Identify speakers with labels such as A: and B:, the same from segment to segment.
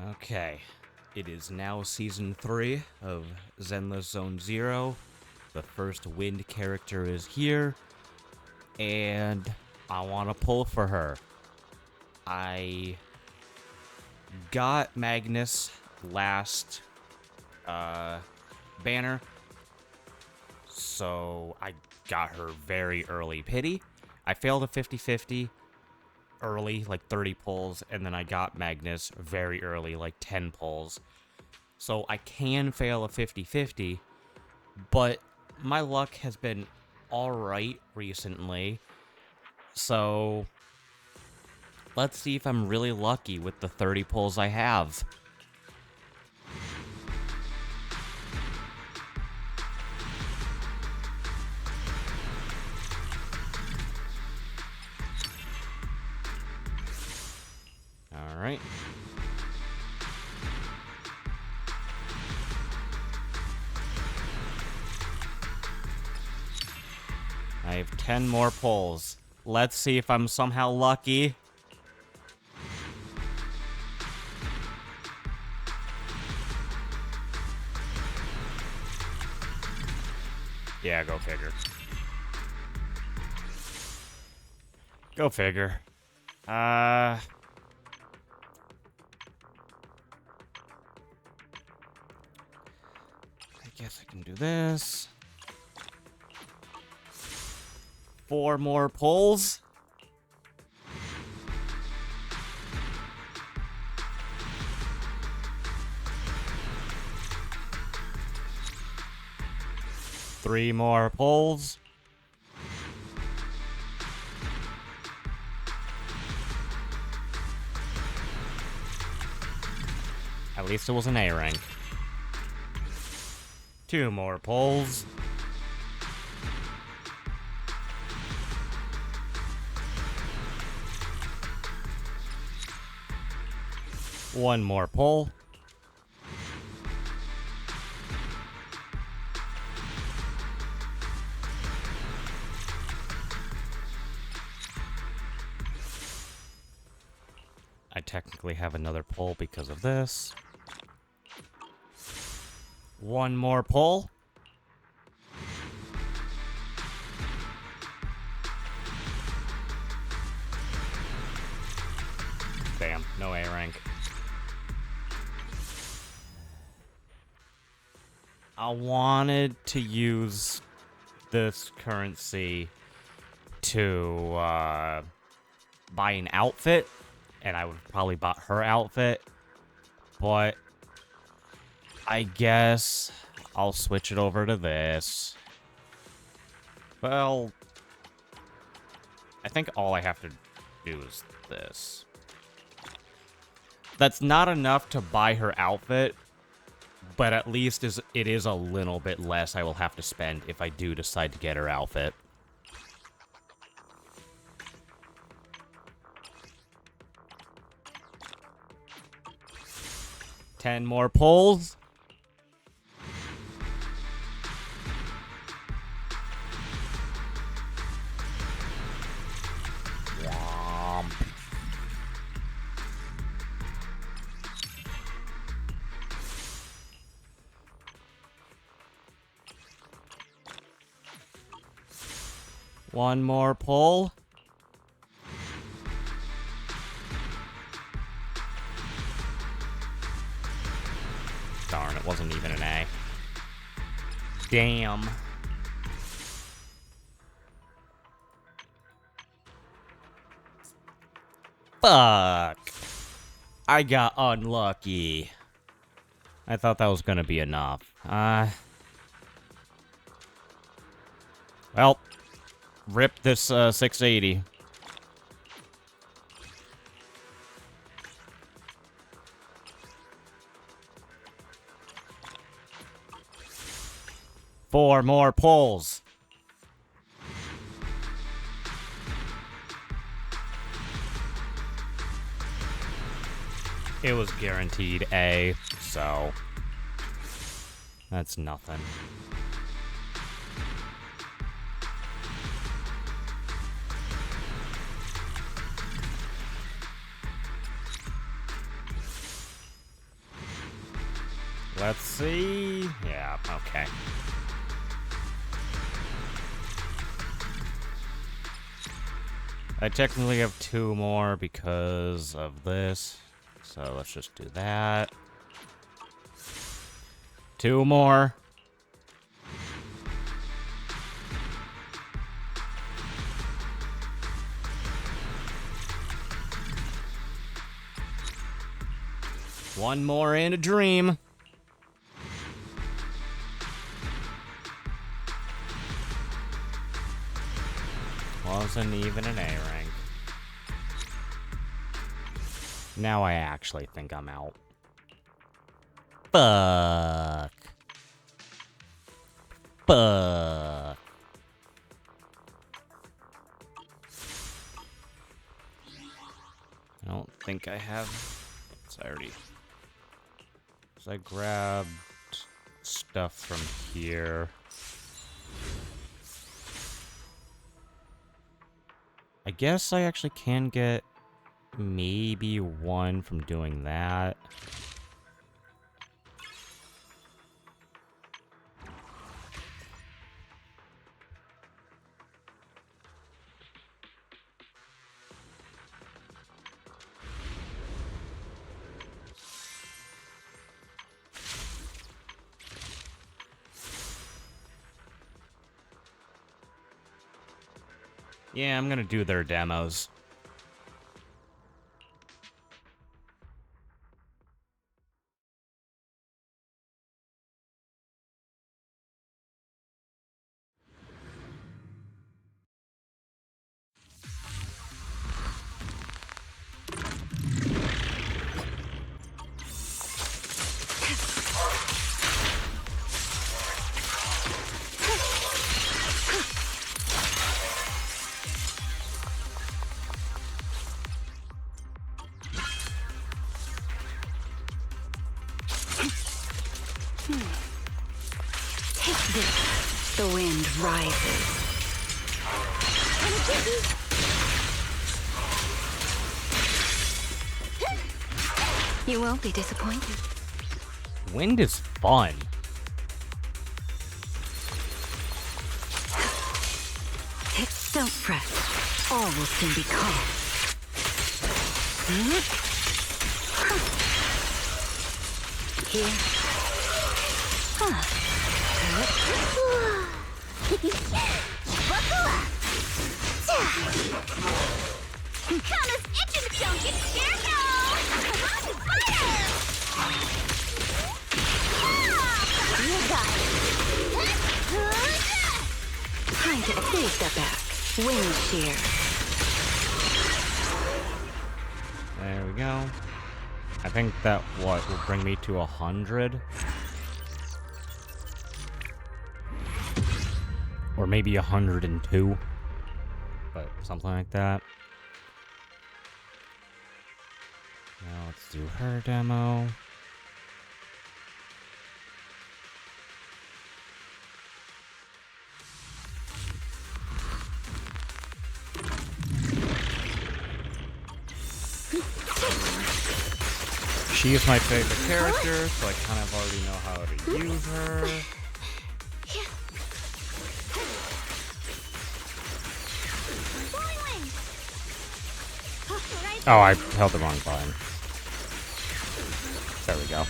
A: Okay, it is now Season 3 of Zenless Zone 0. The first wind character is here, and I want to pull for her. I got Magnus last banner, so I got her very early pity. I failed a 50-50 early, like 30 pulls, and then I got Magnus very early, like 10 pulls. So I can fail a 50-50, but my luck has been alright recently. So let's see if I'm really lucky with the 30 pulls I have. Alright. I have 10 more pulls. Let's see if I'm somehow lucky. Yeah, go figure. Go figure. I guess I can do this. 4 more pulls. Three more pulls. At least it was an A rank. 2 more pulls. One more pull. I technically have another pull because of this. One more pull. Bam, no A rank. I wanted to use this currency to buy an outfit, and I would probably bought her outfit, but I guess I'll switch it over to this. Well, I think all I have to do is this. That's not enough to buy her outfit, but at least it is a little bit less I will have to spend if I do decide to get her outfit. Ten more pulls. Womp. One more pull. Darn, it wasn't even an A. Damn. Fuck. I got unlucky. I thought that was gonna be enough. Well, rip this 680. Four more pulls. It was guaranteed A, so that's nothing. Let's see. Yeah, okay. I technically have 2 more because of this. So let's just do that. 2 more. One more in a dream. Wasn't even an A rank. Now I actually think I'm out. Fuck. Fuck. I don't think I have. It's already. So I grabbed stuff from here. I guess I actually can get maybe 1 from doing that. Yeah, I'm gonna do their demos.
B: Take this. The wind rises. You won't be disappointed.
A: Wind is fun.
B: Don't fret. All will soon be calm. Here.
C: Kana's itching, don't get scared now! Fire! You got it!
B: Time to take step back. Wind shear.
A: There we go. I think that, will bring me to 100? Or maybe 102? But something like that. Now let's do her demo. She is my favorite character, so I kind of already know how to use her. Oh, I held the wrong button. There we go.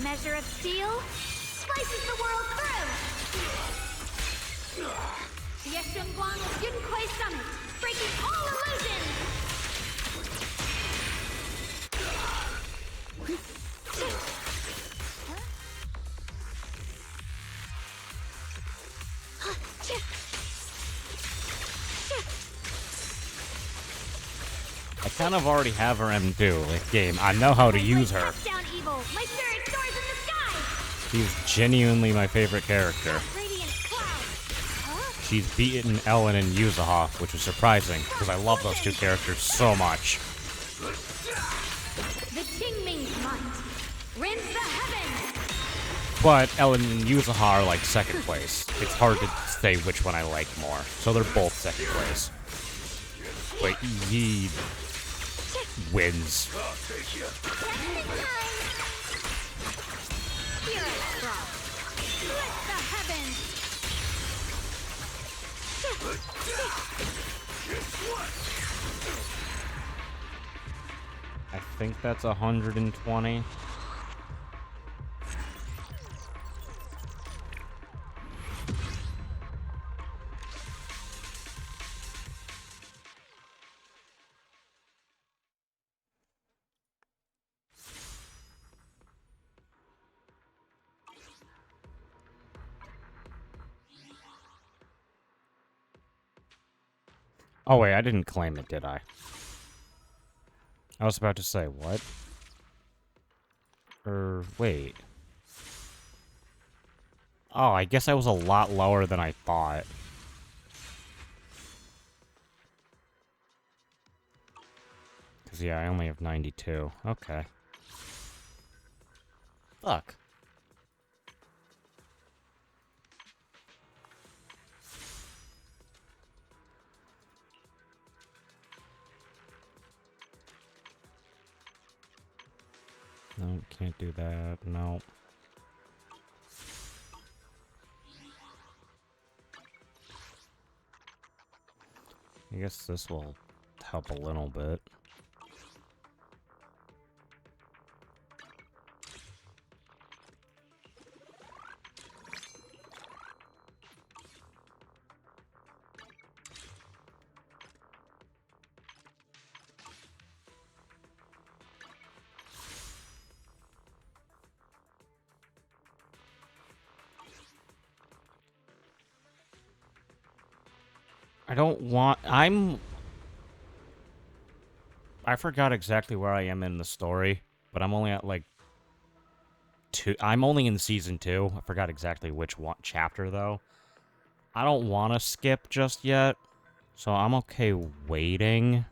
C: Measure of steel slices the world through. Yeshunguan will Yunquay Summit, breaking all illusions.
A: I kind of already have her M2, like game. I know how to use her.
C: Down evil. My spirit soars in the sky.
A: She's genuinely my favorite character.
C: Radiant cloud. Huh?
A: She's beaten Ellen and Yuzuha, which is surprising, because I love those two characters so much.
C: The Qingming's might. Rinse the heavens.
A: But Ellen and Yuzuha are like second place. It's hard to say which one I like more. So they're both second place. But Yi wins.
C: Just in time. Spirit drop. Split the heavens.
A: I think that's 120. Oh wait, I didn't claim it, did I? I was about to say, what? Wait. Oh, I guess I was a lot lower than I thought. Because, yeah, I only have 92. Okay. Fuck. No, can't do that. No. I guess this will help a little bit. I don't want... I forgot exactly where I am in the story, but I'm only at, like, 2... I'm only in Season 2. I forgot exactly which one chapter, though. I don't want to skip just yet, so I'm okay waiting.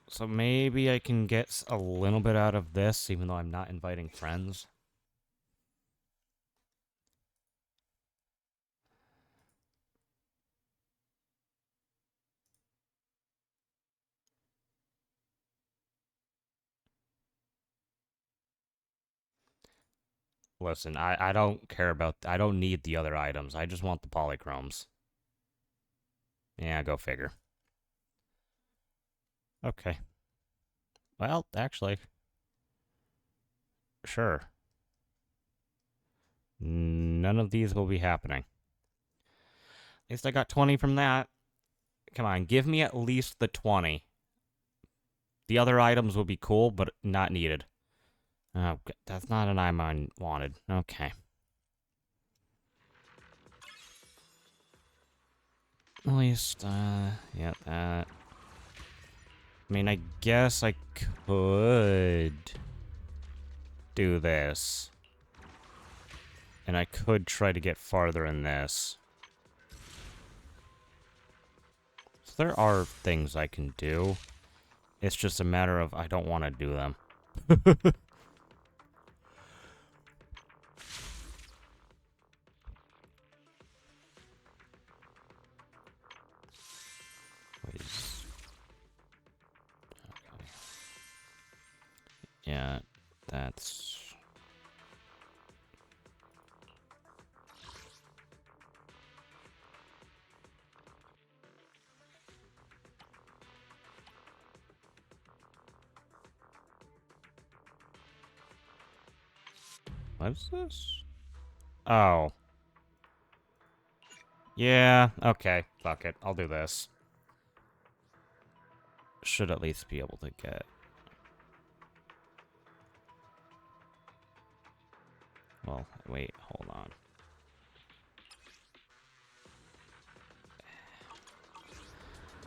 A: So maybe I can get a little bit out of this, even though I'm not inviting friends. Listen, I don't care about... I don't need the other items. I just want the polychromes. Yeah, go figure. Okay. Well, actually... Sure. None of these will be happening. At least I got 20 from that. Come on, give me at least the 20. The other items will be cool, but not needed. Oh, that's not an item I wanted. Okay. At least, yeah, that. I mean, I guess I could do this. And I could try to get farther in this. So there are things I can do. It's just a matter of I don't want to do them. Please. Okay. Yeah, that's... What is this? Oh. Yeah, okay. Fuck it. I'll do this. Should at least be able to get... Well, wait, hold on.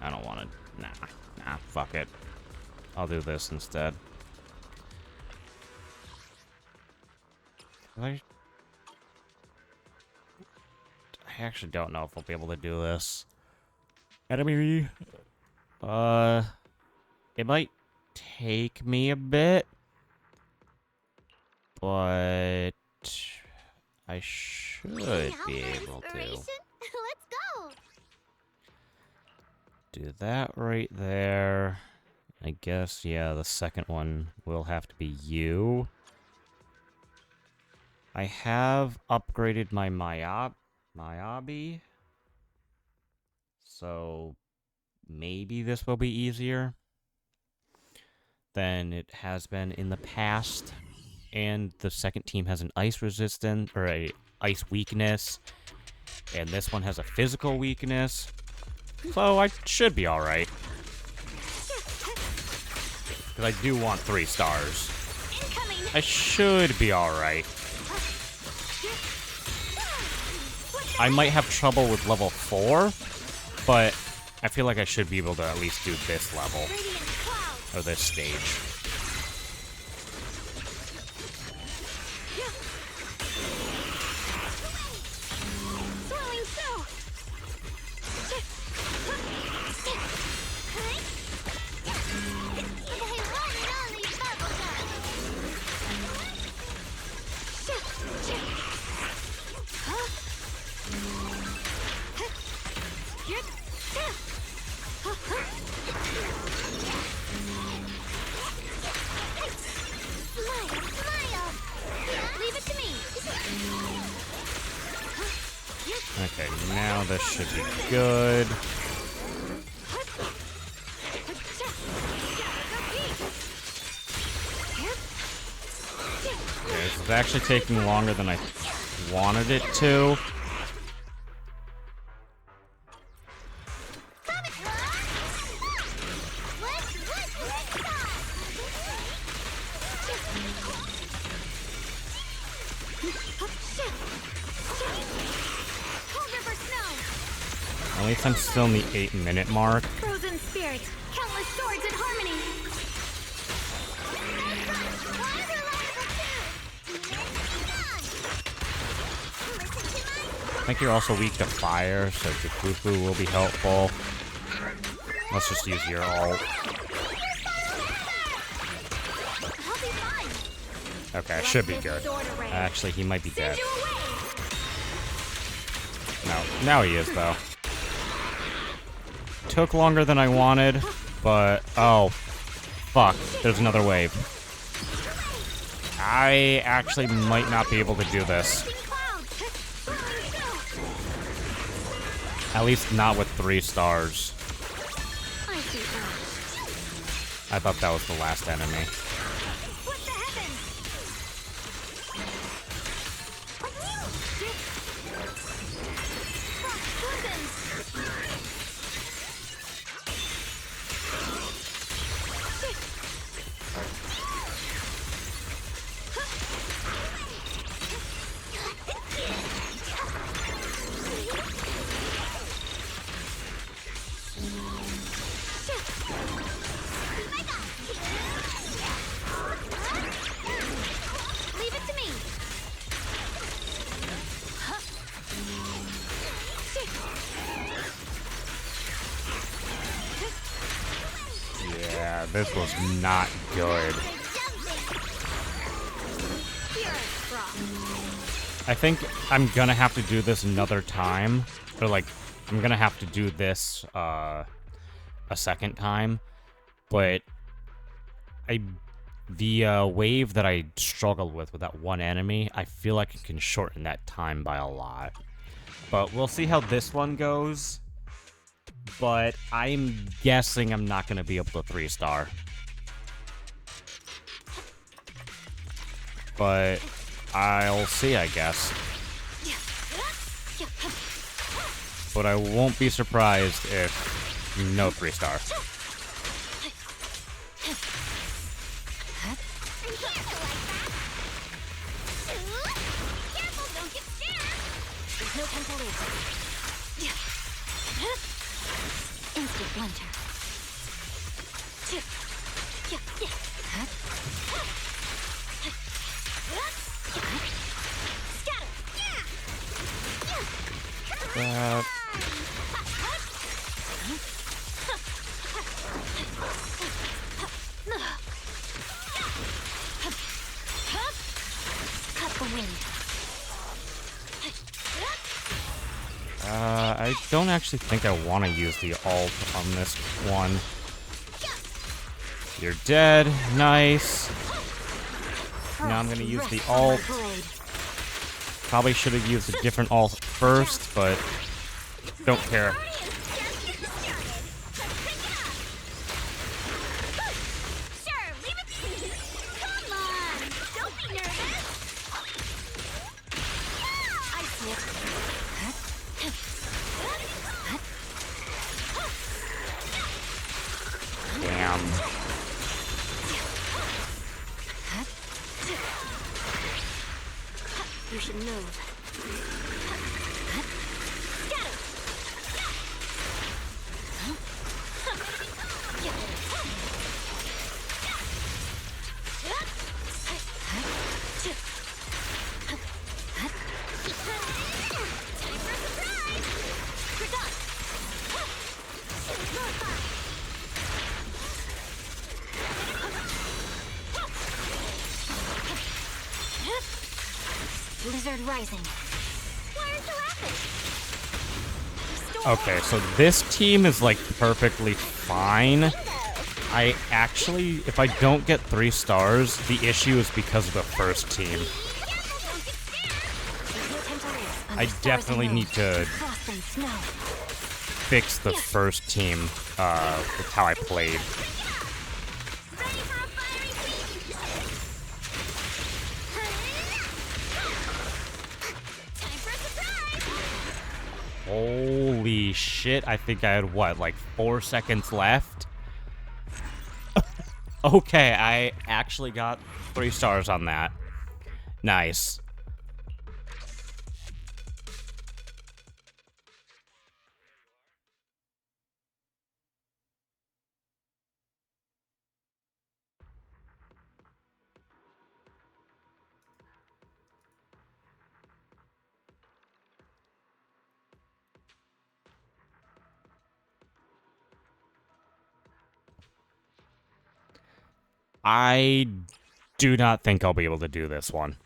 A: I don't want to... Nah, fuck it. I'll do this instead. I actually don't know if I'll be able to do this. Enemy. It might take me a bit, but I should be able to
C: Let's go.
A: do that right there. I guess, yeah, the second one will have to be you. I have upgraded my Myobi, so maybe this will be easier than it has been in the past. And the second team has an ice resistance, or a ice weakness, and this one has a physical weakness, so I should be alright. Because I do want 3 stars. I should be alright. I might have trouble with level 4, but I feel like I should be able to at least do this level, or this stage. Okay, now this should be good. Okay, this is actually taking longer than I wanted it to. At least I'm still in the 8-minute mark.
C: Frozen spirits, countless swords in harmony.
A: I think you're also weak to fire, so Jakufu will be helpful. Let's just use your ult. Okay, should be good. Actually, he might be dead. No, now he is, though. Took longer than I wanted, but... Oh, fuck. There's another wave. I actually might not be able to do this. At least not with 3 stars. I thought that was the last enemy. Yeah, this was not good. I think I'm gonna have to do this another time. Or, like, I'm gonna have to do this, a second time. But, the wave that I struggled with that one enemy, I feel like it can shorten that time by a lot. But we'll see how this one goes. But I'm guessing I'm not gonna be able to 3-star. But I'll see, I guess. But I won't be surprised if no 3-star.
C: No time to lose. Instant blunder.
A: that.
C: Cut the wind.
A: I don't actually think I want to use the ult on this one. You're dead. Nice. Now I'm gonna use the ult. Probably should have used a different ult first, but don't care. Damn.
C: You should move. Blizzard rising. Why are you laughing?
A: Okay, so this team is like perfectly fine. I actually, if I don't get 3 stars, the issue is because of the first team. I definitely need to fix the first team with how I played. Holy shit, I think I had, what, like 4 seconds left? Okay, I actually got 3 stars on that. Nice. I do not think I'll be able to do this one.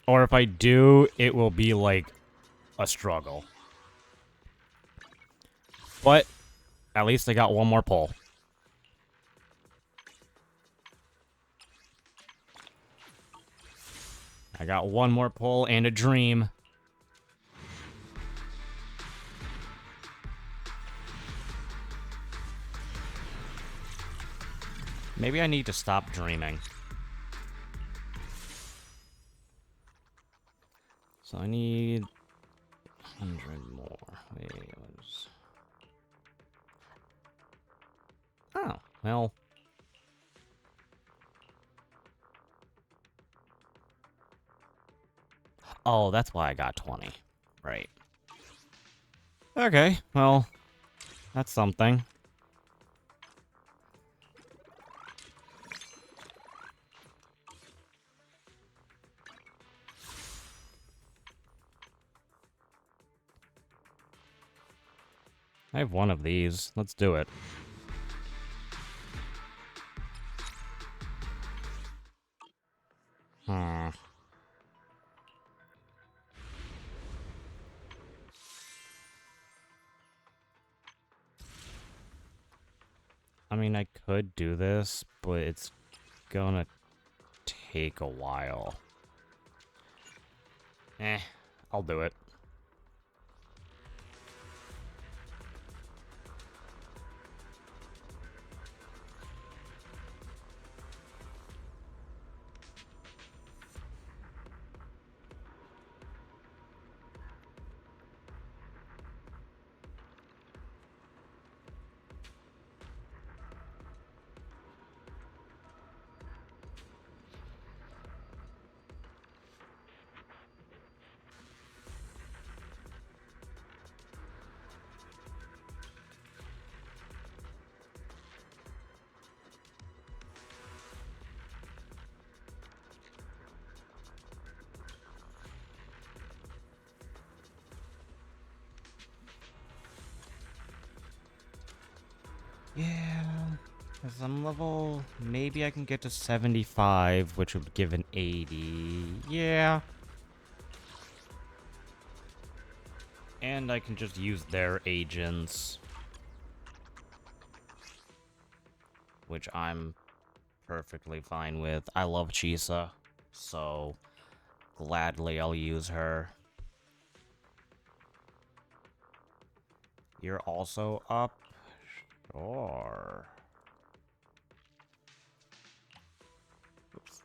A: Or if I do, it will be like a struggle. But at least I got one more pull. I got one more pull and a dream. Maybe I need to stop dreaming. So I need 100 more. Wait, oh, well. Oh, that's why I got 20. Right. Okay, well, that's something. I have one of these. Let's do it. Hmm. I mean, I could do this, but it's gonna take a while. I'll do it. Yeah, as I'm level, maybe I can get to 75, which would give an 80. Yeah. And I can just use their agents, which I'm perfectly fine with. I love Chisa, so gladly I'll use her. You're also up? Sure. Oops.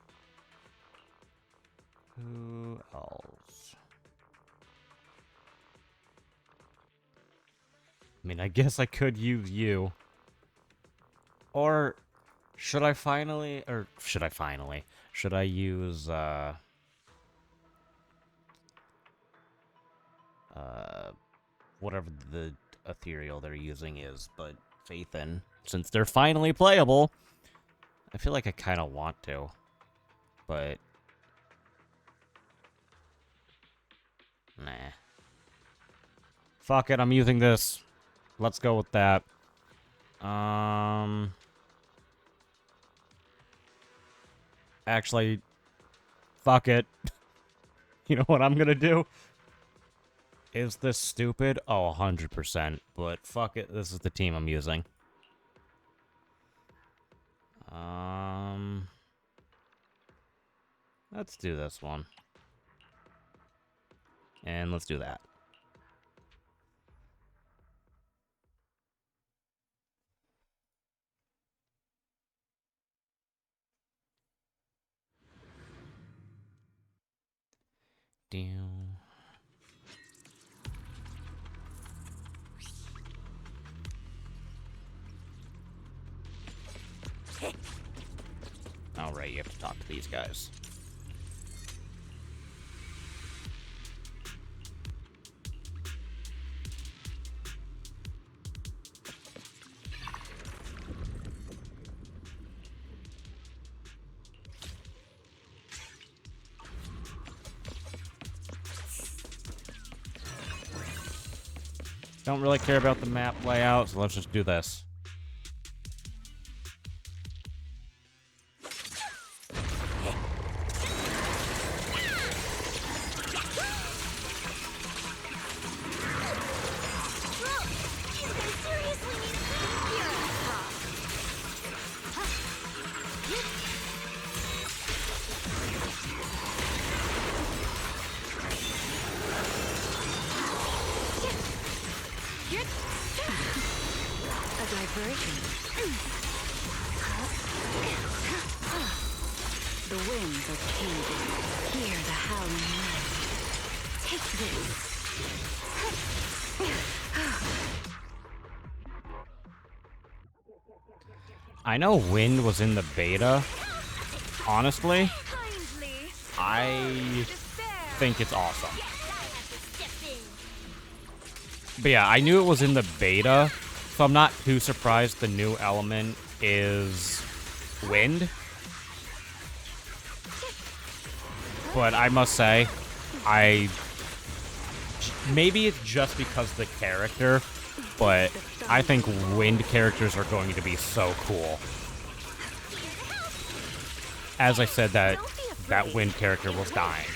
A: Who else? I mean, I guess I could use you. Or should I finally, should I use, whatever the ethereal they're using is, but Faithin, since they're finally playable, I feel like I kind of want to, but nah. Fuck it, I'm using this. Let's go with that. Actually, fuck it. You know what I'm gonna do? Is this stupid? Oh, 100%. But fuck it, this is the team I'm using. Let's do this one. And let's do that. Damn. Alright, you have to talk to these guys. Don't really care about the map layout, so let's just do this.
B: The winds are caving. Hear the howling wind. Take this.
A: I know Wind was in the beta. Honestly, I think it's awesome. But yeah, I knew it was in the beta, so I'm not too surprised the new element is Wind. But I must say, maybe it's just because of the character, but I think Wind characters are going to be so cool. As I said, that Wind character was dying.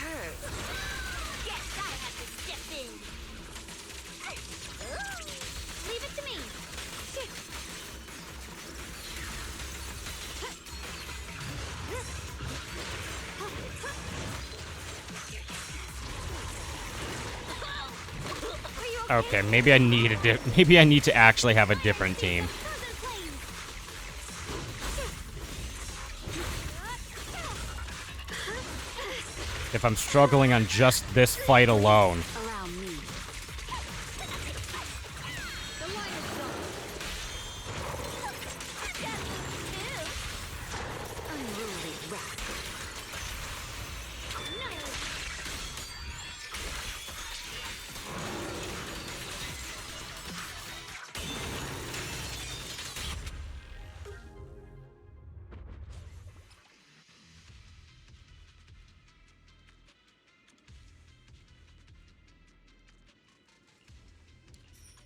A: Okay, maybe I need to actually have a different team. If I'm struggling on just this fight alone.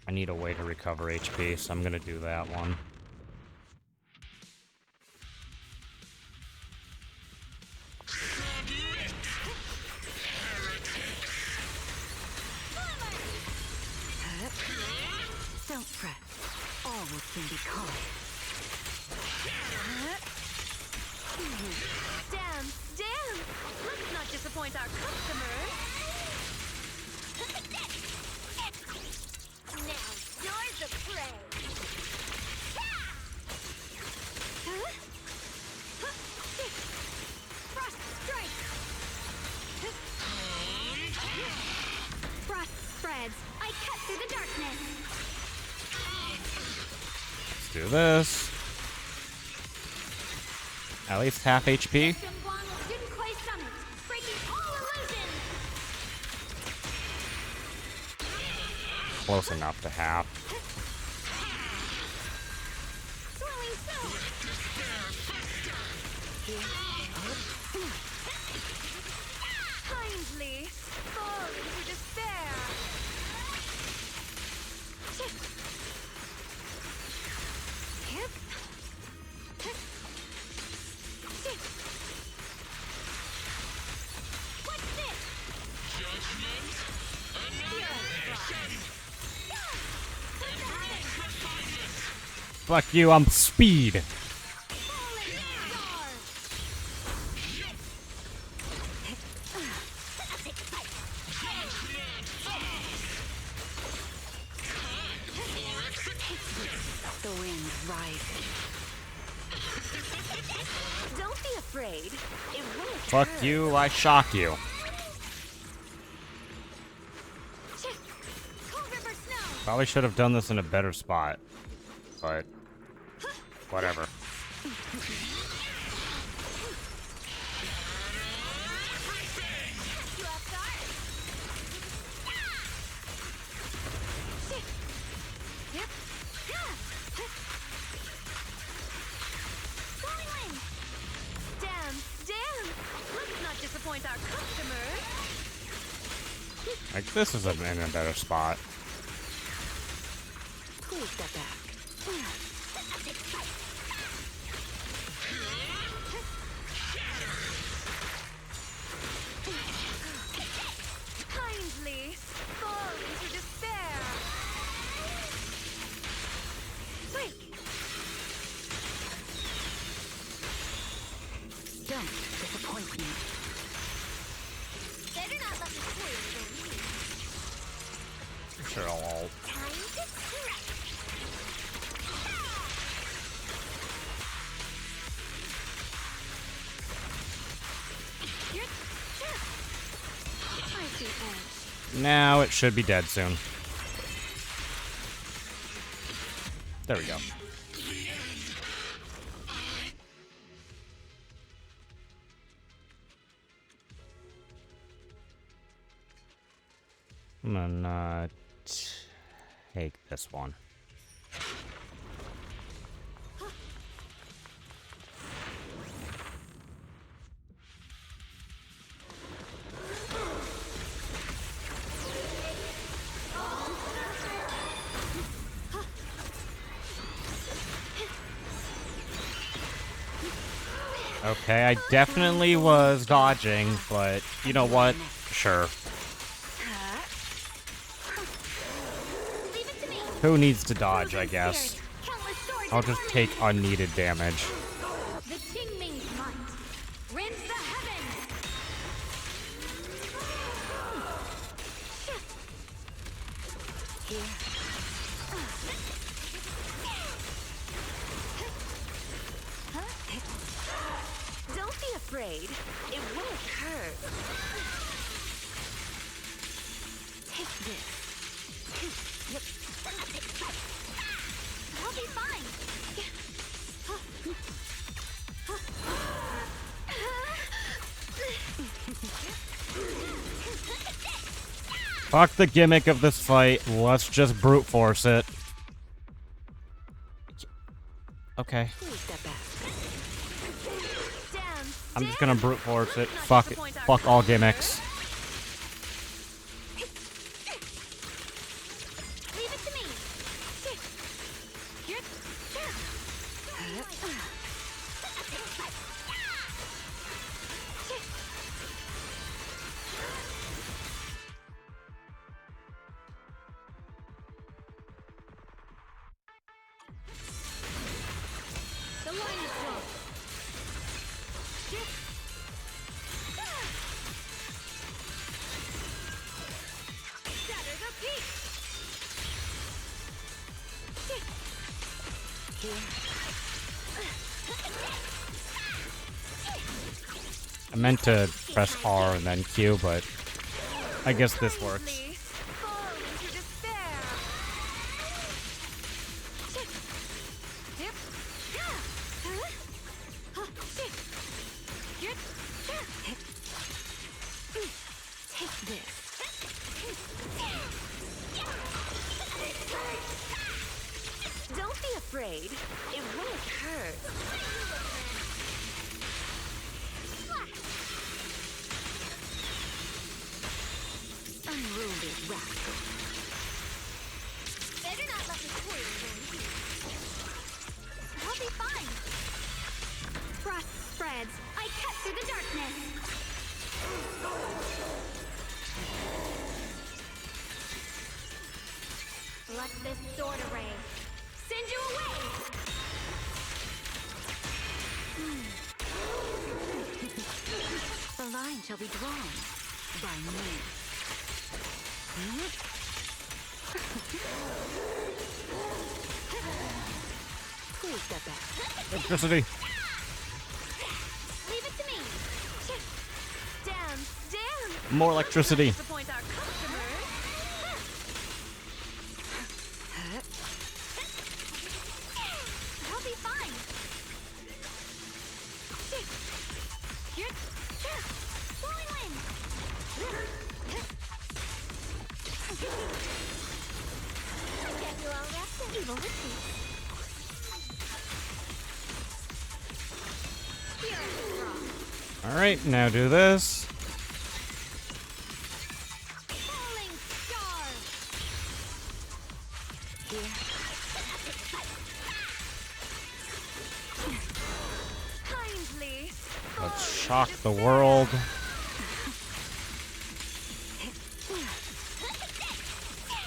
A: I need a way to recover HP, so I'm gonna do that one.
B: Don't fret. All will soon be calm.
C: Dance, dance! Let's not disappoint our customers. Now, yours of prey. Frost strike! Frost spreads. I cut through the darkness.
A: Let's do this. At least half HP. Close enough to half.
C: Kindly fall into despair. What's this?
A: Fuck you, I'm speed.
B: The wind rises.
C: Don't be afraid. It won't
A: Fuck
C: hurt.
A: you, I shock you.
C: Cold River Snow.
A: Probably should have done this in a better spot. But whatever.
C: You off guard. Yep. Falling wind. Dance, dance. Let's not disappoint our customers.
A: Like, this is in a better spot.
B: Please step back.
C: Kindly fall into despair. Break.
B: Don't disappoint me.
C: Better not let me spoil the
A: Sure, I'll ult.
C: time to correct.
B: I see edge.
A: Now it should be dead soon. There we go. I'm gonna take this one. Okay, I definitely was dodging, but you know what? Sure.
C: Leave it to me.
A: Who needs to dodge, I guess?
C: Countless swords
A: I'll
C: of
A: just
C: harmony.
A: take unneeded damage.
C: The Qingming's might. Rends the heavens. Don't be afraid. It won't hurt. Take this. I'll be fine.
A: Fuck the gimmick of this fight. Let's just brute force it. Okay.
B: Please step back.
C: Dance,
A: I'm just gonna brute force it.
C: Not
A: Fuck it.
C: disappoint our
A: Fuck all
C: customers.
A: gimmicks.
C: Leave it to me. Here.
A: I meant to press R and then Q, but I guess this works.
C: Kindly fall into despair. Yep.
B: Take this.
C: Don't be afraid. It won't hurt.
B: Unruly rascal.
C: Better not let me quit. I'll be fine. Frost spreads. I cut through the darkness. Let this sword array send you away.
B: The line shall be drawn by me. Please step back.
A: Electricity.
C: Leave it to me. Down, down.
A: More electricity.
C: Disappoint our customers. I'll be fine. Blowing wind. Get you all rested. Evil retreat.
A: All right, now do this.
C: Falling star. Kindly.
A: Let's shock the world.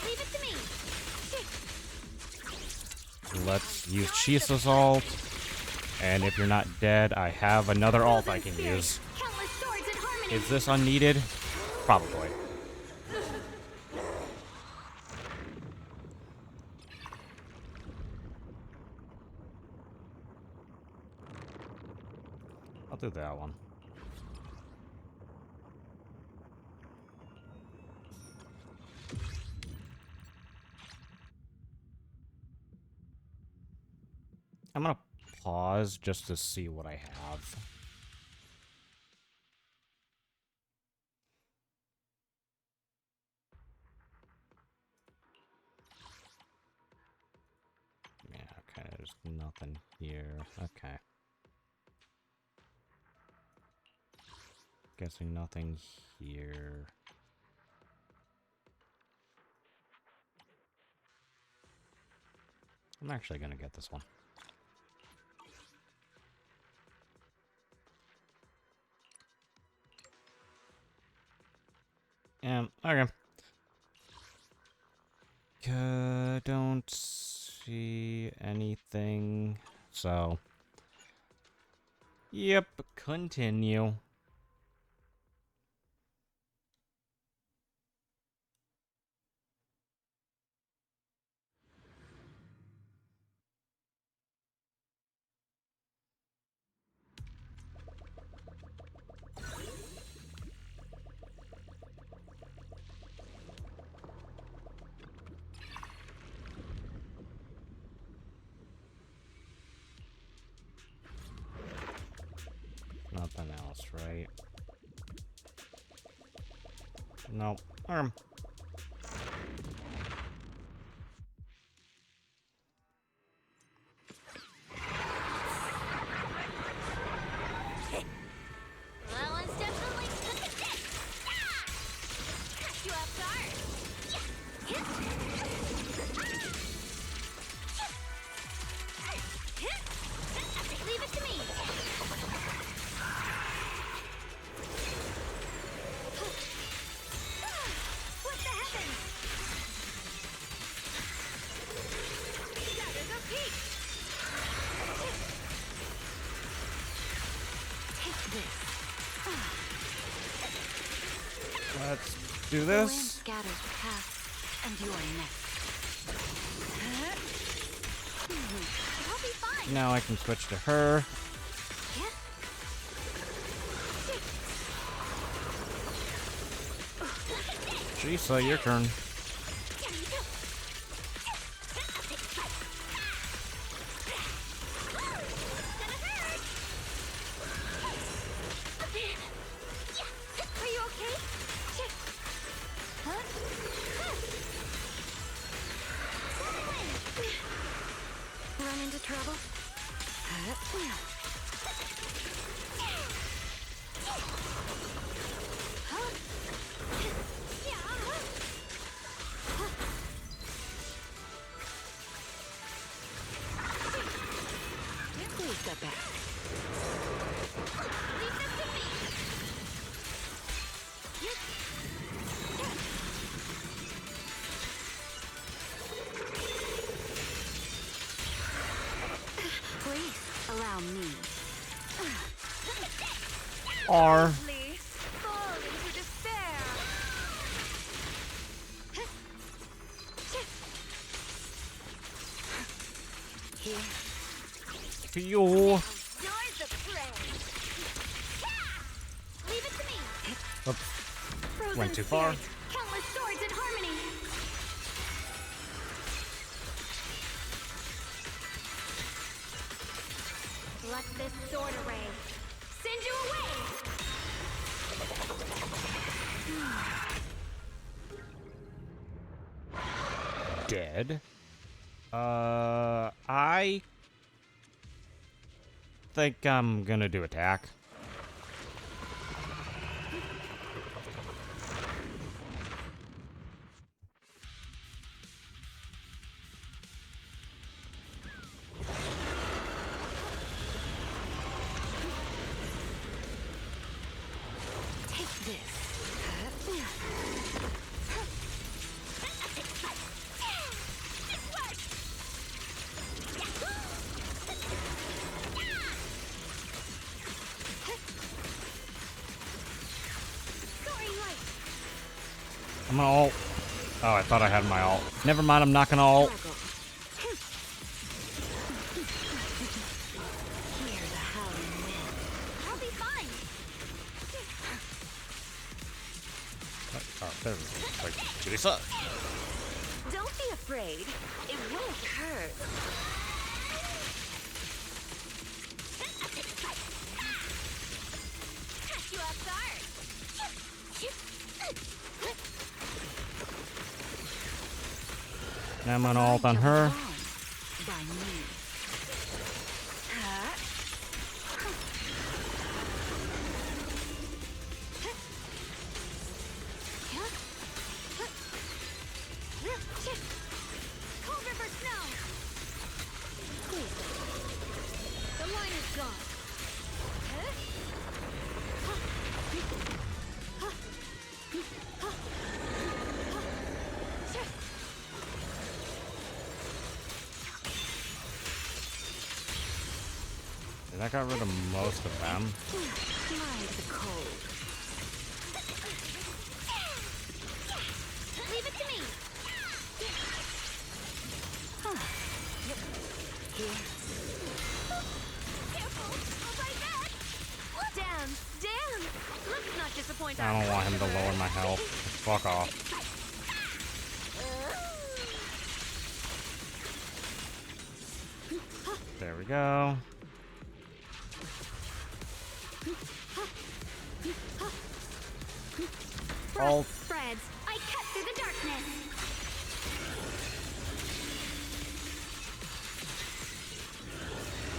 C: Leave it to me.
A: Let's use Chisa's ult. And if you're not dead, I have another ult I can use.
C: Countless swords in harmony.
A: Is this unneeded? Probably. I'll do that one. I'm gonna pause just to see what I have. Yeah, okay, there's nothing here. Okay. Guessing nothing here. I'm actually gonna get this one. Okay. Don't see anything. So, yep, continue. Nothing else, right? Nope.
C: That one's definitely catch you off guard. Leave it to me. What the heavens? Shatter the peak.
B: Take this.
A: Let's do
B: The wind
A: this.
B: scatters paths, and you are next.
C: I'll be
A: Now I can switch to her. Teresa, your turn.
C: Are you okay? Huh? Run into trouble?
B: Please step back.
C: Leave this to me.
B: Please allow me.
A: R.
C: Please fall into despair.
B: Here.
A: Yo.
C: Yours the prey. Leave it to me.
A: Oops.
C: Frozen
A: Went too far.
C: spirits, countless swords in harmony. Let this sword array send you away.
A: Dead. I think I'm gonna do attack.
B: Take this.
A: I'm gonna ult. Oh, I thought I had my ult. Never mind, I'm not gonna ult.
B: Hear the howling wind.
C: I'll be fine.
A: Oh, there we go. Like, Teresa.
C: Don't be afraid. It won't hurt. Catch you off guard.
A: Now I'm gonna ult on her.
B: By me.
C: Cold River Snow. The line is gone.
A: That got rid of most of them.
B: Mind the cold.
C: Leave it to me.
B: Here.
C: Careful. I'll bite back. Down. Down. Let's not disappoint
A: I don't want him to lower my health. Fuck off. There we go. Ult.
C: Spreads. I cut through the darkness.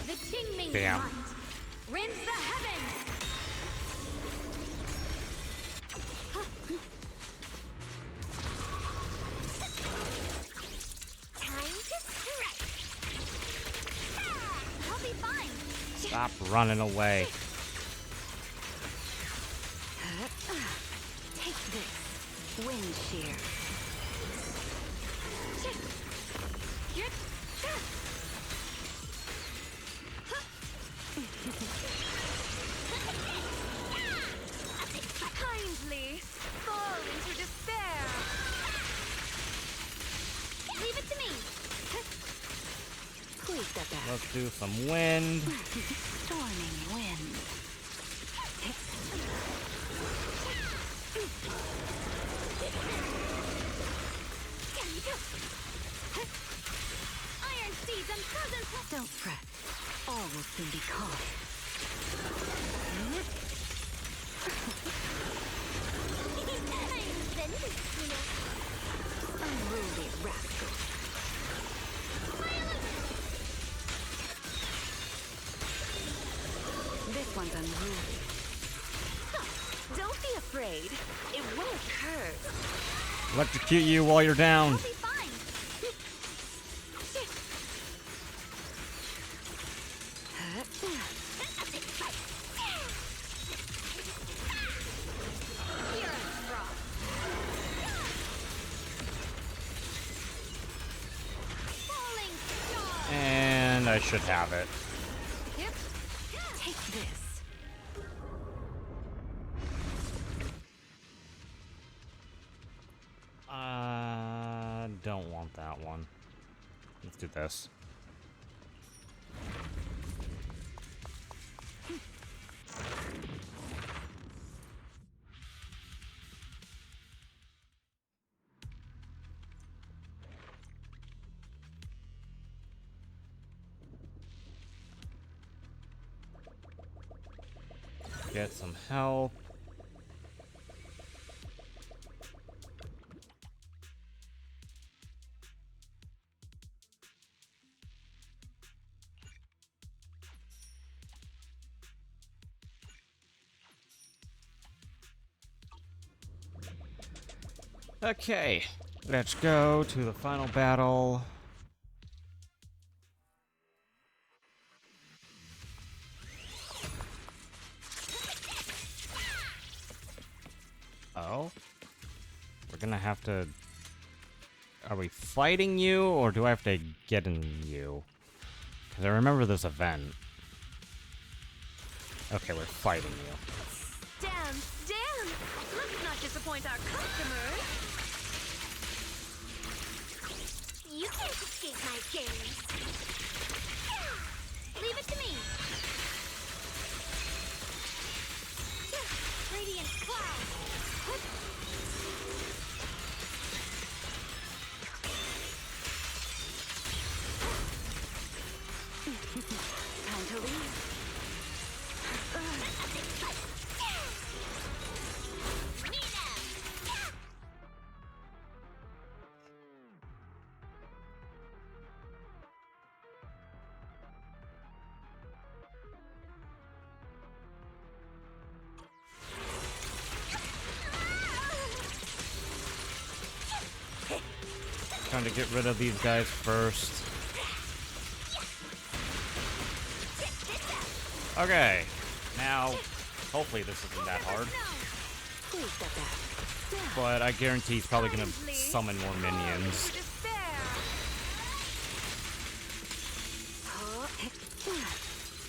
C: The Qingming
A: Damn.
C: light rends the heavens. Time to strike. I'll be fine.
A: Stop running away.
B: Take this. Wind shear.
C: Kindly fall into despair. Leave it to me.
B: Please step back.
A: Let's do some wind.
B: Storming wind.
C: Iron seeds and frozen.
B: Don't fret. All will soon be calm.
C: I'm Zenless, you know.
B: Unruly rascal. This one's unruly.
C: Don't be afraid. It won't hurt.
A: Electrocute you while you're down.
C: I'll be fine. You're a frog. Falling star.
A: And I should have it.
C: Yep.
B: Take this.
A: Don't want that one. Let's do this. Get some help. Okay, let's go to the final battle. Oh? We're gonna have to... Are we fighting you, or do I have to get in you? Because I remember this event. Okay, we're fighting you.
C: Damn, damn. Let's not disappoint our customers. You can't escape my games. Leave it to me. Radiant cloud.
B: Time to leave.
A: Trying to get rid of these guys first. Okay, now, hopefully this isn't that hard.
B: Please step back.
A: But I guarantee he's probably gonna summon more minions.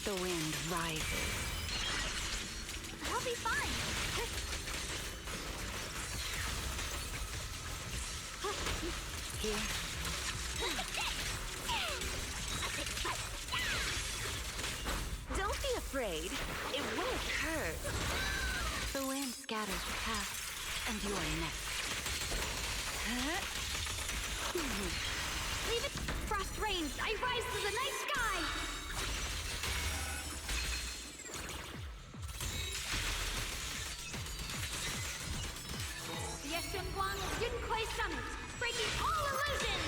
B: The wind rises.
C: I'll be fine.
B: Here.
C: Don't be afraid. It won't hurt.
B: The wind scatters the path, and you're next.
C: Leave it. Frost rains. I rise to the night sky. Yeshengwang Yunquai Summit, breaking all illusions.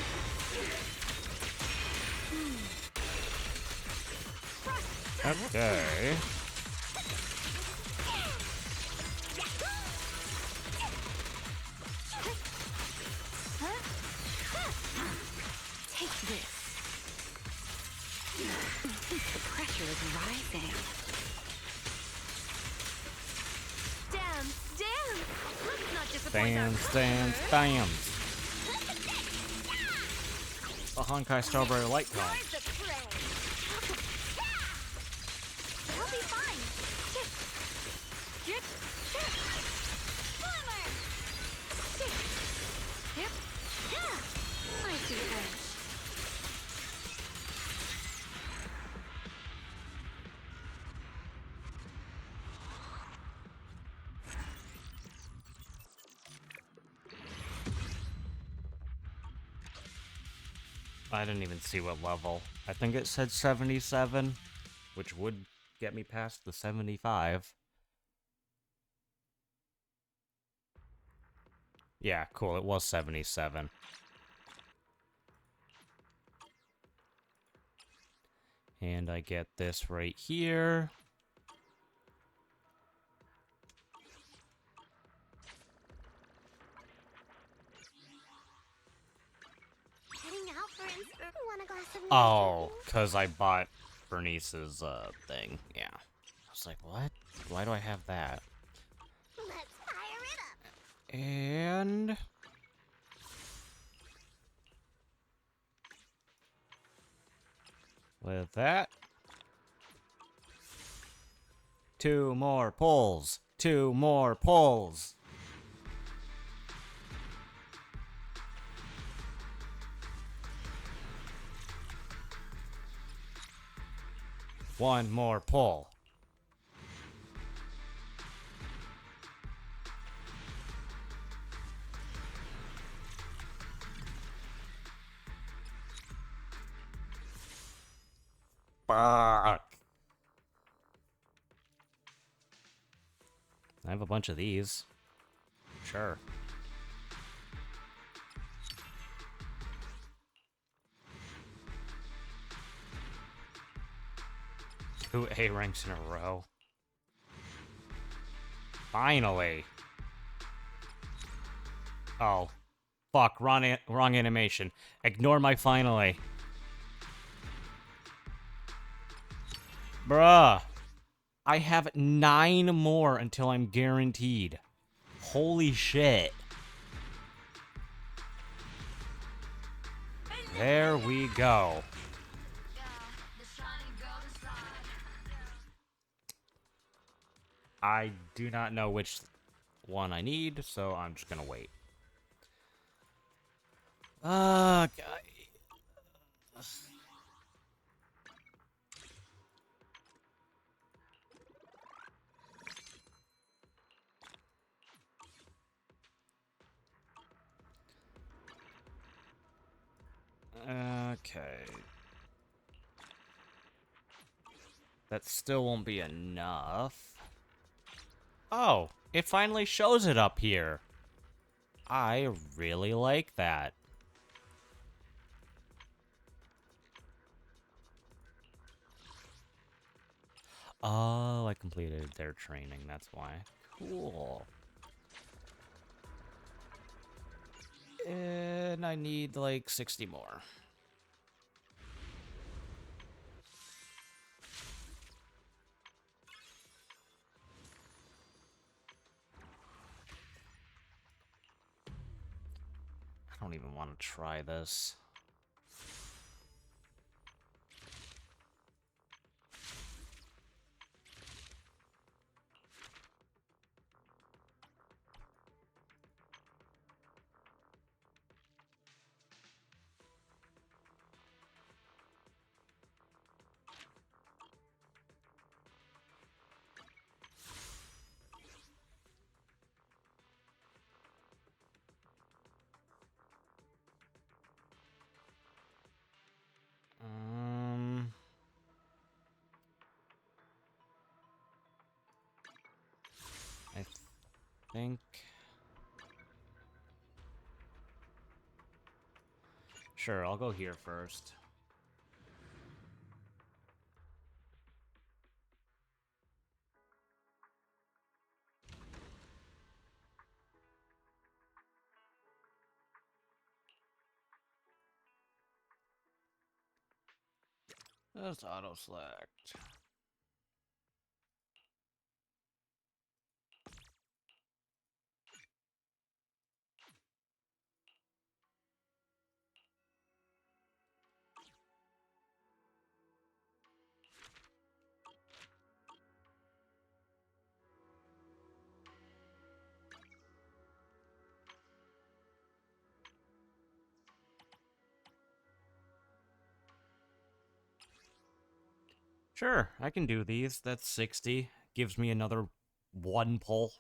C: Frost.
A: Okay.
B: Take this. The pressure is rising.
C: Damn, damn. Let's not disappoint our
A: Stand,
C: customers.
A: bam. A Honkai Strawberry Light Cone.
C: Rise the prey. We'll be fine. Get. Slimmer. Yep. Yeah. I see edge.
A: I didn't even see what level. I think it said 77, which would get me past the 75. Yeah, cool, it was 77. And I get this right here.
C: Heading out for want a glass of milk?
A: Oh, because I bought Bernice's thing. Yeah. I was like, what? Why do I have that?
C: Let's fire it up.
A: And... with that... 2 more pulls! 2 more pulls! One more pull. Fuck. I have a bunch of these. Sure. 2 A ranks in a row. Finally. Oh. Fuck, wrong animation. Ignore my finally. Bruh. I have 9 more until I'm guaranteed. Holy shit. There we go. I do not know which one I need, so I'm just gonna wait. God. Okay. That still won't be enough. Oh, it finally shows it up here. I really like that. Oh, I completed their training, that's why. Cool. And I need like 60 more. I don't even want to try this. I think... Sure, I'll go here first. Let's auto-select. Sure, I can do these. That's 60. Gives me another 1 pull.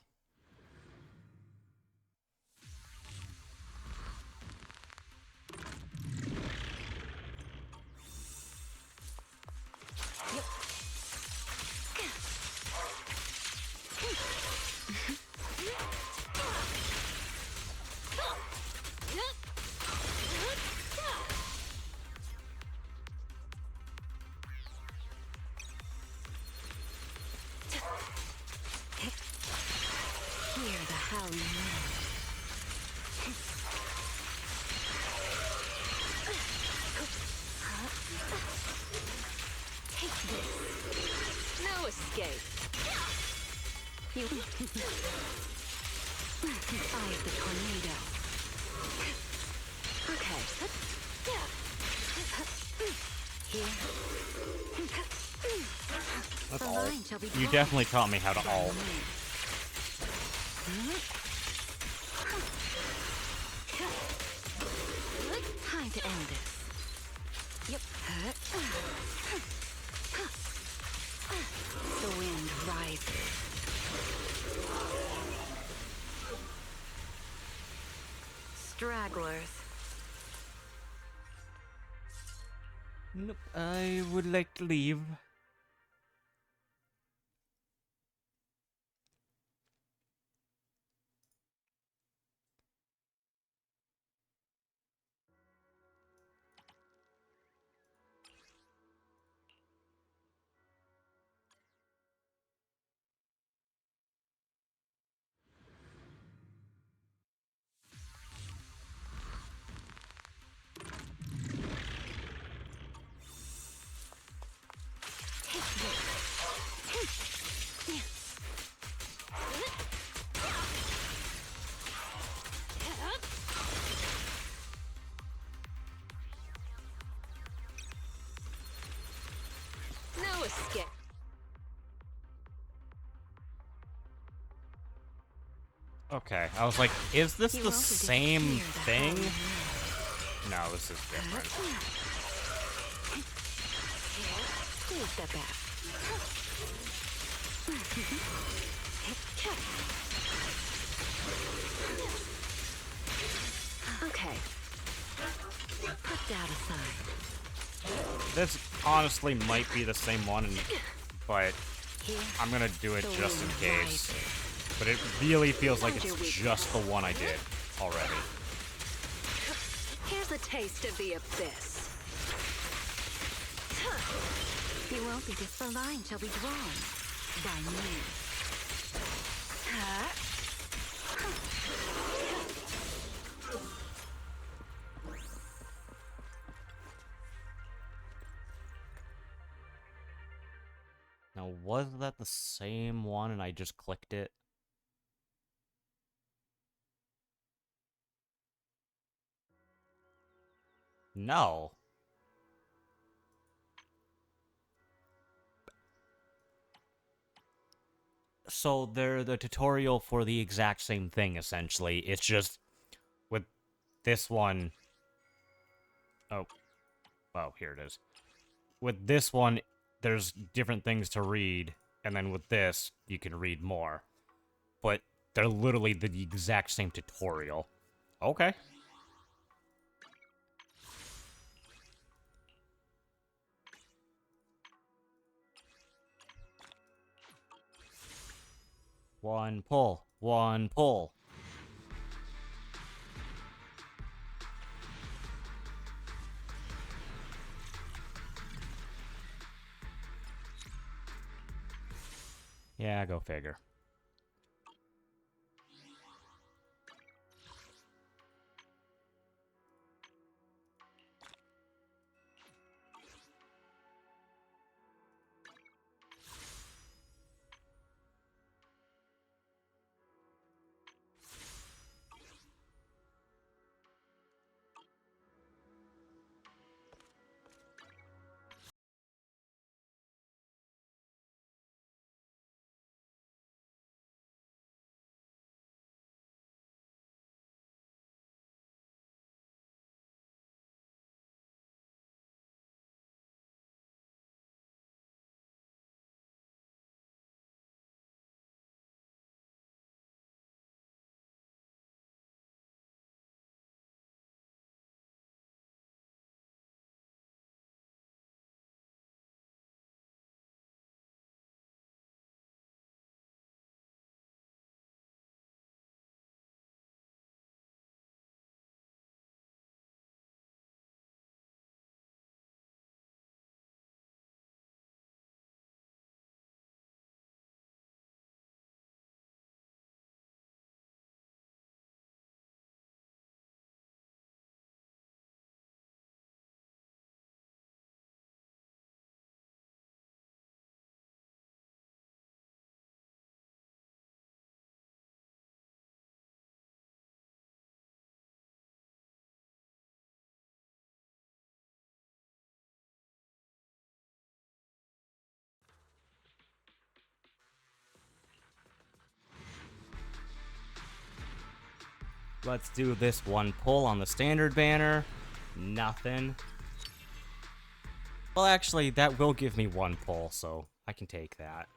B: escape. You Eye of the tornado. Okay. Here.
A: That's
B: The
A: all.
B: line shall be
A: You
B: drawn
A: definitely taught me how to
B: by
A: ult.
B: me. Time to end this. Yep. The wind rises. Stragglers.
A: Nope. I would like to leave.
B: No escape.
A: Okay, I was like, is this
B: You
A: the
B: won't be
A: same
B: disappear the
A: thing?
B: hell
A: No, this is different.
B: Please step back. Okay. Put that aside.
A: This honestly might be the same one, but
B: Here.
A: I'm gonna do it
B: The
A: just in
B: wind
A: case.
B: rises.
A: But it really feels like
B: Find your
A: it's
B: weakness.
A: just the one I did already.
B: Here's a taste of the abyss. You won't be the line shall be drawn by me.
A: Now, was that the same one and I just clicked it? No. So they're the tutorial for the exact same thing, essentially. It's just with this one. Oh, here it is. With this one, there's different things to read, and then with this, you can read more. But they're literally the exact same tutorial. Okay. One pull. One pull. Yeah, go figure. Let's do this one pull on the standard banner. Nothing. Well, actually, that will give me one pull, so I can take that.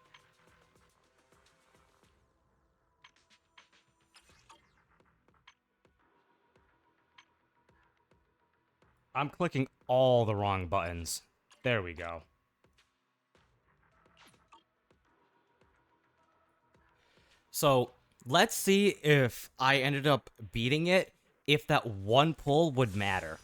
A: I'm clicking all the wrong buttons. There we go. So, let's see if I ended up beating it, if that one pull would matter.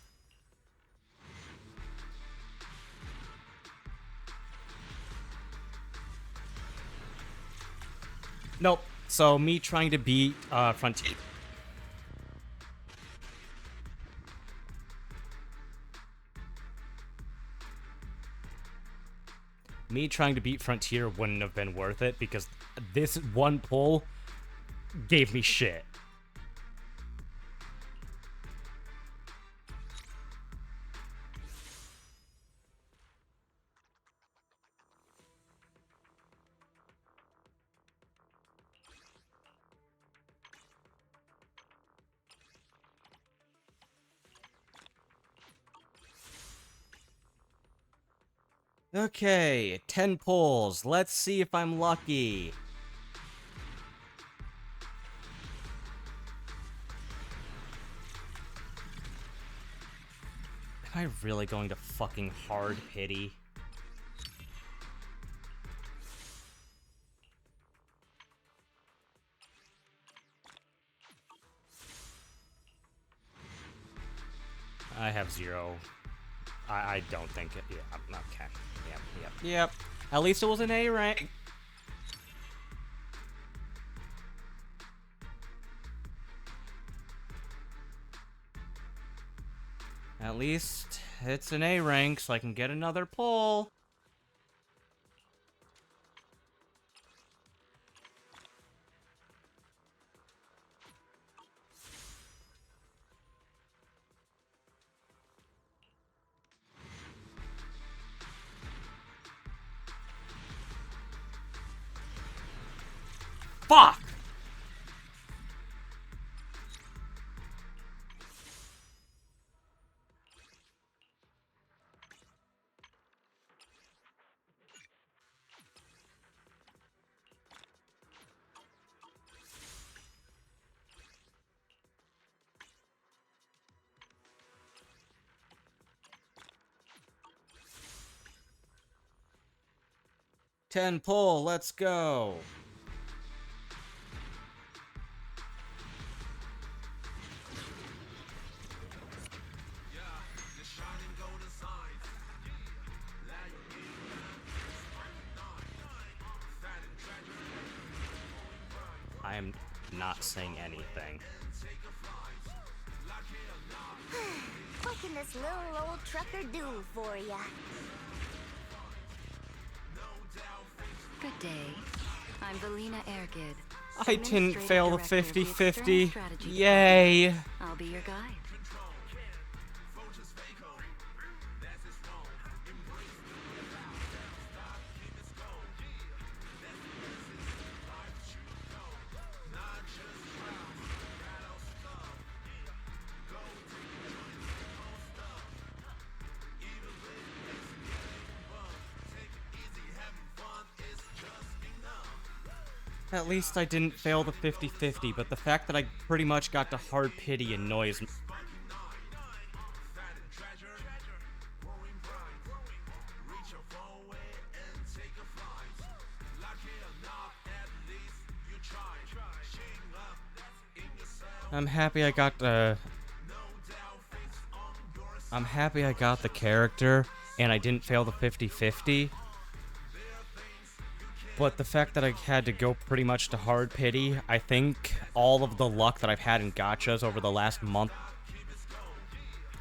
A: Nope. So, me trying to beat Frontier. Me trying to beat Frontier wouldn't have been worth it because this one pull gave me shit. Okay, 10 pulls. Let's see if I'm lucky. Am I really going to fucking hard pity? I have 0. I don't think it. Yeah, okay. Yep. At least it was an A rank. At least it's an A rank, so I can get another pull. Fuck! Ten pull, let's go. I am not saying anything.
D: What can this little old trucker do for ya?
B: Good day. I'm Valina Ergid.
A: I didn't fail the
B: Administrative
A: 50-50.
B: Director of Strategy
A: Yay!
B: I'll be your guide.
A: At least I didn't fail the 50-50, but the fact that I pretty much got to hard pity annoys me. I'm happy I got the character and I didn't fail the 50-50. But the fact that I had to go pretty much to hard pity, I think all of the luck that I've had in gachas over the last month,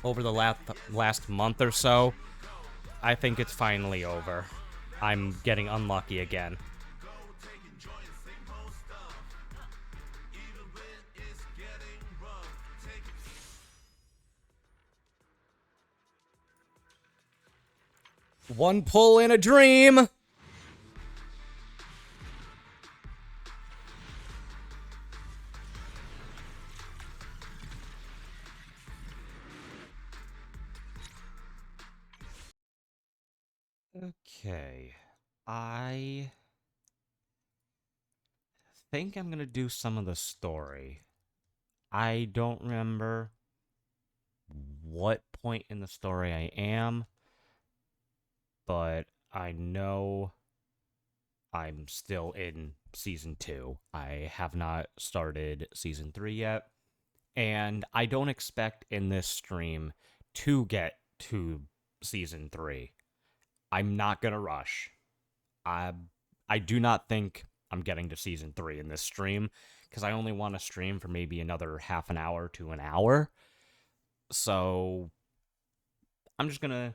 A: or so, I think it's finally over. I'm getting unlucky again. One pull in a dream! Okay. I think I'm gonna do some of the story. I don't remember what point in the story I am, but I know I'm still in season 2. I have not started season 3 yet, and I don't expect in this stream to get to season 3. I'm not gonna rush. I I do not think I'm getting to season 3 in this stream because I only want to stream for maybe another half an hour to an hour. So I'm just gonna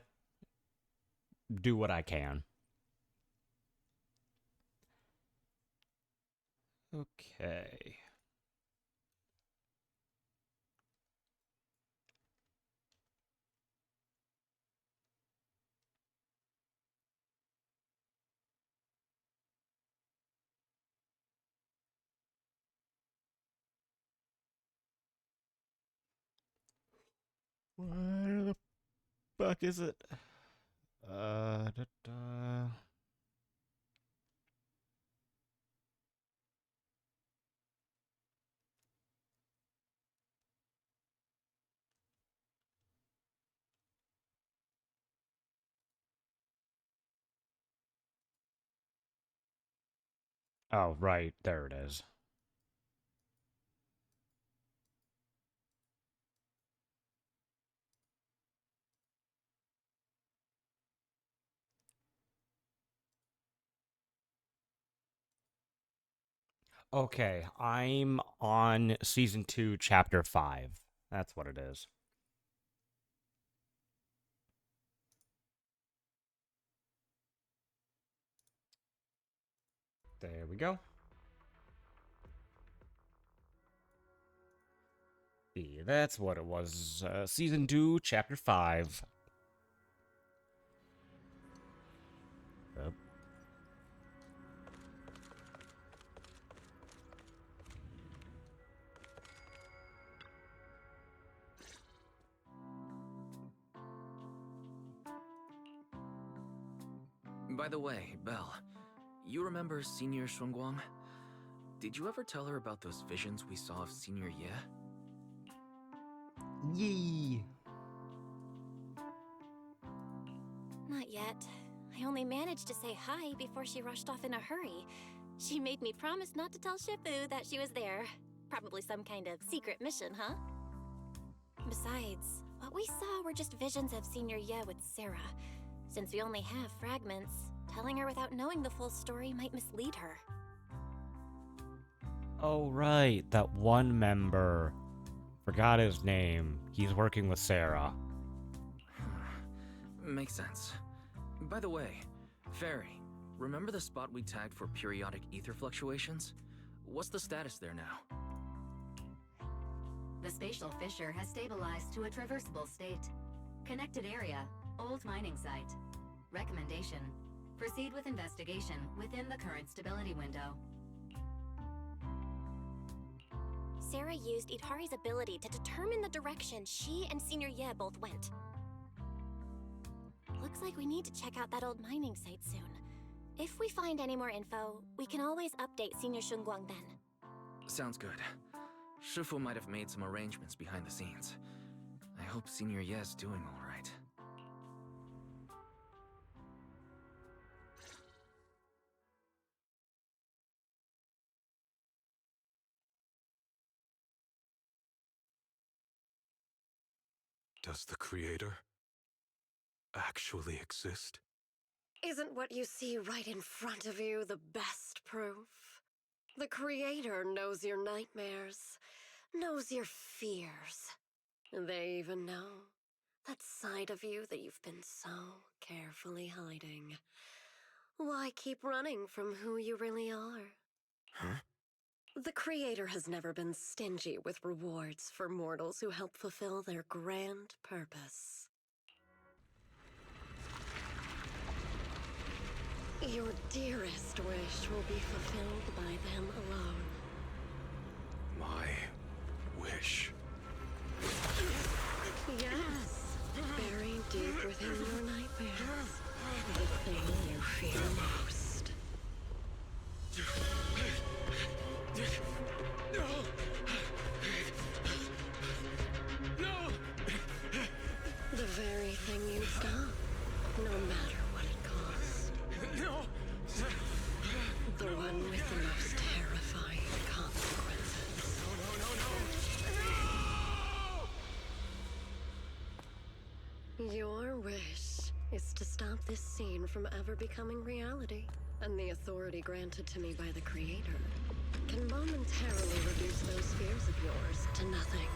A: do what I can. Okay. Where the fuck is it? Da, da. Oh, right. There it is. Okay, I'm on season 2, chapter 5. That's what it is. There we go. Yeah, that's what it was. Season 2, chapter 5. Yep.
E: By the way, Belle, you remember Senior Shunguang? Did you ever tell her about those visions we saw of Senior Ye?
A: Yee.
D: Not yet. I only managed to say hi before she rushed off in a hurry. She made me promise not to tell Shifu that she was there. Probably some kind of secret mission, huh? Besides, what we saw were just visions of Senior Ye with Sarah. Since we only have fragments, telling her without knowing the full story might mislead her.
A: Oh, right. That one member. Forgot his name. He's working with Sarah.
E: Makes sense. By the way, Fairy, remember the spot we tagged for periodic ether fluctuations? What's the status there now?
B: The spatial fissure has stabilized to a traversable state. Connected area, old mining site. Recommendation: proceed with investigation within the current stability window.
D: Sarah used Itari's ability to determine the direction she and Senior Ye both went. Looks like we need to check out that old mining site soon. If we find any more info, we can always update Senior Shunguang then.
E: Sounds good. Shifu might have made some arrangements behind the scenes. I hope Senior Ye's doing all right.
F: Does the Creator actually exist?
G: Isn't what you see right in front of you the best proof? The Creator knows your nightmares, knows your fears. They even know that side of you that you've been so carefully hiding. Why keep running from who you really are?
F: Huh?
G: The Creator has never been stingy with rewards for mortals who help fulfill their grand purpose. Your dearest wish will be fulfilled by them alone.
F: My wish.
G: Yes, buried deep within your nightmares. The thing device to stop this scene from ever becoming reality. And the authority granted to me by the Creator can momentarily reduce those fears of yours to nothing.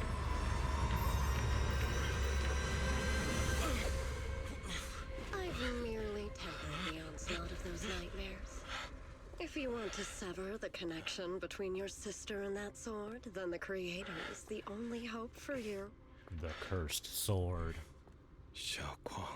G: I've merely tempered the onslaught of those nightmares. If you want to sever the connection between your sister and that sword, then the Creator is the only hope for you.
A: The cursed sword.
F: Xiao Guang.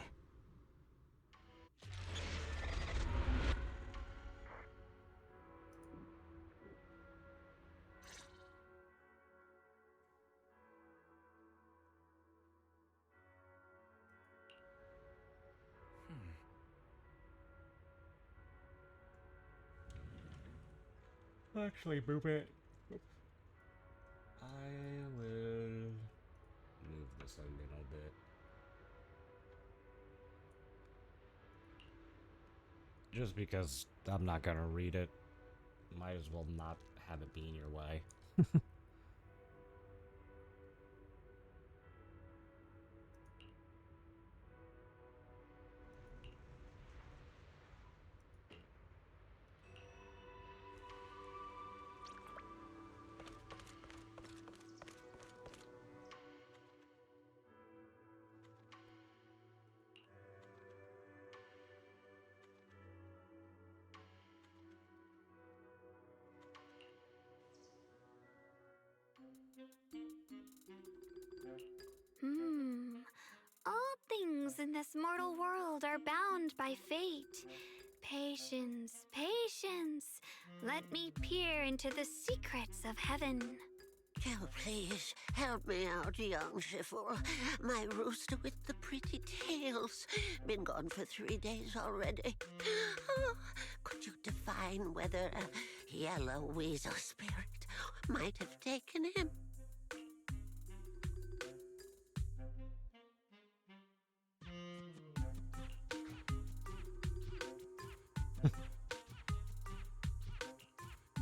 A: Actually, move it. I will move this a little bit. Just because I'm not gonna read it. Might as well not have it be in your way.
C: All things in this mortal world are bound by fate. Patience, patience. Let me peer into the secrets of heaven.
H: Oh, please, help me out, young Shifu. My rooster with the pretty tails. Been gone for 3 days already. Oh, could you define whether a yellow weasel spirit might have taken him?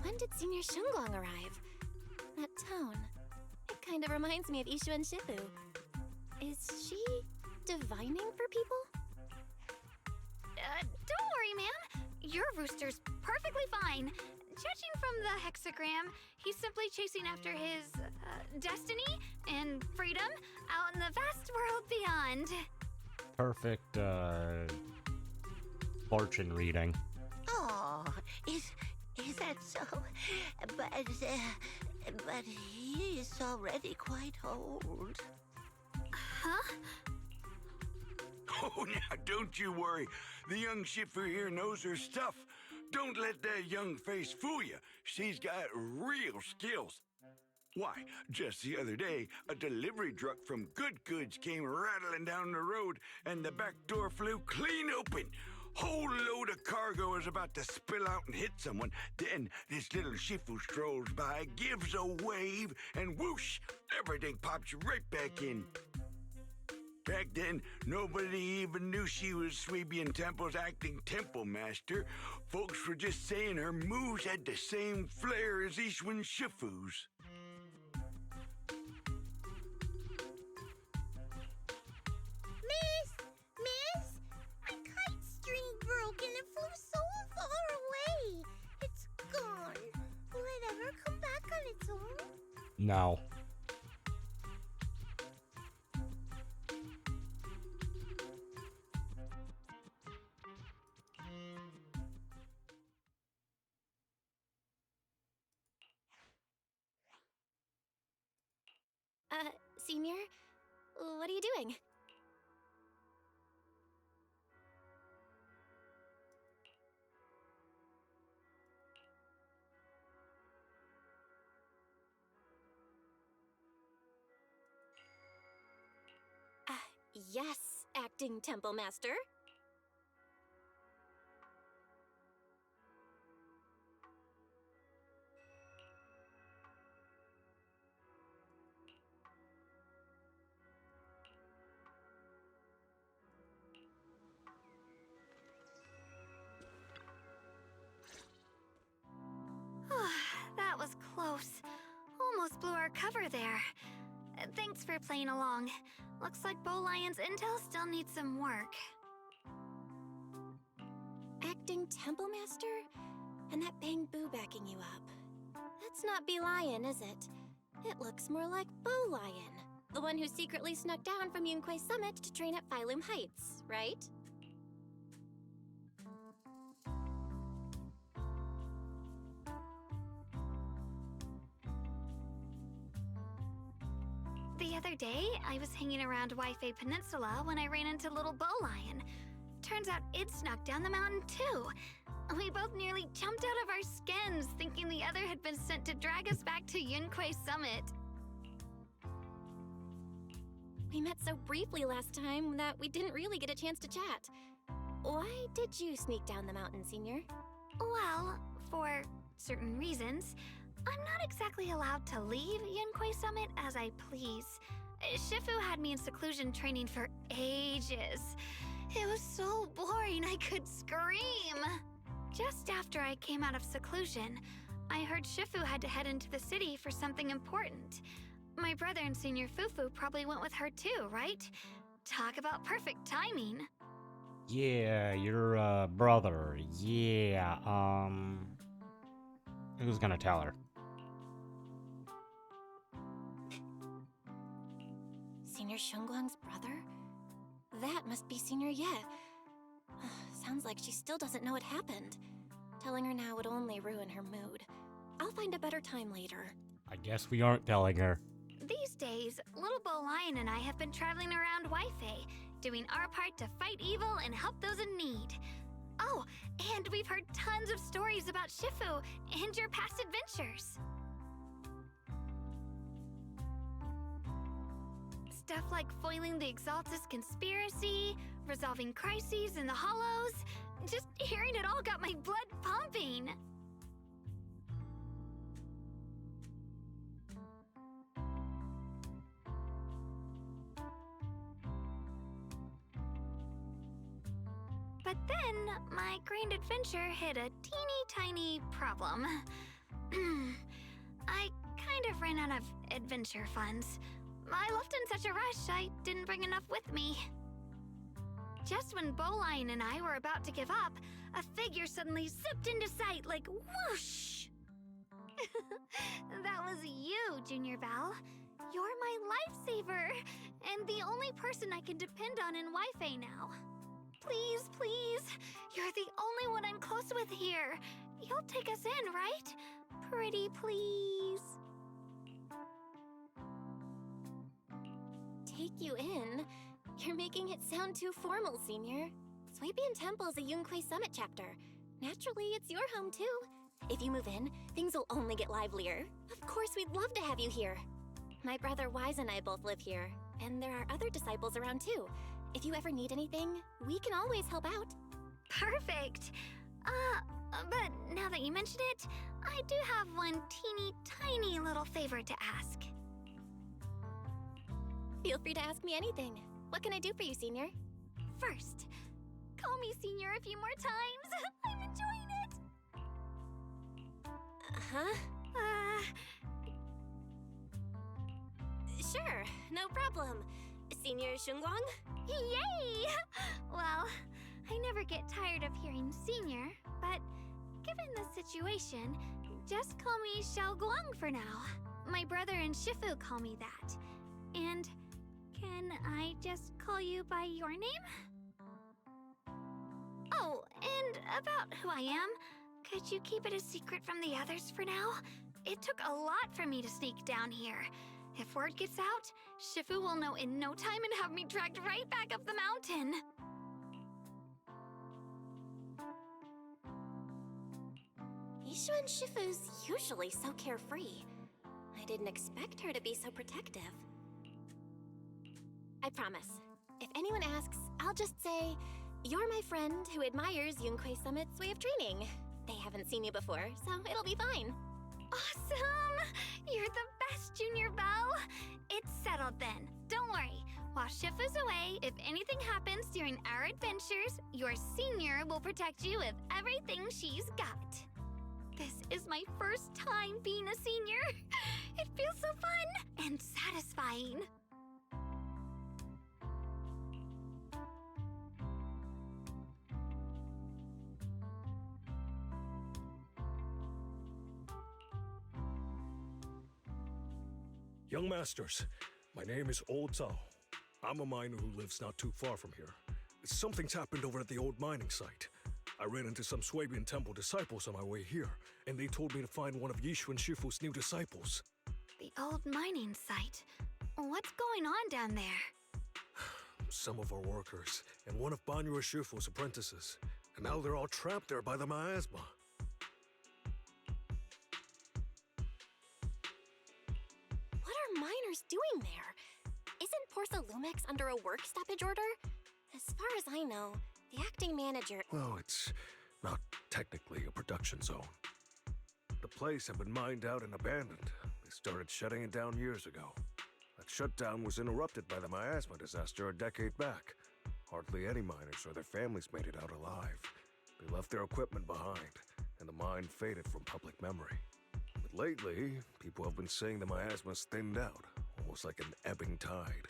D: When did Senior Shunglong arrive? That tone. It kind of reminds me of Ishu and Shifu. Is she divining for people?
C: Don't worry, ma'am. Your rooster's perfectly fine. Judging from the hexagram, he's simply chasing after his destiny and freedom out in the vast world beyond.
A: Perfect, fortune reading.
H: Oh, is that so? But he is already quite old.
C: Huh?
I: Oh, now don't you worry. The young Shifu here knows her stuff. Don't let that young face fool you. She's got real skills. Why, just the other day, a delivery truck from Good Goods came rattling down the road, and the back door flew clean open. Whole load of cargo is about to spill out and hit someone. Then this little Shifu strolls by, gives a wave, and whoosh, everything pops right back in. Back then, nobody even knew she was Sweebian Temple's acting temple master. Folks were just saying her moves had the same flair as Ishwin Shifu's.
C: Miss, my kite string broke and it flew so far away. It's gone. Will it ever come back on its own?
A: No.
D: Senior? What are you doing? Yes, acting temple master.
C: That was close. Almost blew our cover there. Thanks for playing along. Looks like Bow Lion's intel still needs some work.
D: Bang Temple Master? And that Bang Boo backing you up. That's not Bee Lion, is it? It looks more like Bo Lion, the one who secretly snuck down from Yunquay Summit to train at Phylum Heights, right?
C: The other day, I was hanging around Wi-Fi Peninsula when I ran into little Bow Lion. Turns out it snuck down the mountain too. We both nearly jumped out of our skins, thinking the other had been sent to drag us back to Yunquay Summit.
D: We met so briefly last time that we didn't really get a chance to chat. Why did you sneak down the mountain, Senior?
C: Well, for certain reasons, I'm not exactly allowed to leave Yunquay Summit as I please. Shifu had me in seclusion training for ages. It was so boring I could scream. Just after I came out of seclusion, I heard Shifu had to head into the city for something important. My brother and Senior Fufu probably went with her too, right? Talk about perfect timing.
A: Yeah, your brother. Yeah, who's gonna tell her?
D: Senior Shunguang's brother? That must be Senior Ye. Sounds like she still doesn't know what happened. Telling her now would only ruin her mood. I'll find a better time later.
A: I guess we aren't telling her.
C: These days, little Bo Lion and I have been traveling around Wi-Fi, doing our part to fight evil and help those in need. Oh, and we've heard tons of stories about Shifu and your past adventures. Stuff like foiling the Exaltus conspiracy, resolving crises in the Hollows. Just hearing it all got my blood pumping. But then, my grand adventure hit a teeny tiny problem. I kind of ran out of adventure funds. I left in such a rush, I didn't bring enough with me. Just when Bowline and I were about to give up, a figure suddenly zipped into sight like whoosh! That was you, Junior Val. You're my lifesaver, and the only person I can depend on in Wi-Fi now. Please, please, you're the only one I'm close with here. You'll take us in, right? Pretty please.
D: Take you in? You're making it sound too formal, Senior. Swabian Temple's a Yunquay Summit chapter. Naturally, it's your home too. If you move in, things will only get livelier. Of course, we'd love to have you here. My brother Wise and I both live here, and there are other disciples around too. If you ever need anything, we can always help out.
C: Perfect. But now that you mention it, I do have one teeny tiny little favor to ask.
D: Feel free to ask me anything. What can I do for you, Senior?
C: First, call me Senior a few more times. I'm enjoying it.
D: Sure, no problem. Senior Shunguang?
C: Yay! Well, I never get tired of hearing Senior, but given the situation, just call me Xiaoguang for now. My brother and Shifu call me that. And can I just call you by your name? Oh, and about who I am, could you keep it a secret from the others for now? It took a lot for me to sneak down here. If word gets out, Shifu will know in no time and have me dragged right back up the mountain.
D: Yishuan Shifu's usually so carefree. I didn't expect her to be so protective. I promise. If anyone asks, I'll just say, you're my friend who admires Yunquay Summit's way of training. They haven't seen you before, so it'll be fine.
C: Awesome! You're the best, Junior Belle! It's settled then. Don't worry. While Shifu's away, if anything happens during our adventures, your Senior will protect you with everything she's got. This is my first time being a Senior. It feels so fun and satisfying.
J: Young Masters, my name is Old Tao. I'm a miner who lives not too far from here. Something's happened over at the old mining site. I ran into some Swabian temple disciples on my way here, and they told me to find one of Yishu and Shifu's new disciples.
C: The old mining site. What's going on down there?
J: Some of our workers, and one of Banyue Shifu's apprentices. And now they're all trapped there by the miasma.
D: What are miners doing there? Isn't Porcelumex under a work stoppage order? As far as I know, the acting manager...
J: Well, it's not technically a production zone. The place had been mined out and abandoned. They started shutting it down years ago. That shutdown was interrupted by the miasma disaster a decade back. Hardly any miners or their families made it out alive. They left their equipment behind, and the mine faded from public memory. But lately, people have been saying the miasma's thinned out, almost like an ebbing tide,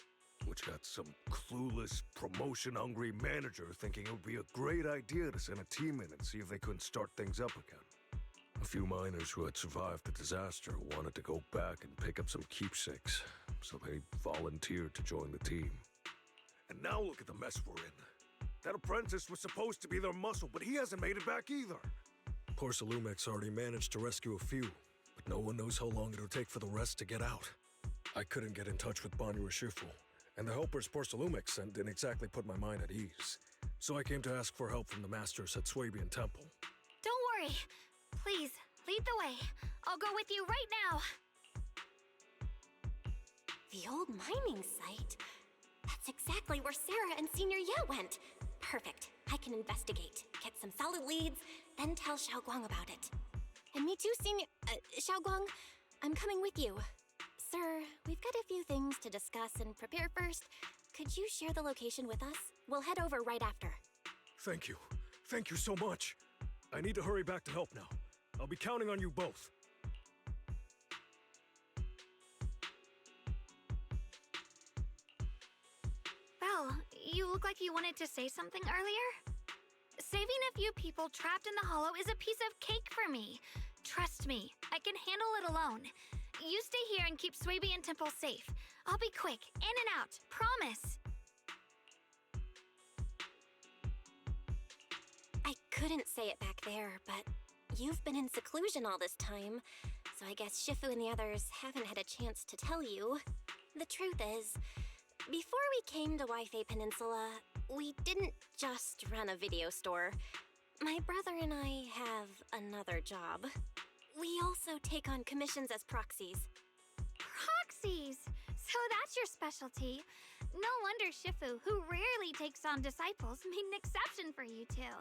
J: which got some clueless, promotion-hungry manager thinking it would be a great idea to send a team in and see if they couldn't start things up again. A few miners who had survived the disaster wanted to go back and pick up some keepsakes, so they volunteered to join the team. And now look at the mess we're in. That apprentice was supposed to be their muscle, but he hasn't made it back either. Porcelumex already managed to rescue a few, but no one knows how long it'll take for the rest to get out. I couldn't get in touch with Banyue Shifu, and the helpers Porcelumex sent didn't exactly put my mind at ease. So I came to ask for help from the masters at Swabian Temple.
C: Don't worry. Please, lead the way. I'll go with you right now.
D: The old mining site? That's exactly where Sarah and Senior Ye went. Perfect. I can investigate, get some solid leads, then tell Xiaoguang about it. And me too, Senior... Xiaoguang, I'm coming with you. Sir, we've got a few things to discuss and prepare first. Could you share the location with us? We'll head over right after.
J: Thank you. Thank you so much. I need to hurry back to help now. I'll be counting on you both.
C: Belle, you look like you wanted to say something earlier? Saving a few people trapped in the hollow is a piece of cake for me. Trust me, I can handle it alone. You stay here and keep Swabian Temple safe. I'll be quick, in and out, promise.
D: I couldn't say it back there, but you've been in seclusion all this time, so I guess Shifu and the others haven't had a chance to tell you. The truth is, before we came to Waifei Peninsula, we didn't just run a video store. My brother and I have another job. We also take on commissions as proxies.
C: Proxies! So that's your specialty. No wonder Shifu, who rarely takes on disciples, made an exception for you two.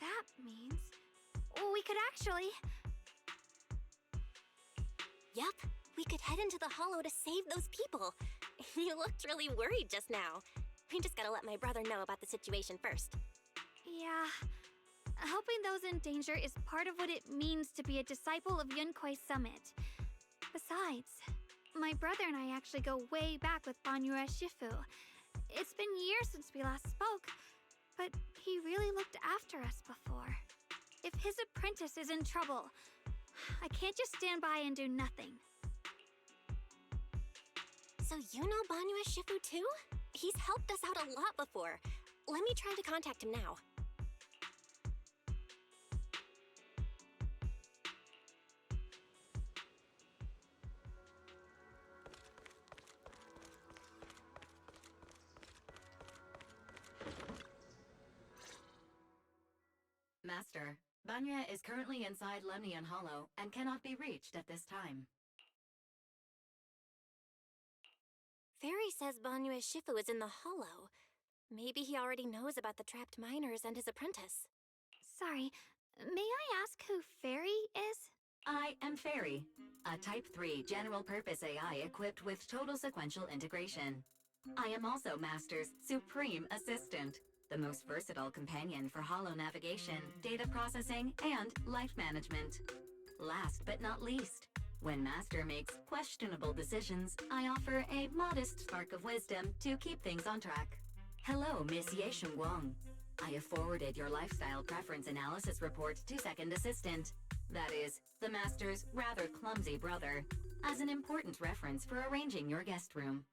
C: That means we could actually...
D: Yup, we could head into the hollow to save those people. You looked really worried just now. We just gotta let my brother know about the situation first.
C: Yeah, helping those in danger is part of what it means to be a disciple of Yunkwei Summit. Besides, my brother and I actually go way back with Banyue Shifu. It's been years since we last spoke, but he really looked after us before. If his apprentice is in trouble, I can't just stand by and do nothing.
D: So you know Banyue Shifu too? He's helped us out a lot before. Let me try to contact him now.
B: Master, Banyue is currently inside Lemnian Hollow and cannot be reached at this time.
D: Fairy says Banyue Shifu is in the hollow. Maybe he already knows about the trapped miners and his apprentice.
C: Sorry, may I ask who Fairy is?
B: I am Fairy, a Type 3 general-purpose AI equipped with total sequential integration. I am also Master's supreme assistant, the most versatile companion for holo navigation, data processing, and life management. Last but not least, when Master makes questionable decisions, I offer a modest spark of wisdom to keep things on track. Hello, Miss Ye Shengguang. I have forwarded your lifestyle preference analysis report to Second Assistant. That is, the Master's rather clumsy brother. as an important reference for arranging your guest room.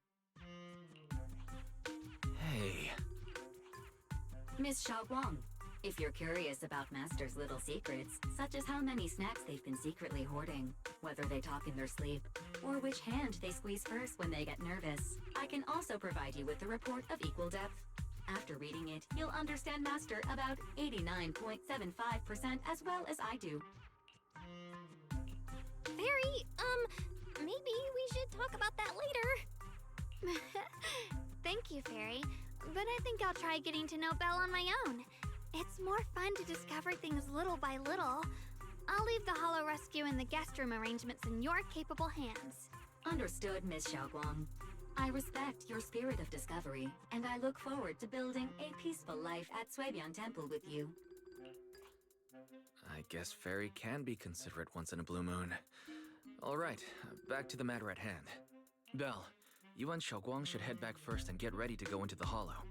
E: Hey.
B: Miss Xiaoguang, if you're curious about Master's little secrets, such as how many snacks they've been secretly hoarding, whether they talk in their sleep, or which hand they squeeze first when they get nervous, I can also provide you with a report of equal depth. After reading it, you'll understand Master about 89.75% as well as I do.
D: Fairy, maybe we should talk about that later.
C: Thank you, Fairy. But I think I'll try getting to know Belle on my own. It's more fun to discover things little by little. I'll leave the Hollow Rescue and the guest room arrangements in your capable hands.
B: Understood, Miss Xiaoguang. I respect your spirit of discovery, and I look forward to building a peaceful life at Suibian Temple with you.
E: I guess Fairy can be considerate once in a blue moon. Alright, back to the matter at hand. Belle, you and Xiaoguang should head back first and get ready to go into the Hollow.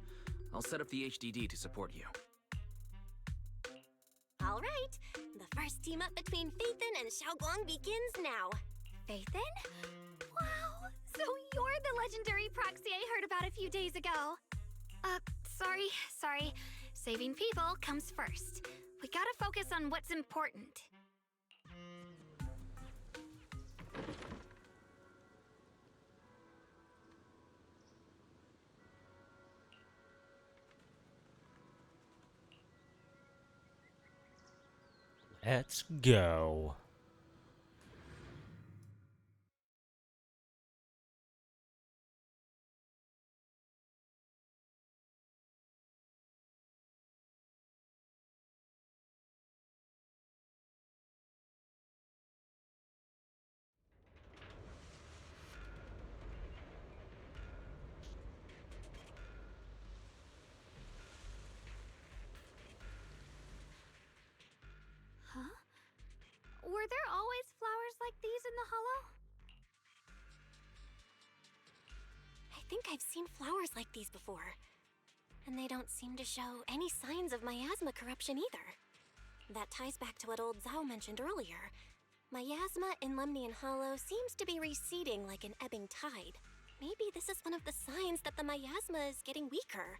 E: I'll set up the HDD to support you.
D: All right, the first team up between Phaethon and Xiaoguang begins now.
C: Phaethon? Wow, so you're the legendary proxy I heard about a few days ago. Sorry. Saving people comes first. We gotta focus on what's important.
A: Let's go.
C: Huh? Were there always flowers like these in the Hollow?
D: I think I've seen flowers like these before. And they don't seem to show any signs of miasma corruption either. That ties back to what old Zhao mentioned earlier. Miasma in Lemnian Hollow seems to be receding like an ebbing tide. Maybe this is one of the signs that the miasma is getting weaker.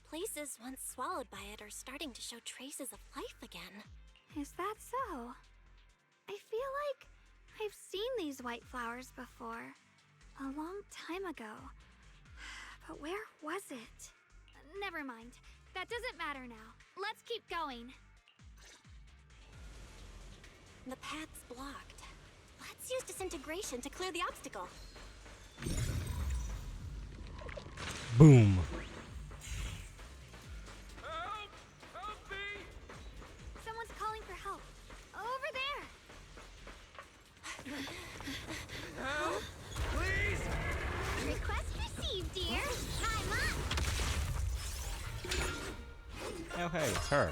D: Places once swallowed by it are starting to show traces of life again.
C: Is that so? I feel like I've seen these white flowers before. A long time ago. But where was it? Never mind. That doesn't matter now. Let's keep going.
D: The path's blocked. Let's use disintegration to clear the obstacle.
A: Boom.
E: Help! Help me!
C: Someone's calling for help. Over there!
E: Help! Please!
C: Request received, dear. Time up!
A: Oh, hey, it's her.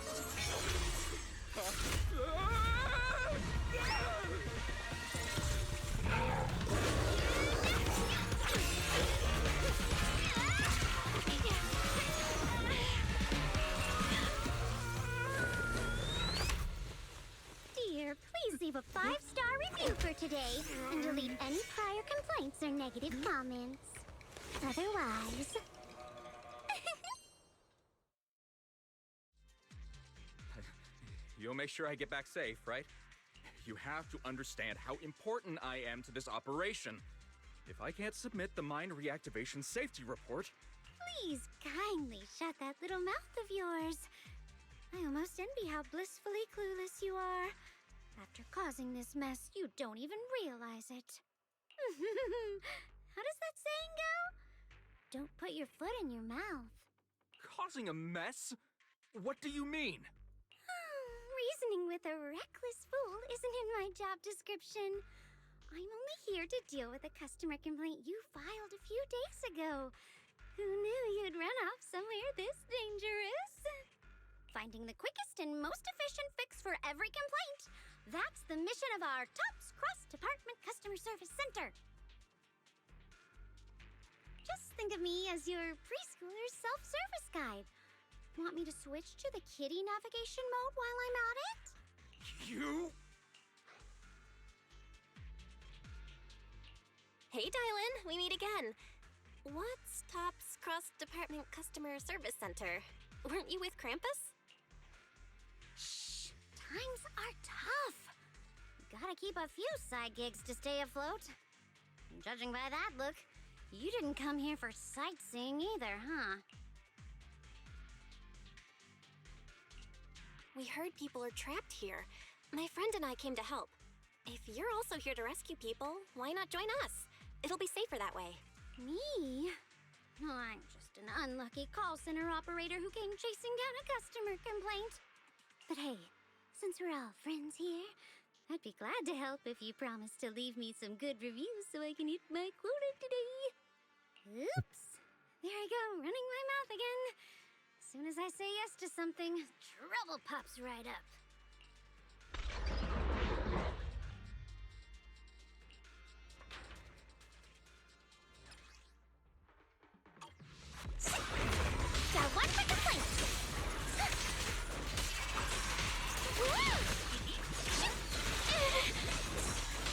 K: Dear, please leave a 5-star review for today and delete any prior complaints or negative comments. Otherwise...
L: You'll make sure I get back safe, right? You have to understand how important I am to this operation. If I can't submit the mine reactivation safety report...
K: Please kindly shut that little mouth of yours. I almost envy how blissfully clueless you are. After causing this mess, you don't even realize it. How does that saying go? Don't put your foot in your mouth.
L: Causing a mess? What do you mean?
K: Reasoning with a reckless fool isn't in my job description. I'm only here to deal with a customer complaint you filed a few days ago. Who knew you'd run off somewhere this dangerous? Finding the quickest and most efficient fix for every complaint. That's the mission of our TOPS Cross-Department Customer Service Center. Just think of me as your preschooler's self-service guide. Want me to switch to the kiddie navigation mode while I'm at it?
L: You?
D: Hey, Dylan, we meet again. What's Top's Cross-Department Customer Service Center? Weren't you with Krampus?
K: Shh, times are tough. Gotta keep a few side gigs to stay afloat. Judging by that look, you didn't come here for sightseeing either, huh?
D: We heard people are trapped here. My friend and I came to help. If you're also here to rescue people, why not join us? It'll be safer that way.
K: Me? I'm just an unlucky call center operator who came chasing down a customer complaint. But hey, since we're all friends here, I'd be glad to help if you promise to leave me some good reviews so I can hit my quota today. Oops. There I go, running my mouth again. As soon as I say yes to something, trouble pops right up.
C: Got one for complaint.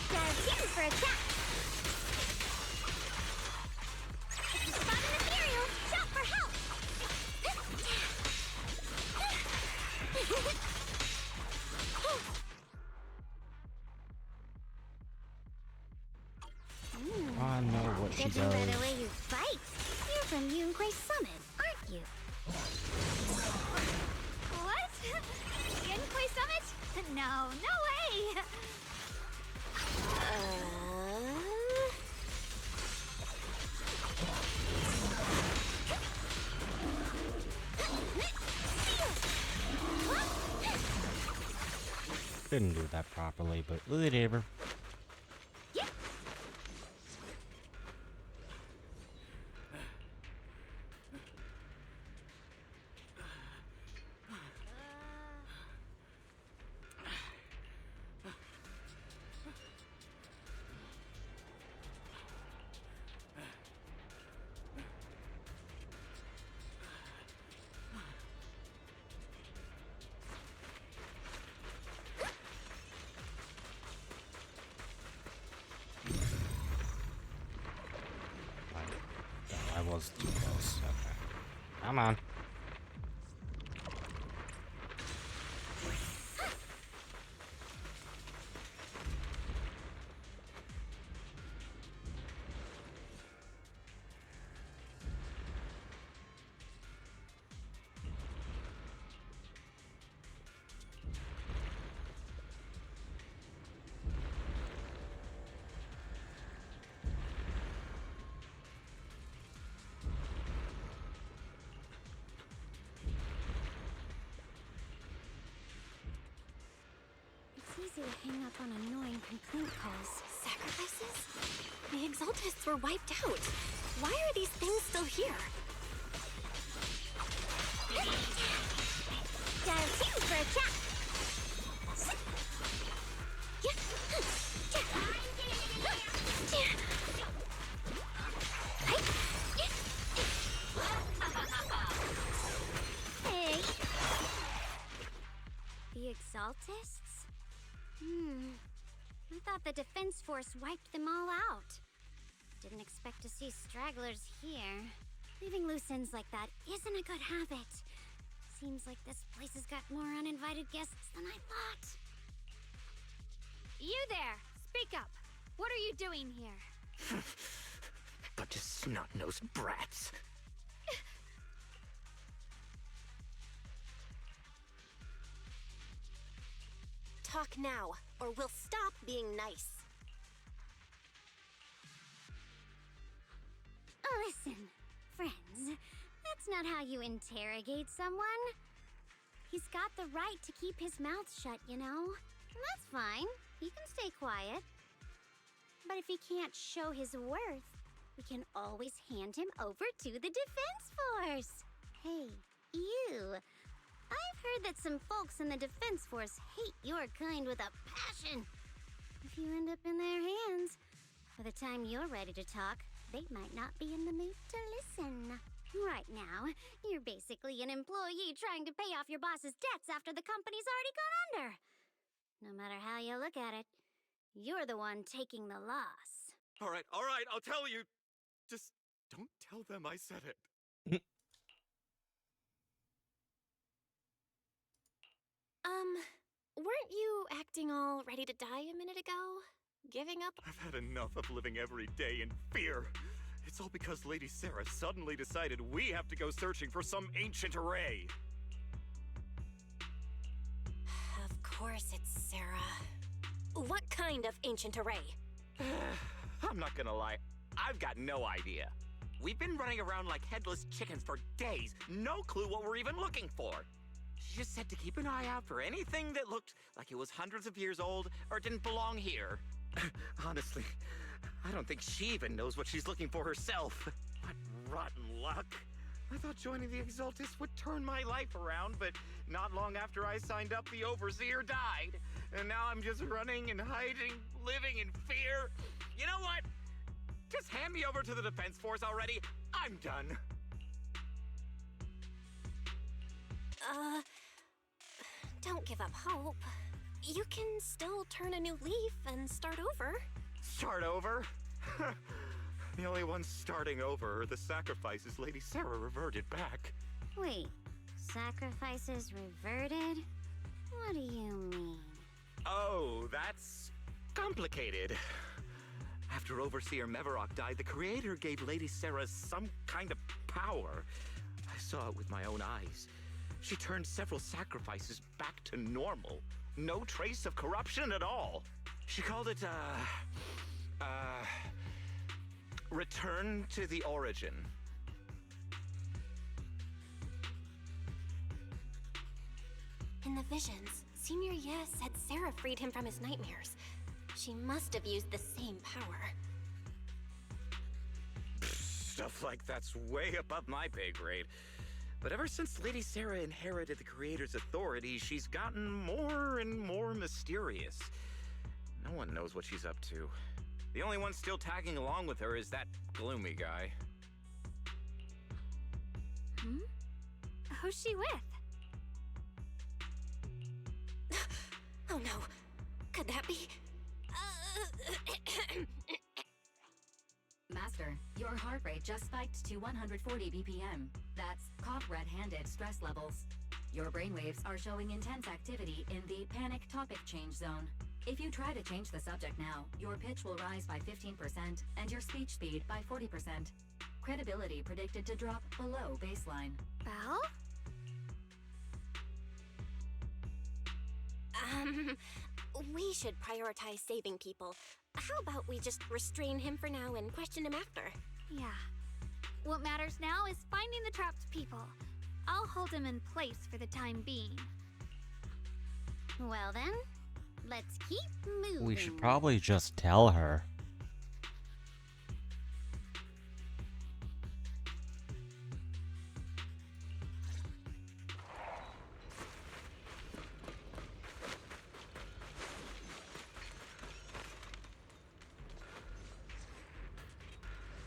C: Got two for attack. If you spot an ethereal, shout for help.
A: I know what she
K: Judging by the
A: does.
K: way you fight, you're from Yunquay Summit, aren't you?
C: What? Zenless Summit? No, no way!
A: Didn't do that properly, but whatever. I was too close. Okay. Come on.
K: It's easy to hang up on annoying complaint calls.
D: Sacrifices? The Exaltists were wiped out. Why are these things still here?
C: Got two for attack.
K: Hey! The Exaltists? I thought the Defense Force wiped them all out. Didn't expect to see stragglers here. Leaving loose ends like that isn't a good habit. Seems like this place has got more uninvited guests than I thought.
C: You there! Speak up! What are you doing here?
E: Bunch of snot-nosed brats.
D: Talk now, or we'll stop being nice.
K: Listen, friends, that's not how you interrogate someone. He's got the right to keep his mouth shut, you know? And that's fine. He can stay quiet. But if he can't show his worth, we can always hand him over to the Defense Force. Hey, you. I've heard that some folks in the Defense Force hate your kind with a passion. If you end up in their hands, by the time you're ready to talk, they might not be in the mood to listen. Right now, you're basically an employee trying to pay off your boss's debts after the company's already gone under. No matter how you look at it, you're the one taking the loss.
L: All right, I'll tell you. Just don't tell them I said it.
D: Weren't you acting all ready to die a minute ago? Giving up?
L: I've had enough of living every day in fear. It's all because Lady Sarah suddenly decided we have to go searching for some ancient array.
D: Of course it's Sarah. What kind of ancient array?
M: I'm not gonna lie, I've got no idea. We've been running around like headless chickens for days, no clue what we're even looking for. She just said to keep an eye out for anything that looked like it was hundreds of years old or didn't belong here.
L: Honestly, I don't think she even knows what she's looking for herself.
M: What rotten luck. I thought joining the Exaltus would turn my life around, but not long after I signed up, the Overseer died. And now I'm just running and hiding, living in fear. You know what? Just hand me over to the Defense Force already. I'm done.
D: Don't give up hope. You can still turn a new leaf and start over.
L: Start over? The only ones starting over are the sacrifices Lady Sarah reverted back.
K: Wait, sacrifices reverted? What do you mean?
M: Oh, that's complicated.
L: After Overseer Mevarok died, the Creator gave Lady Sarah some kind of power. I saw it with my own eyes. She turned several sacrifices back to normal. No trace of corruption at all. She called it, return to the origin.
D: In the visions, Senior Yes said Sarah freed him from his nightmares. She must have used the same power.
L: Stuff like that's way above my pay grade. But ever since Lady Sarah inherited the Creator's authority, she's gotten more and more mysterious. No one knows what she's up to. The only one still tagging along with her is that gloomy guy.
C: Who's she with?
D: Oh no. Could that be?
B: Master, your heart rate just spiked to 140 BPM. That's caught red-handed stress levels. Your brainwaves are showing intense activity in the panic topic change zone. If you try to change the subject now, your pitch will rise by 15% and your speech speed by 40%. Credibility predicted to drop below baseline.
C: Belle?
D: We should prioritize saving people. How about we just restrain him for now and question him after?
C: Yeah. What matters now is finding the trapped people. I'll hold him in place for the time being.
K: Well then, let's keep moving.
A: We should probably just tell her.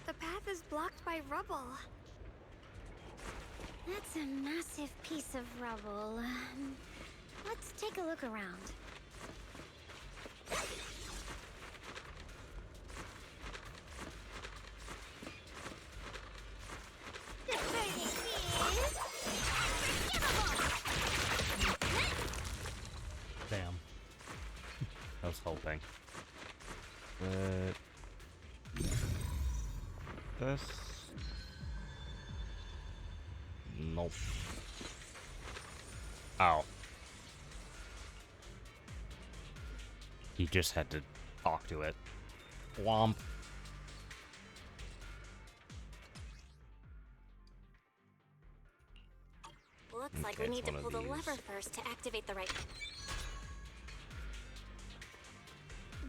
C: The path is blocked by rubble.
K: That's a massive piece of rubble. Let's take a look around. The verdict is...
A: Damn. I was hoping. This... Nope. Oh. He just had to talk to it. Womp.
D: Looks like we need to pull the lever first to activate the right...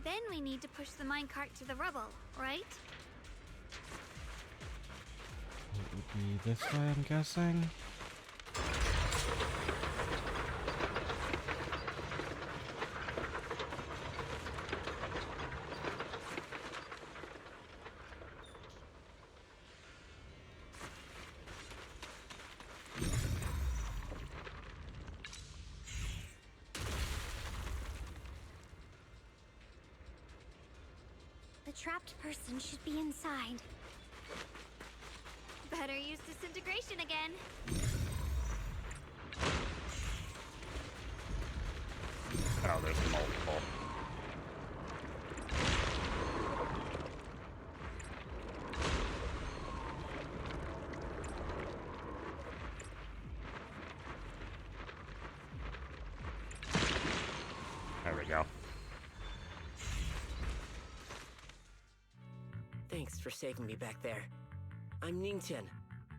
C: Then we need to push the minecart to the rubble, right?
A: It would be this way, I'm guessing.
K: The trapped person should be inside.
C: Better use disintegration again.
A: Oh, there's multiple. There we go.
N: Thanks for saving me back there. I'm Ningtian.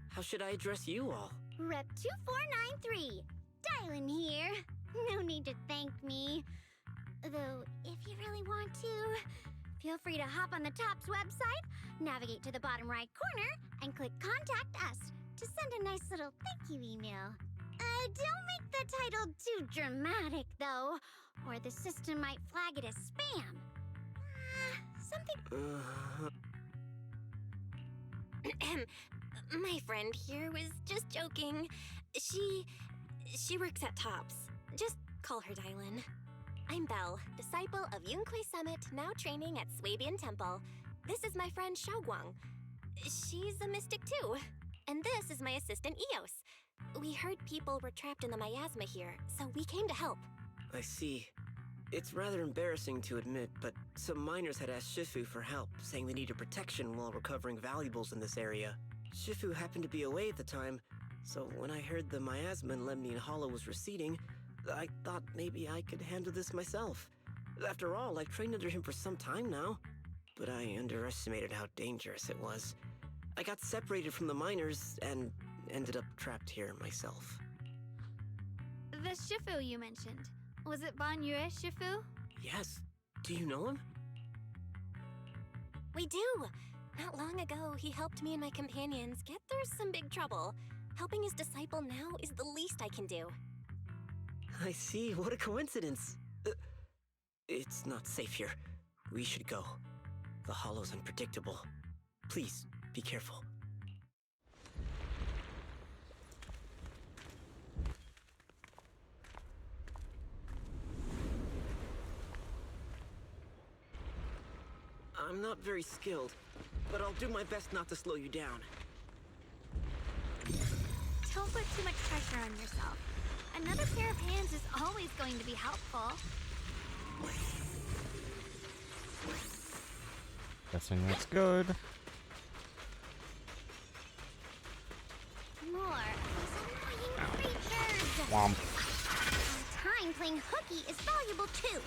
N: How should I address you all?
K: Rep 2493. Dylan here. No need to thank me. Though, if you really want to, feel free to hop on the TOPS website, navigate to the bottom right corner, and click Contact Us to send a nice little thank you email. Don't make the title too dramatic, though, or the system might flag it as spam. Something...
D: My friend here was just joking. She works at TOPS. Just call her Dylan. I'm Belle, disciple of Yunquei Summit, now training at Swabian Temple. This is my friend Xiaoguang. She's a mystic too. And this is my assistant Eos. We heard people were trapped in the miasma here, so we came to help.
N: I see. It's rather embarrassing to admit, but some miners had asked Shifu for help, saying they needed protection while recovering valuables in this area. Shifu happened to be away at the time, so when I heard the miasma in Lemnian Hollow was receding, I thought maybe I could handle this myself. After all, I've trained under him for some time now. But I underestimated how dangerous it was. I got separated from the miners and ended up trapped here myself.
C: The Shifu you mentioned. Was it Ban Yue Shifu?
N: Yes. Do you know him?
D: We do! Not long ago, he helped me and my companions get through some big trouble. Helping his disciple now is the least I can do.
N: I see. What a coincidence. It's not safe here. We should go. The Hollow's unpredictable. Please, be careful. I'm not very skilled, but I'll do my best not to slow you down.
C: Don't put too much pressure on yourself. Another pair of hands is always going to be helpful.
A: Guessing that's good.
K: More of those annoying creatures.
A: Womp.
K: Time playing hooky is valuable too.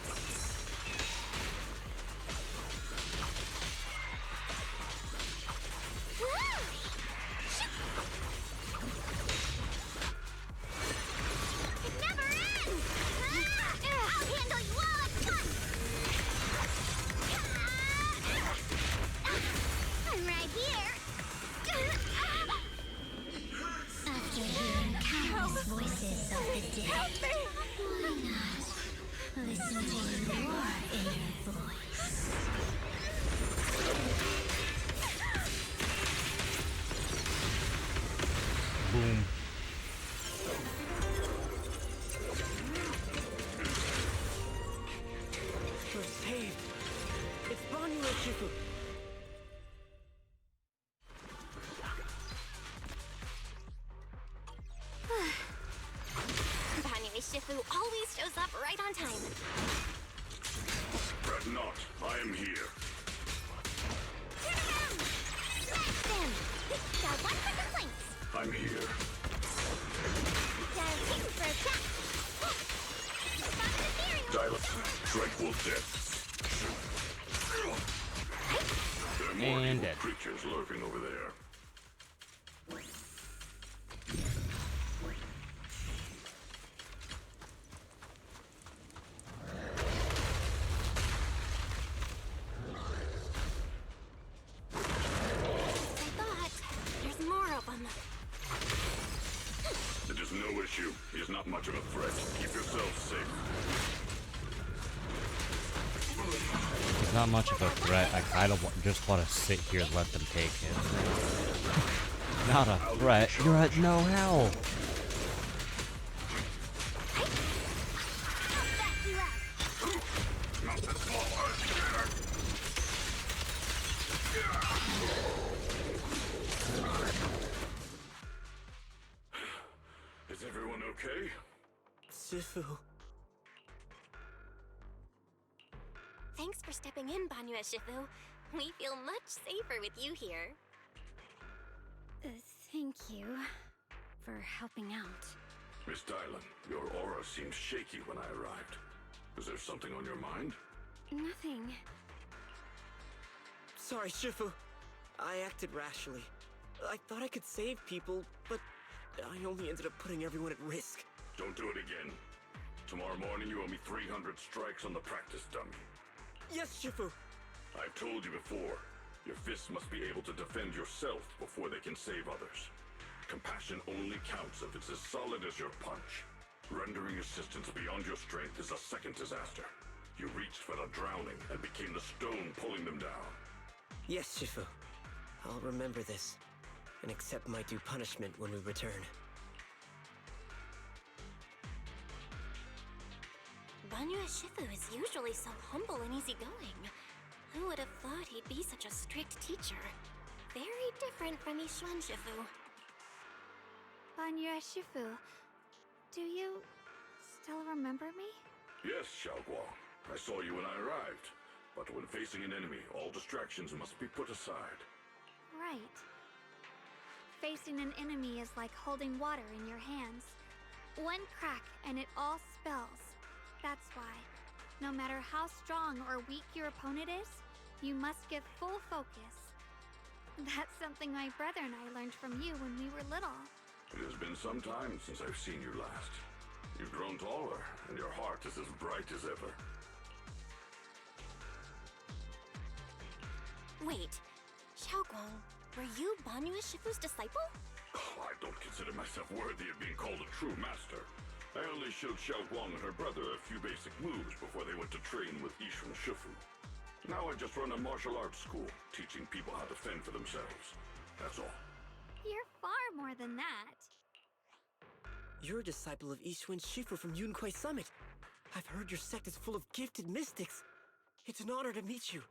K: It never ends! I'll handle you all at once! I'm right here! After hearing countless voices of the dead, why not listen to your inner voice?
A: Boom.
N: We're saved. It's Ban Yue Shifu.
D: Ban Yue Shifu always shows up right on time.
I: Fret not, I am here.
K: Turn around! Smash them! Got one for complaints!
I: I'm here.
K: Dial in for a chat! Spotted ethereal!
I: Dilate, tranquil depths. There are more
A: And
I: evil
A: dead.
I: creatures lurking over there.
D: I thought there's more of them.
I: It is no issue. He is not much of a threat. Keep yourselves safe.
A: It's not much of a threat. I kind of just want to sit here and let them take it. Not a threat. You're at no hell.
K: I'll back you up!
N: Shifu.
D: Thanks for stepping in, Banyue Shifu. We feel much safer with you here.
K: Thank you for helping out.
I: Miss Dylan, your aura seemed shaky when I arrived. Is there something on your mind?
K: Nothing.
N: Sorry, Shifu. I acted rashly. I thought I could save people, but I only ended up putting everyone at risk.
I: Don't do it again. Tomorrow morning you owe me 300 strikes on the practice dummy.
N: Yes, Shifu.
I: I've told you before, your fists must be able to defend yourself before they can save others. Compassion only counts if it's as solid as your punch. Rendering assistance beyond your strength is a second disaster. You reached for the drowning and became the stone pulling them down.
N: Yes, Shifu. I'll remember this, and accept my due punishment when we return.
D: Banyue Shifu is usually so humble and easygoing. Who would have thought he'd be such a strict teacher? Very different from Yishuan Shifu.
C: Banyue Shifu, do you still remember me?
I: Yes, Xiaoguang. I saw you when I arrived. But when facing an enemy, all distractions must be put aside.
C: Right. Facing an enemy is like holding water in your hands. One crack and it all spills. That's why, no matter how strong or weak your opponent is, you must give full focus. That's something my brother and I learned from you when we were little.
I: It has been some time since I've seen you last. You've grown taller, and your heart is as bright as ever.
D: Wait, Xiaoguang, were you Banyue Shifu's disciple?
I: Oh, I don't consider myself worthy of being called a true master. I only showed Xiaoguang and her brother a few basic moves before they went to train with Yishuan Shifu. Now I just run a martial arts school, teaching people how to fend for themselves. That's all.
C: You're far more than that.
N: You're a disciple of Yishuan Shifu from Yunquai Summit. I've heard your sect is full of gifted mystics. It's an honor to meet you.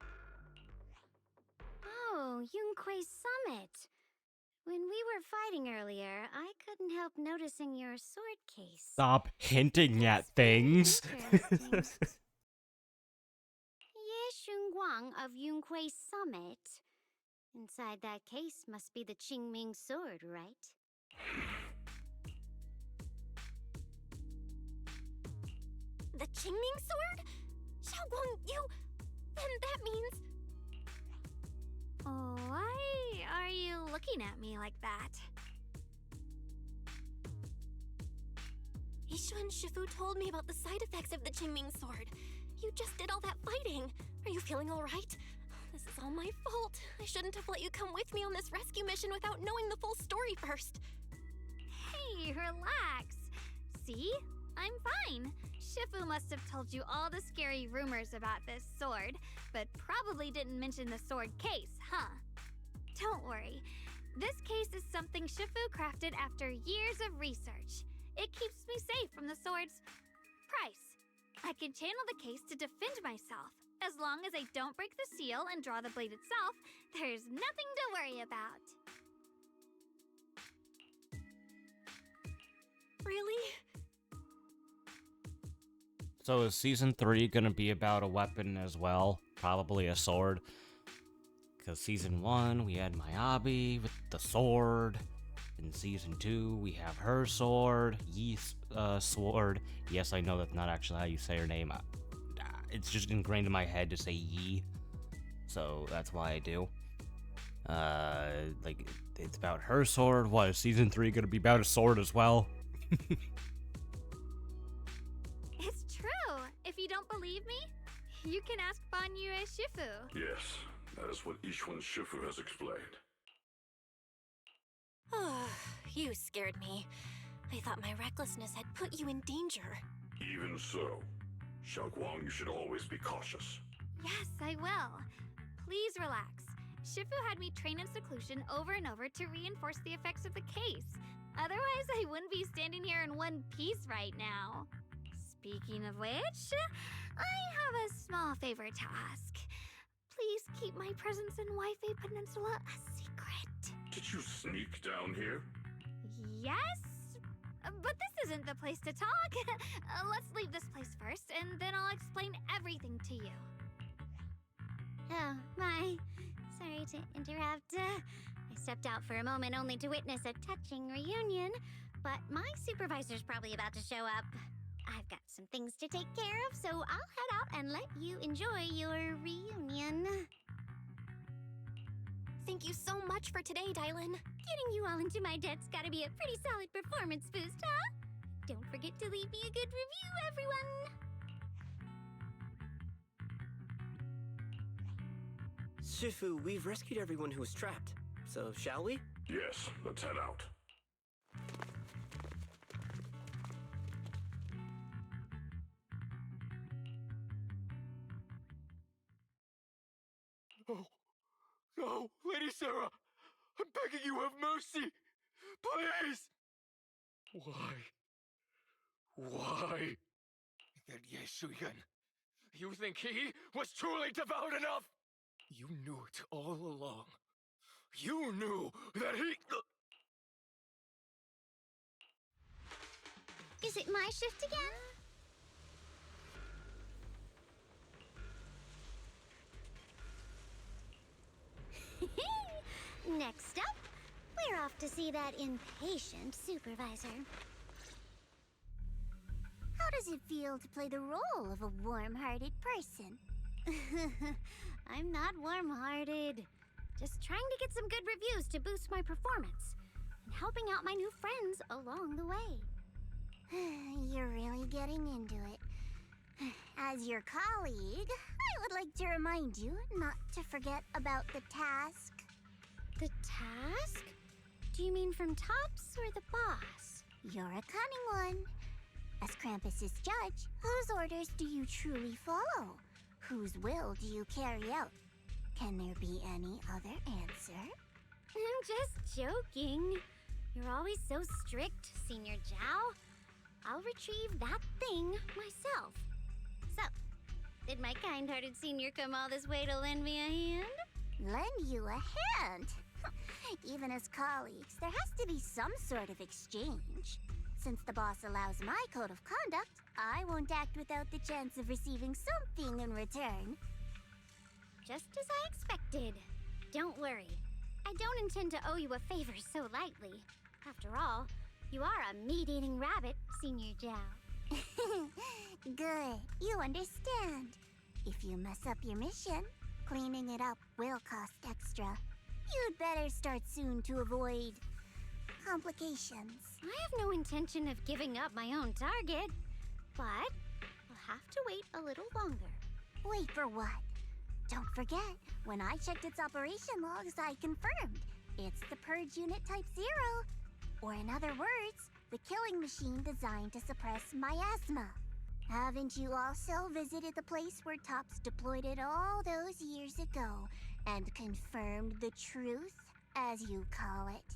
K: Oh, Yunquai Summit. When we were fighting earlier, I couldn't help noticing your sword case.
A: Stop hinting at things.
K: Ye Shunguang of Yunquai Summit. Inside that case must be the Qingming sword, right?
D: The Qingming sword? Xiaoguang, you... Then that means...
C: Why are you looking at me like that?
D: Yishuan Shifu told me about the side effects of the Qingming sword. You just did all that fighting. Are you feeling all right? This is all my fault. I shouldn't have let you come with me on this rescue mission without knowing the full story first.
C: Hey, relax. See? I'm fine. Shifu must have told you all the scary rumors about this sword, but probably didn't mention the sword case, huh? Don't worry. This case is something Shifu crafted after years of research. It keeps me safe from the sword's price. I can channel the case to defend myself. As long as I don't break the seal and draw the blade itself, there's nothing to worry about.
D: Really?
A: So is Season 3 gonna be about a weapon as well? Probably a sword. Because Season 1, we had Miyabi with the sword. In Season 2, we have her sword, Yi's sword. Yes, I know that's not actually how you say her name. It's just ingrained in my head to say Yi. So that's why I do. Like, it's about her sword. What, is Season 3 gonna be about a sword as well?
C: It's true. If you don't believe me, you can ask Banyue Shifu.
I: Yes, that is what Yishuan Shifu has explained.
D: Oh, you scared me. I thought my recklessness had put you in danger.
I: Even so, Xiaoguang, you should always be cautious.
C: Yes, I will. Please relax. Shifu had me train in seclusion over and over to reinforce the effects of the case. Otherwise, I wouldn't be standing here in one piece right now. Speaking of which, I have a small favor to ask. Please keep my presence in Wi-Fi Peninsula a secret.
I: Did you sneak down here?
C: Yes? But this isn't the place to talk. Let's leave this place first, and then I'll explain everything to you.
K: Oh, my. Sorry to interrupt. I stepped out for a moment only to witness a touching reunion, but my supervisor's probably about to show up. I've got some things to take care of, so I'll head out and let you enjoy your reunion.
D: Thank you so much for today, Dylan.
K: Getting you all into my debt's gotta be a pretty solid performance boost, huh? Don't forget to leave me a good review, everyone!
N: Shifu, we've rescued everyone who was trapped. So, shall we?
J: Yes, let's head out.
M: No. No, Lady Sarah! I'm begging you, have mercy! Please! Why? Why? That Yeshuyan. You think he was truly devout enough? You knew it all along. You knew that he...
K: Is it my shift again? Next up, we're off to see that impatient supervisor. How does it feel to play the role of a warm-hearted person? I'm not warm-hearted. Just trying to get some good reviews to boost my performance and helping out my new friends along the way. You're really getting into it. As your colleague, I would like to remind you not to forget about the task. The task? Do you mean from Tops or the boss? You're a cunning one. As Krampus's judge, whose orders do you truly follow? Whose will do you carry out? Can there be any other answer? I'm just joking. You're always so strict, Senior Zhao. I'll retrieve that thing myself. So, did my kind-hearted senior come all this way to lend me a hand? Lend you a hand? Even as colleagues, there has to be some sort of exchange. Since the boss allows my code of conduct, I won't act without the chance of receiving something in return. Just as I expected. Don't worry. I don't intend to owe you a favor so lightly. After all, you are a meat-eating rabbit, Senior Zhao. Good. You understand. If you mess up your mission, cleaning it up will cost extra. You'd better start soon to avoid complications. I have no intention of giving up my own target, but I'll have to wait a little longer. Wait for what? Don't forget, when I checked its operation logs, I confirmed. It's the Purge Unit Type 0. Or in other words, the killing machine designed to suppress miasma. Haven't you also visited the place where Tops deployed it all those years ago and confirmed the truth, as you call it?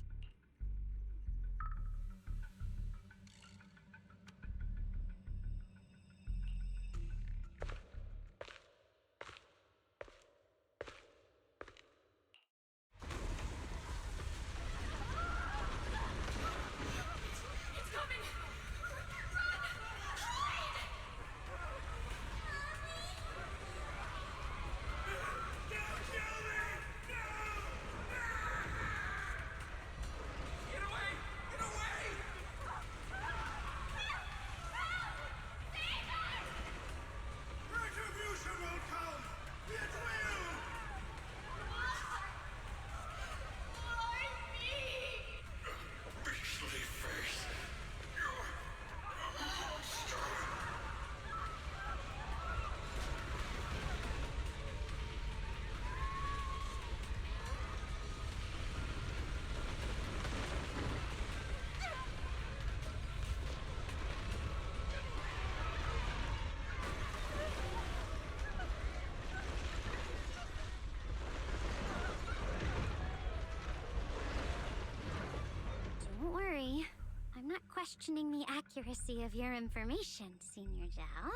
K: Questioning the accuracy of your information, Senior Zhao.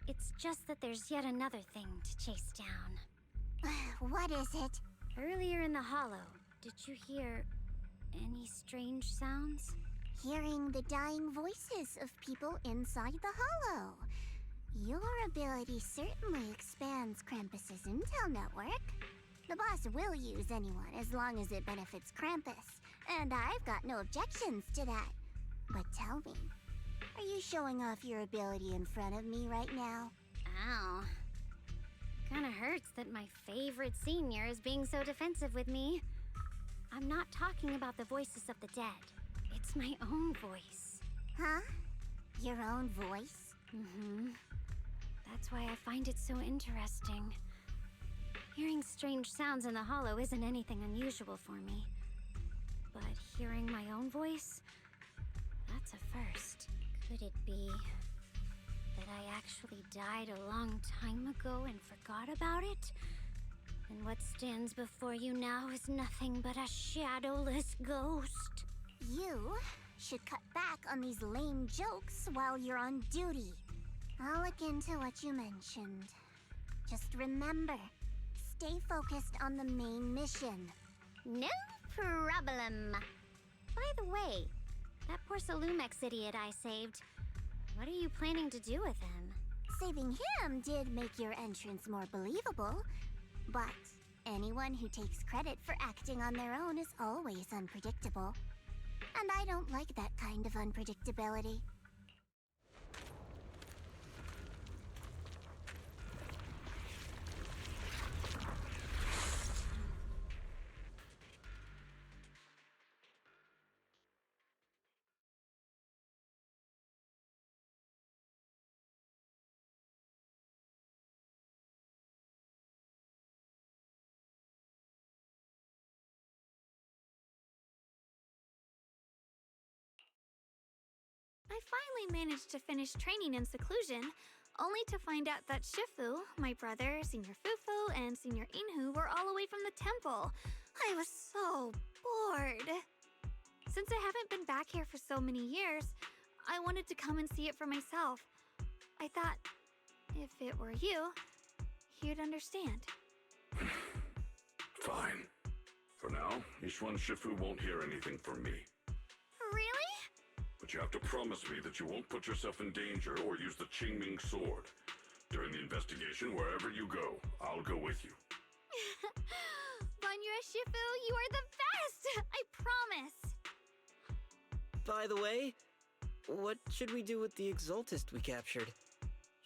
K: It's just that there's yet another thing to chase down. What is it? Earlier in the hollow, did you hear any strange sounds? hearing the dying voices of people inside the hollow. Your ability certainly expands Krampus's intel network. The boss will use anyone as long as it benefits Krampus, and I've got no objections to that. But tell me, are you showing off your ability in front of me right now?
O: Ow. Kinda hurts that my favorite senior is being so defensive with me. I'm not talking about the voices of the dead. It's my own voice.
K: Huh? Your own voice?
O: Mm-hmm. That's why I find it so interesting. Hearing strange sounds in the hollow isn't anything unusual for me. But hearing my own voice? That's a first. Could it be that I actually died a long time ago and forgot about it? And what stands before you now is nothing but a shadowless ghost.
K: You should cut back on these lame jokes while you're on duty. I'll look into what you mentioned. Just remember, stay focused on the main mission.
O: No problem. By the way, that poor Salumex idiot I saved, what are you planning to do with him?
K: Saving him did make your entrance more believable, but anyone who takes credit for acting on their own is always unpredictable. And I don't like that kind of unpredictability.
C: I finally managed to finish training in seclusion, only to find out that Shifu, my brother, Senior Fufu, and Senior Inhu were all away from the temple. I was so bored. Since I haven't been back here for so many years, I wanted to come and see it for myself. I thought, if it were you, you'd understand.
I: Fine. For now, Ishwan Shifu won't hear anything from me.
C: Really?
I: But you have to promise me that you won't put yourself in danger or use the Qingming sword. During the investigation, wherever you go, I'll go with you.
C: Banya Shifu, you are the best! I promise!
N: By the way, what should we do with the Exaltist we captured?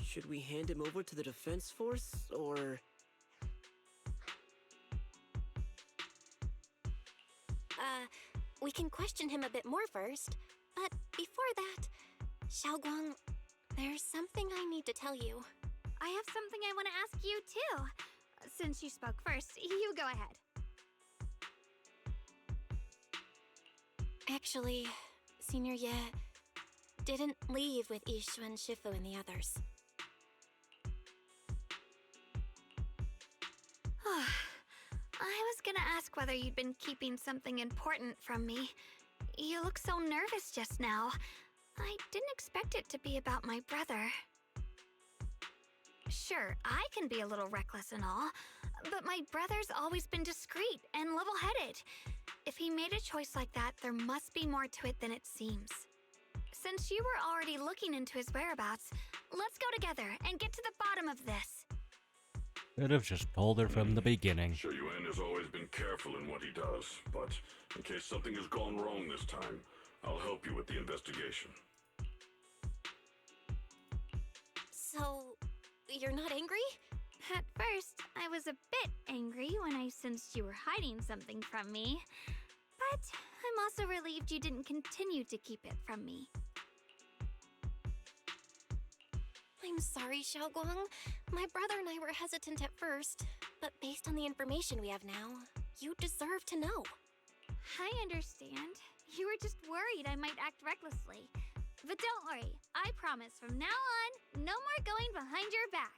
N: Should we hand him over to the defense force, or...?
D: We can question him a bit more first. But before that, Xiaoguang, there's something I need to tell you.
C: I have something I want to ask you, too. Since you spoke first, you go ahead.
D: Actually, Senior Ye didn't leave with Ishwan, Shifu, and the others.
C: I was gonna ask whether you'd been keeping something important from me. You look so nervous just now. I didn't expect it to be about my brother. Sure, I can be a little reckless and all, but my brother's always been discreet and level-headed. If he made a choice like that, there must be more to it than it seems. Since you were already looking into his whereabouts, let's go together and get to the bottom of this.
A: Could have just told her from the beginning.
I: Shu Yuan has always been careful in what he does, but in case something has gone wrong this time, I'll help you with the investigation.
D: So, you're not angry?
C: At first, I was a bit angry when I sensed you were hiding something from me. But I'm also relieved you didn't continue to keep it from me.
D: I'm sorry, Xiaoguang. My brother and I were hesitant at first, but based on the information we have now, you deserve to know.
C: I understand. You were just worried I might act recklessly. But don't worry, I promise from now on, no more going behind your back.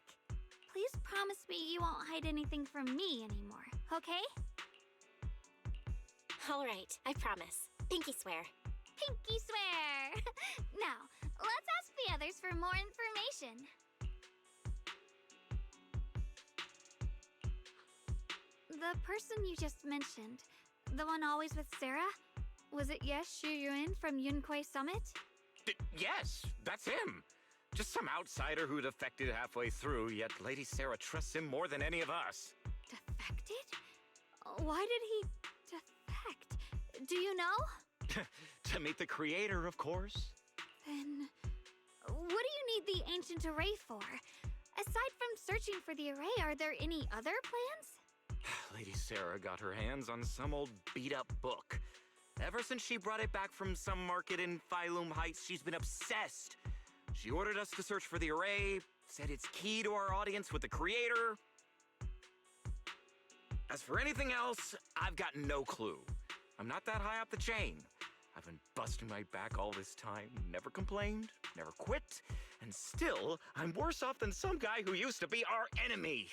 C: Please promise me you won't hide anything from me anymore, okay?
D: All right, I promise. Pinky swear.
C: Pinky swear! Now, let's ask the others for more information. The person you just mentioned, the one always with Sarah, Was it Yes Shuyuin from Yunquei Summit?
L: Yes, that's him. Just some outsider who defected halfway through, yet Lady Sarah trusts him more than any of us.
C: Defected? Why did he defect? Do you know?
L: To meet the creator, of course.
C: Then, what do you need the ancient array for? Aside from searching for the array, are there any other plans?
L: Lady Sarah got her hands on some old beat-up book. Ever since she brought it back from some market in Phylum Heights, she's been obsessed. She ordered us to search for the array, said it's key to our audience with the creator. As for anything else, I've got no clue. I'm not that high up the chain. I've been busting my back all this time, never complained, never quit, and still, I'm worse off than some guy who used to be our enemy.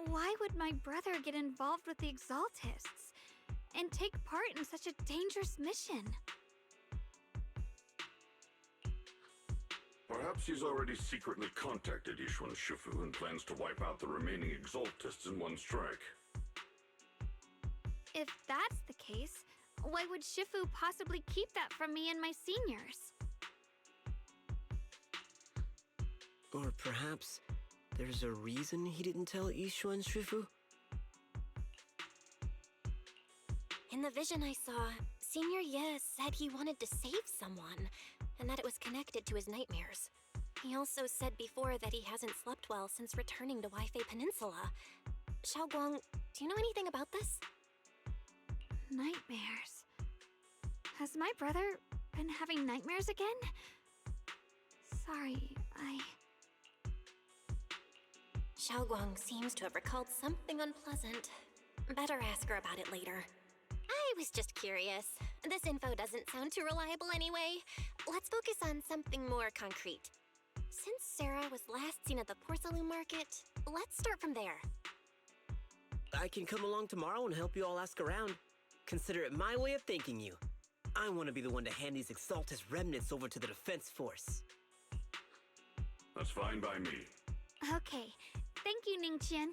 C: Why would my brother get involved with the Exaltists and take part in such a dangerous mission?
P: Perhaps he's already secretly contacted Yishuan Shifu and plans to wipe out the remaining Exaltists in one strike.
C: If that's the case, why would Shifu possibly keep that from me and my seniors?
N: Or perhaps there's a reason he didn't tell Yishuan Shifu?
D: In the vision I saw, Senior Ye said he wanted to save someone, and that it was connected to his nightmares. He also said before that he hasn't slept well since returning to Waifei Peninsula. Xiaoguang, do you know anything about this?
C: Nightmares. Has my brother been having nightmares again? Sorry,
D: Xiaoguang seems to have recalled something unpleasant. Better ask her about it later. I was just curious. This info doesn't sound too reliable anyway. Let's focus on something more concrete. Since Sarah was last seen at the porcelain market, let's start from there.
N: I can come along tomorrow and help you all ask around. Consider it my way of thanking you. I want to be the one to hand these Exaltus remnants over to the defense force.
P: That's fine by me.
C: Okay. Thank you, Ningqian.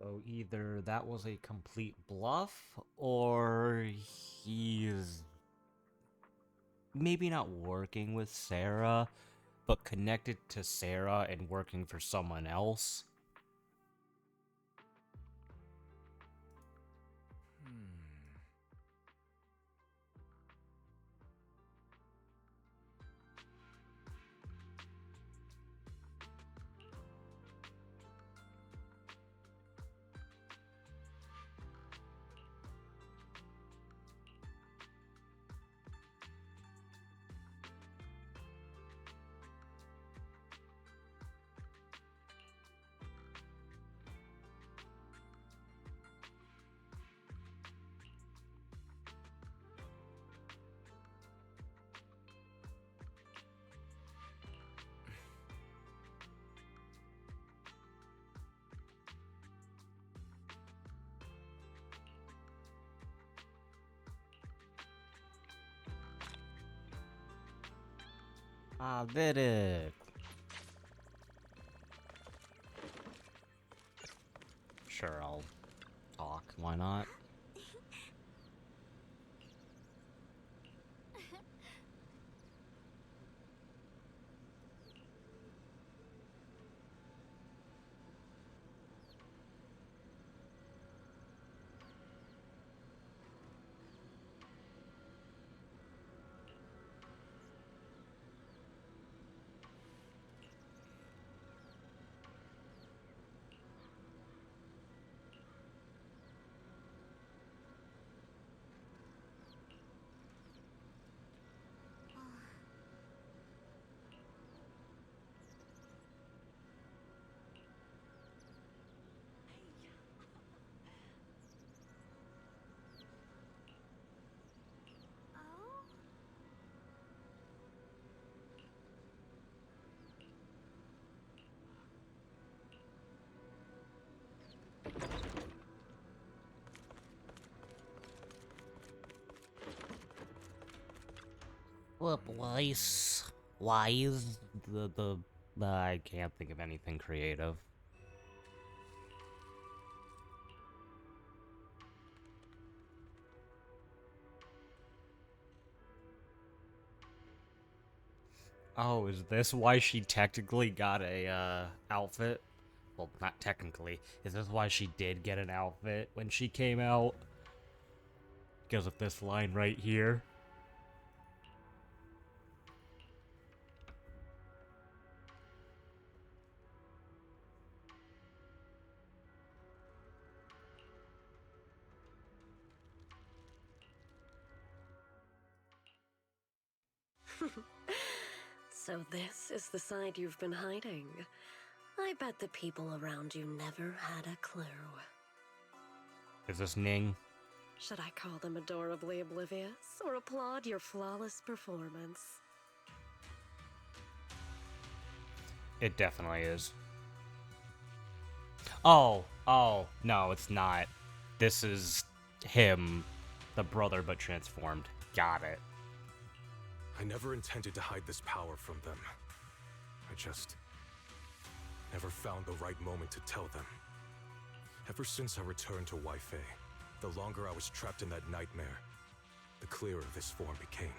A: So either that was a complete bluff, or he's maybe not working with Sarah, but connected to Sarah and working for someone else. I did it. Sure, I'll talk. Why not? Why is the I can't think of anything creative. Oh, is this why she technically got a outfit? Well, not technically. Is this why she did get an outfit when she came out? Because of this line right here.
G: So this is the side you've been hiding. I bet the people around you never had a clue.
A: Is this Ning?
G: Should I call them adorably oblivious or applaud your flawless performance?
A: It definitely is. Oh, no, it's not. This is him, the brother but transformed. Got it.
J: I never intended to hide this power from them. I just never found the right moment to tell them. Ever since I returned to Wi-Fi, the longer I was trapped in that nightmare, the clearer this form became.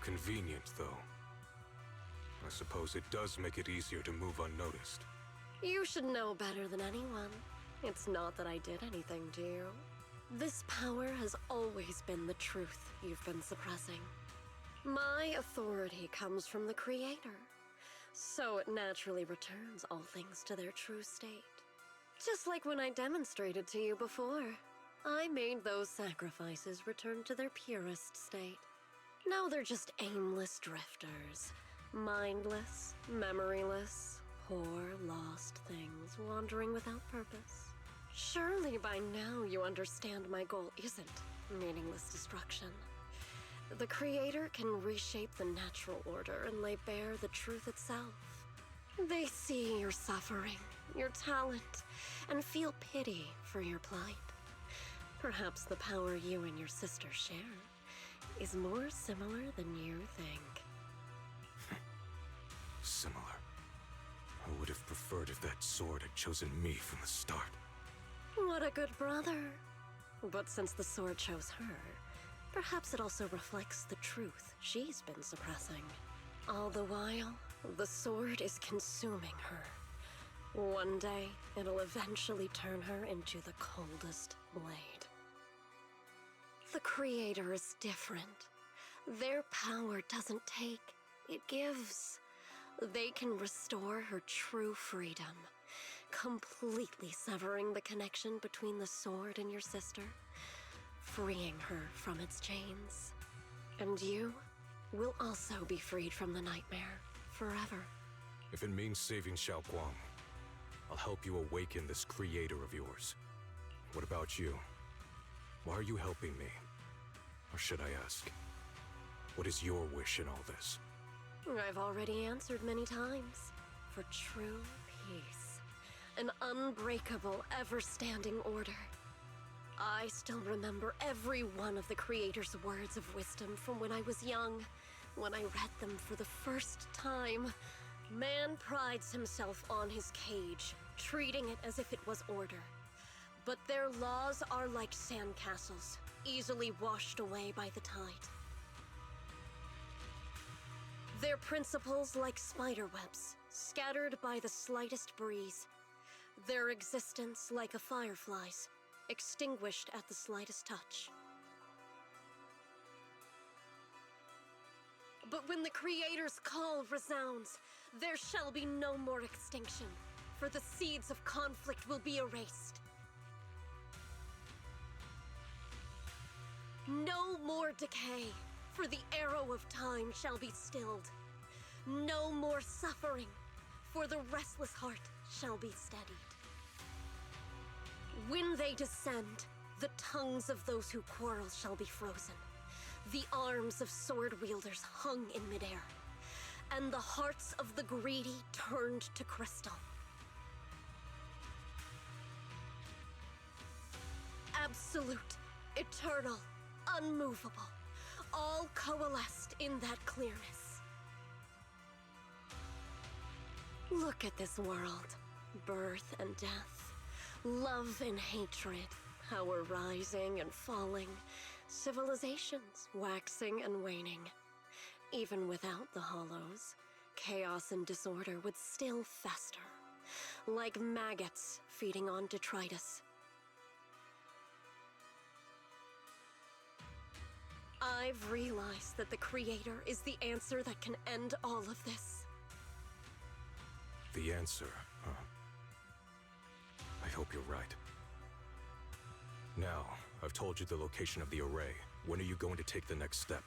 J: Convenient, though. I suppose it does make it easier to move unnoticed.
G: You should know better than anyone. It's not that I did anything to you. This power has always been the truth you've been suppressing. My authority comes from the Creator, so it naturally returns all things to their true state. Just like when I demonstrated to you before. I made those sacrifices return to their purest state. Now they're just aimless drifters, mindless, memoryless, poor, lost things wandering without purpose. Surely by now you understand my goal isn't meaningless destruction. The Creator can reshape the natural order and lay bare the truth itself. They see your suffering, your talent, and feel pity for your plight. Perhaps the power you and your sister share is more similar than you think.
J: Similar. I would have preferred if that sword had chosen me from the start.
G: What a good brother. But since the sword chose her, perhaps it also reflects the truth she's been suppressing. All the while, the sword is consuming her. One day, it'll eventually turn her into the coldest blade. The Creator is different. Their power doesn't take, it gives. They can restore her true freedom, completely severing the connection between the sword and your sister, freeing her from its chains. And you will also be freed from the nightmare forever.
J: If it means saving Xiaoguang, I'll help you awaken this creator of yours. What about you? Why are you helping me? Or should I ask, what is your wish in all this?
G: I've already answered many times. For true peace. An unbreakable, ever-standing order. I still remember every one of the Creator's words of wisdom from when I was young, when I read them for the first time. Man prides himself on his cage, treating it as if it was order. But their laws are like sandcastles, easily washed away by the tide. Their principles like spiderwebs, scattered by the slightest breeze. Their existence like a firefly's, extinguished at the slightest touch. But when the Creator's call resounds, there shall be no more extinction, for the seeds of conflict will be erased. No more decay, for the arrow of time shall be stilled. No more suffering, for the restless heart shall be steadied. When they descend, the tongues of those who quarrel shall be frozen, the arms of sword wielders hung in midair, and the hearts of the greedy turned to crystal. absolute, eternal, unmovable, all coalesced in that clearness. Look at this world. Birth and death, love and hatred, power rising and falling, civilizations waxing and waning. Even without the hollows, chaos and disorder would still fester, like maggots feeding on detritus. I've realized that the Creator is the answer that can end all of this.
J: The answer, huh? I hope you're right. Now, I've told you the location of the array. When are you going to take the next step?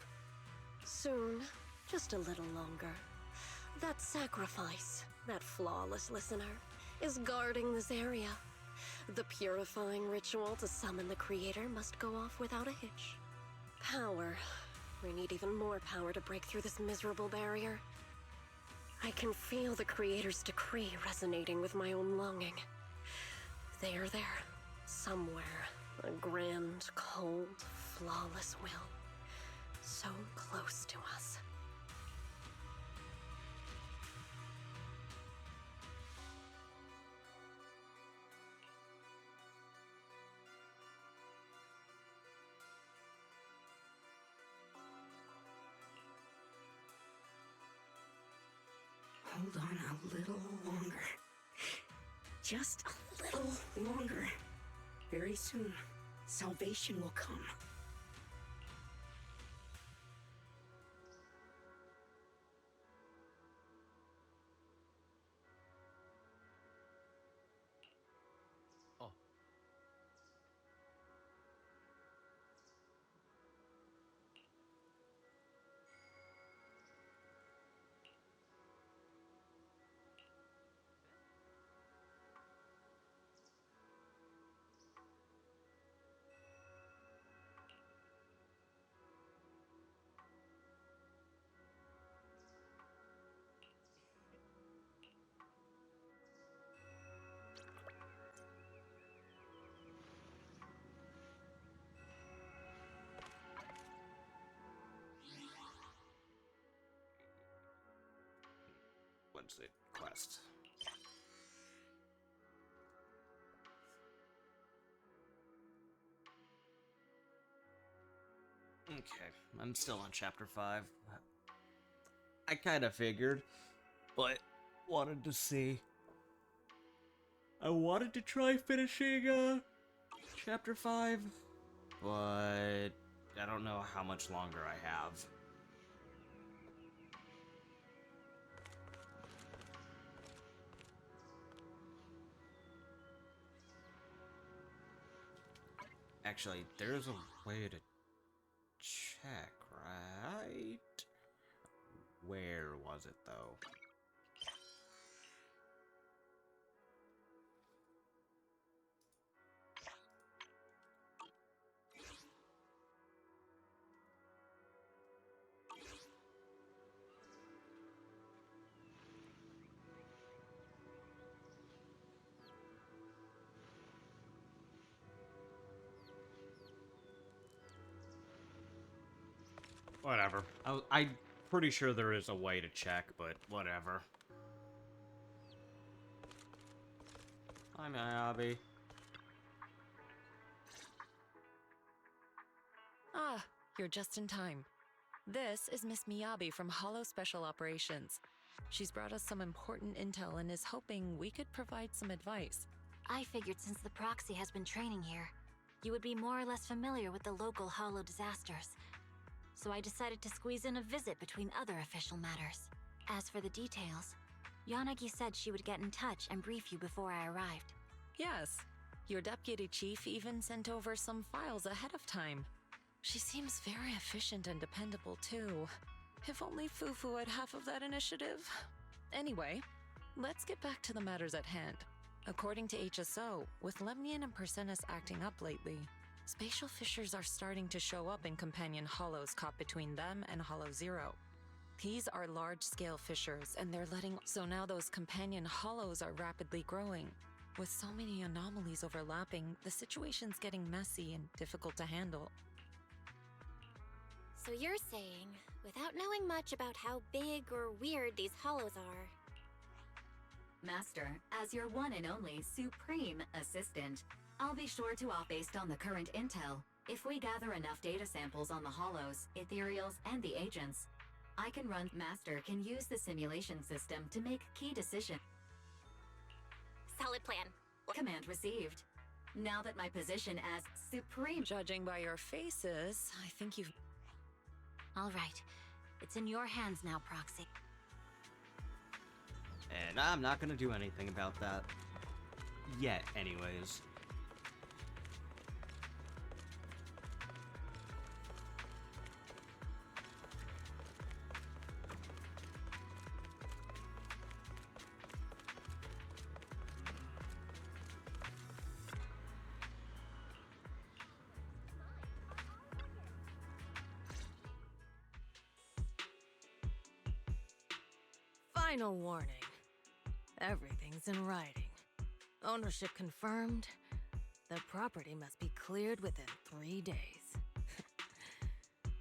G: Soon. Just a little longer. That sacrifice, that flawless listener, is guarding this area. The purifying ritual to summon the Creator must go off without a hitch. Power. We need even more power to break through this miserable barrier. I can feel the Creator's decree resonating with my own longing. They are there, somewhere. A grand, cold, flawless will. So close to us.
Q: Hold on a little longer. Just a little longer. Very soon, salvation will come.
A: What's it? Quest. Okay, I'm still on chapter 5. I kind of figured, but wanted to see. I wanted to try finishing chapter 5, but I don't know how much longer I have. Actually, there's a way to check, right? Where was it, though? Whatever. I'm pretty sure there is a way to check, but whatever. Hi, Miyabi.
R: Ah, you're just in time. This is Miss Miyabi from Hollow Special Operations. She's brought us some important intel and is hoping we could provide some advice.
O: I figured since the proxy has been training here, you would be more or less familiar with the local Hollow disasters. So I decided to squeeze in a visit between other official matters. As for the details, Yanagi said she would get in touch and brief you before I arrived.
R: Yes, your deputy chief even sent over some files ahead of time. She seems very efficient and dependable too. If only Fufu had half of that initiative. Anyway, let's get back to the matters at hand. According to HSO, with Lemnian and Persenis acting up lately, spatial fissures are starting to show up in companion hollows caught between them and Hollow Zero. These are large-scale fissures, and they're letting... So now those companion hollows are rapidly growing. With so many anomalies overlapping, the situation's getting messy and difficult to handle.
D: So you're saying, without knowing much about how big or weird these hollows are...
B: Master, as your one and only supreme assistant, I'll be sure to opt based on the current intel. If we gather enough data samples on the hollows, ethereals, and the agents, I can run. Master can use the simulation system to make key decisions.
D: Solid plan.
B: Command received. Now that my position as supreme...
R: Judging by your faces, I think you've...
O: All right. It's in your hands now, Proxy.
A: And I'm not gonna do anything about that. Yet, anyways.
S: Final warning. Everything's in writing. Ownership confirmed. The property must be cleared within 3 days.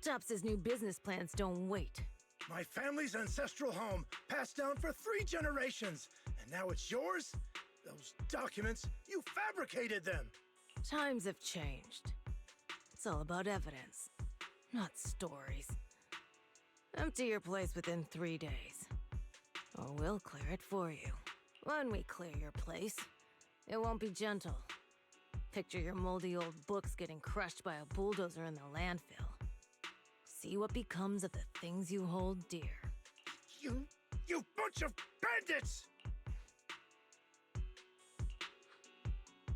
S: Tubbs' new business plans don't wait.
T: My family's ancestral home, passed down for 3 generations, and now it's yours? Those documents, you fabricated them!
S: Times have changed. It's all about evidence, not stories. Empty your place within 3 days, or we'll clear it for you. When we clear your place, it won't be gentle. Picture your moldy old books getting crushed by a bulldozer in the landfill. See what becomes of the things you hold dear.
T: You bunch of bandits!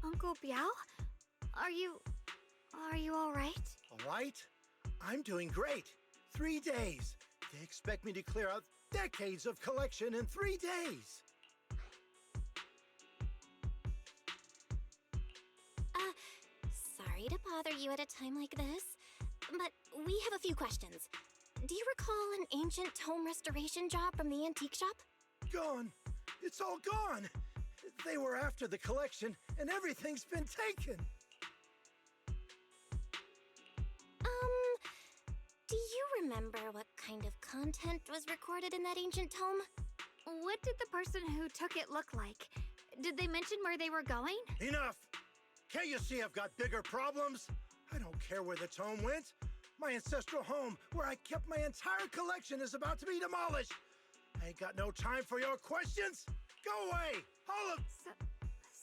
C: Uncle Biao? Are you all right?
T: All right? I'm doing great. 3 days. They expect me to clear out decades of collection in 3 days.
D: Sorry to bother you at a time like this, but we have a few questions. Do you recall an ancient tome restoration job from the antique shop?
T: Gone. It's all gone. They were after the collection, and everything's been taken.
D: Do you remember what kind of content was recorded in that ancient tome?
C: What did the person who took it look like? Did they mention where they were going?
T: Enough! Can't you see I've got bigger problems? I don't care where the tome went. My ancestral home, where I kept my entire collection, is about to be demolished. I ain't got no time for your questions. Go away! All of...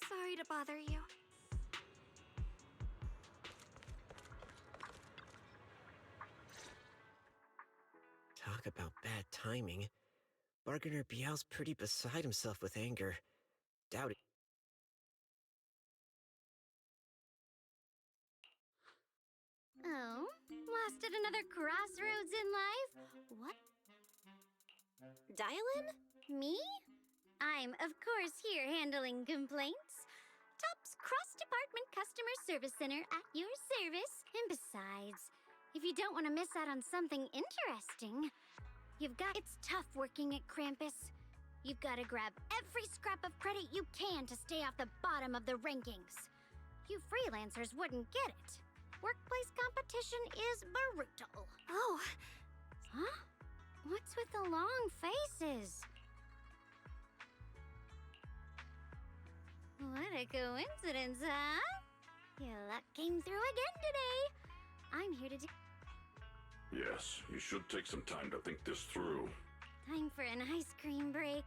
C: Sorry to bother you.
N: Talk about bad timing. Bargainer Biao's pretty beside himself with anger. Doubt it.
K: Oh, lost at another crossroads in life? What?
D: Dial-in?
K: Me? I'm, of course, here handling complaints. Top's cross-department customer service center at your service. And besides, if you don't want to miss out on something interesting, it's tough working at Krampus. You've got to grab every scrap of credit you can to stay off the bottom of the rankings. You freelancers wouldn't get it. Workplace competition is brutal.
C: Oh.
K: Huh? What's with the long faces? What a coincidence, huh? Your luck came through again today. I'm here to do...
P: Yes, you should take some time to think this through.
K: Time for an ice cream break.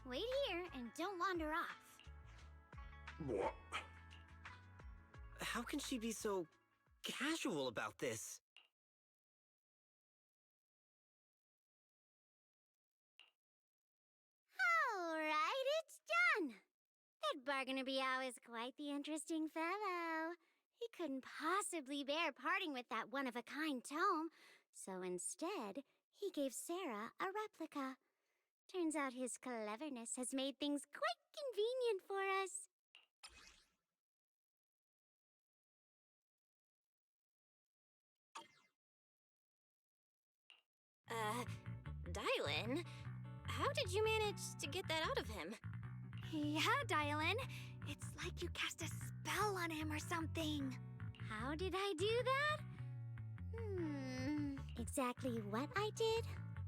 K: Wait here and don't wander off.
P: What?
N: How can she be so casual about this?
K: All right, it's done. That Bargainer Biao is quite the interesting fellow. He couldn't possibly bear parting with that one-of-a-kind tome, so instead, he gave Sarah a replica. Turns out his cleverness has made things quite convenient for us.
D: Dial-in? How did you manage to get that out of him?
C: Yeah, Dial-in. It's like you cast a spell on him or something.
O: How did I do that? Exactly what I did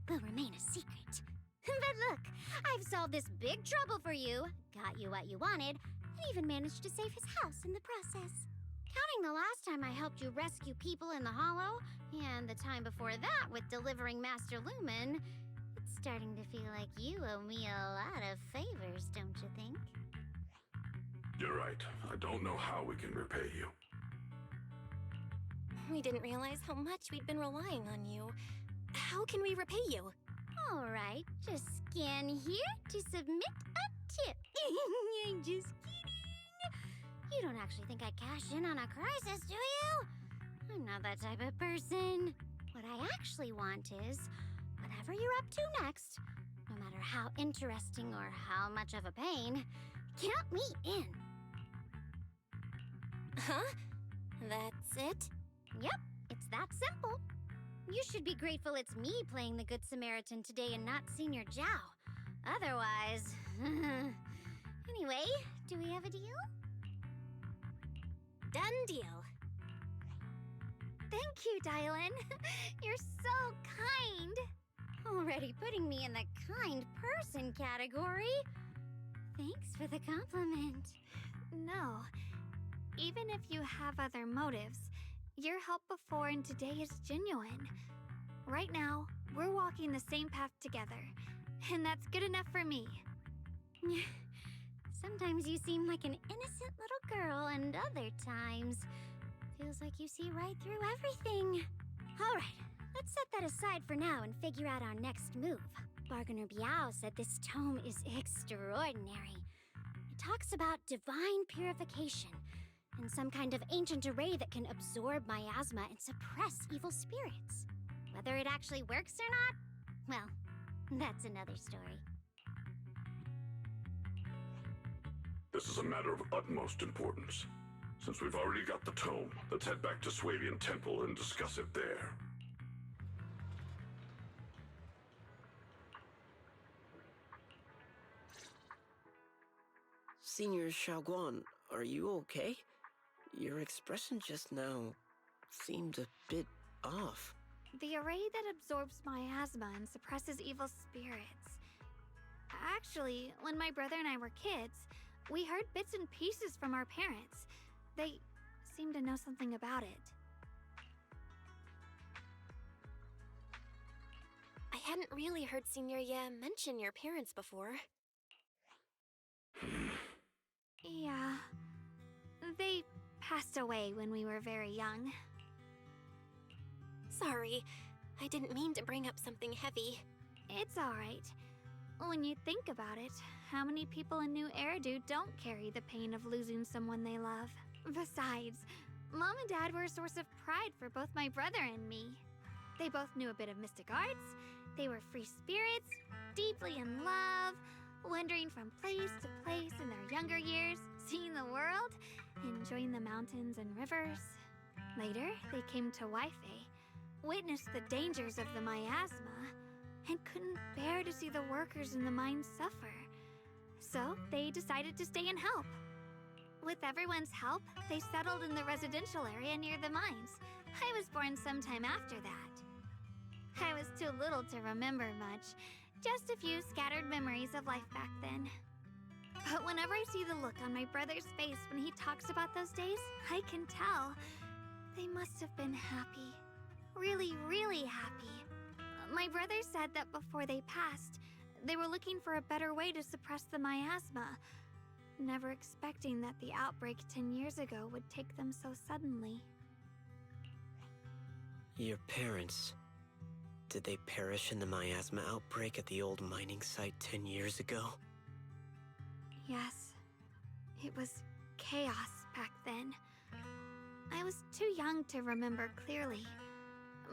O: will remain a secret. But look, I've solved this big trouble for you, got you what you wanted, and even managed to save his house in the process. Counting the last time I helped you rescue people in the Hollow, and the time before that with delivering Master Lumen, it's starting to feel like you owe me a lot of favors, don't you think?
P: You're right. I don't know how we can repay you.
D: We didn't realize how much we'd been relying on you. How can we repay you?
O: All right, just scan here to submit a tip. I'm just kidding. You don't actually think I cash in on a crisis, do you? I'm not that type of person. What I actually want is, whatever you're up to next, no matter how interesting or how much of a pain, count me in.
D: Huh? That's it?
O: Yep, it's that simple. You should be grateful it's me playing the Good Samaritan today and not Senior Zhao. Otherwise... Anyway, do we have a deal?
D: Done deal.
C: Thank you, Dylan. You're so kind.
O: Already putting me in the kind person category. Thanks for the compliment.
C: No. Even if you have other motives, your help before and today is genuine. Right now, we're walking the same path together, and that's good enough for me.
O: Sometimes you seem like an innocent little girl, and other times, feels like you see right through everything. All right, let's set that aside for now and figure out our next move. Bargainer Biao said this tome is extraordinary. It talks about divine purification, and some kind of ancient array that can absorb miasma and suppress evil spirits. Whether it actually works or not, well, that's another story.
P: This is a matter of utmost importance. Since we've already got the tome, let's head back to Swabian Temple and discuss it there.
N: Senior Xiaoguan, are you okay? Your expression just now seemed a bit off.
C: The array that absorbs miasma and suppresses evil spirits. Actually, when my brother and I were kids, we heard bits and pieces from our parents. They seemed to know something about it.
D: I hadn't really heard Senior Ye mention your parents before.
C: Yeah. They passed away when we were very young.
D: Sorry, I didn't mean to bring up something heavy.
C: It's alright. When you think about it, how many people in New Eridu don't carry the pain of losing someone they love? Besides, Mom and Dad were a source of pride for both my brother and me. They both knew a bit of mystic arts, they were free spirits, deeply in love, wandering from place to place in their younger years, seeing the world, enjoying the mountains and rivers. Later, they came to Waifei, witnessed the dangers of the miasma, and couldn't bear to see the workers in the mines suffer. So they decided to stay and help. With everyone's help, they settled in the residential area near the mines. I was born sometime after that. I was too little to remember much, just a few scattered memories of life back then. But whenever I see the look on my brother's face when he talks about those days, I can tell they must have been happy. Really, really happy. My brother said that before they passed, they were looking for a better way to suppress the miasma, never expecting that the outbreak 10 years ago would take them so suddenly.
N: Your parents, did they perish in the miasma outbreak at the old mining site 10 years ago?
C: Yes. It was chaos back then. I was too young to remember clearly.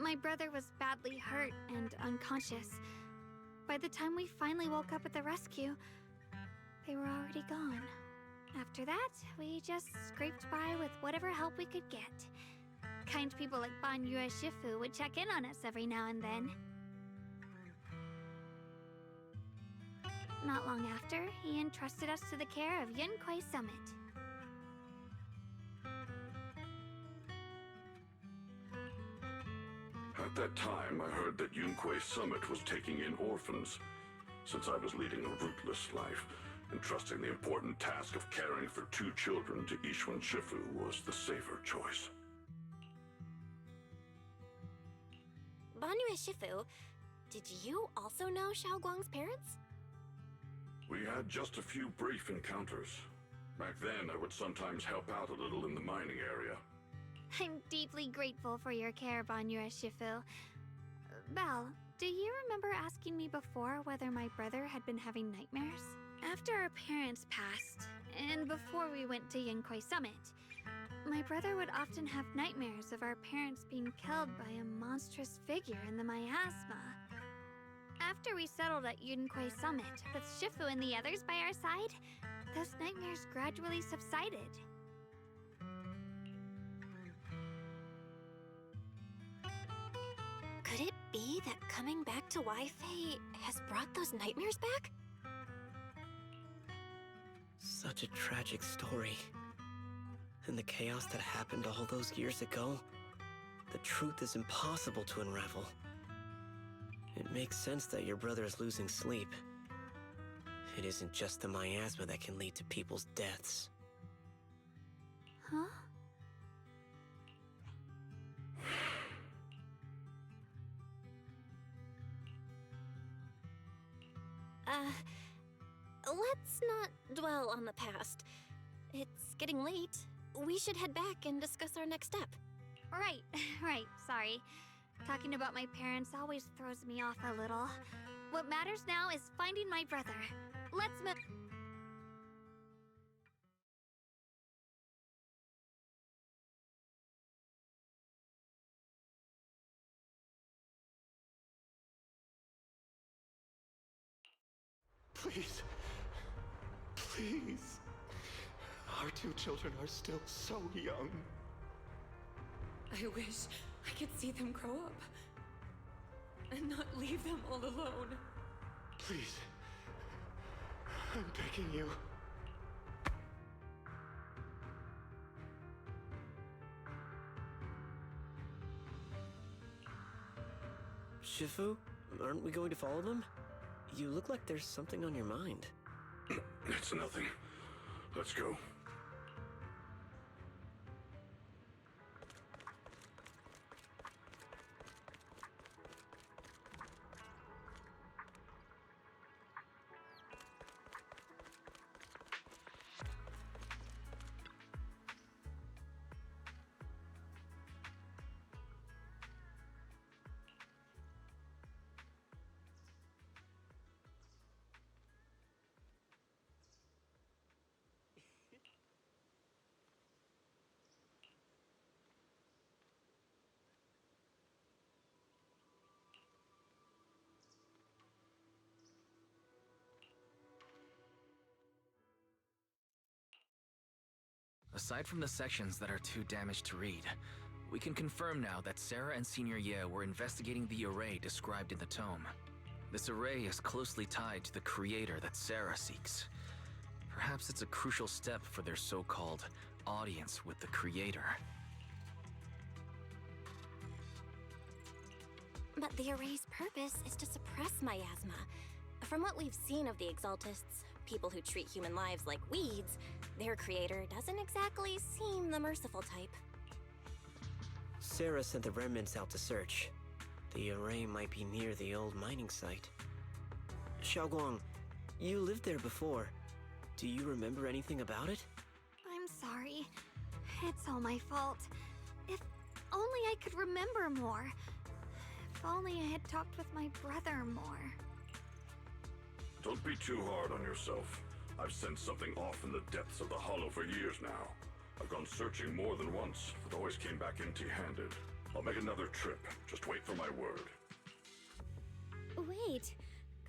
C: My brother was badly hurt and unconscious. By the time we finally woke up at the rescue, they were already gone. After that, we just scraped by with whatever help we could get. Kind people like Ban Yue Shifu would check in on us every now and then. Not long after, he entrusted us to the care of Yunquei Summit.
P: At that time, I heard that Yunquei Summit was taking in orphans. Since I was leading a rootless life, entrusting the important task of caring for 2 children to Ishwan Shifu was the safer choice.
D: Banyu Shifu, did you also know Xiaoguang's parents?
P: We had just a few brief encounters. Back then, I would sometimes help out a little in the mining area.
C: I'm deeply grateful for your care, Banyu Shifu. Belle, do you remember asking me before whether my brother had been having nightmares? After our parents passed, and before we went to Yunquei Summit, my brother would often have nightmares of our parents being killed by a monstrous figure in the miasma. After we settled at Yunquei Summit, with Shifu and the others by our side, those nightmares gradually subsided.
D: Could it be that coming back to Wi-Fi has brought those nightmares back?
N: Such a tragic story. And the chaos that happened all those years ago, the truth is impossible to unravel. It makes sense that your brother is losing sleep. It isn't just the miasma that can lead to people's deaths.
C: Huh?
D: Let's not dwell on the past. It's getting late. We should head back and discuss our next step.
C: Right, sorry. Talking about my parents always throws me off a little. What matters now is finding my brother. Let's move.
F: Please. Please. Our 2 children are still so young.
U: I wish I could see them grow up. And not leave them all alone.
F: Please. I'm begging you.
N: Shifu, aren't we going to follow them? You look like there's something on your mind.
P: It's nothing. Let's go.
E: Aside from the sections that are too damaged to read, we can confirm now that Sarah and Senior Ye were investigating the array described in the tome. This array is closely tied to the creator that Sarah seeks. Perhaps it's a crucial step for their so-called audience with the creator.
D: But the array's purpose is to suppress miasma. From what we've seen of the Exaltists, people who treat human lives like weeds, their creator doesn't exactly seem the merciful type.
N: Sarah sent the remnants out to search. The array might be near the old mining site. Xiaoguang, you lived there before. Do you remember anything about it?
C: I'm sorry. It's all my fault. If only I could remember more. If only I had talked with my brother more.
P: Don't be too hard on yourself. I've sensed something off in the depths of the hollow for years now. I've gone searching more than once, but always came back empty-handed. I'll make another trip. Just wait for my word.
K: Wait.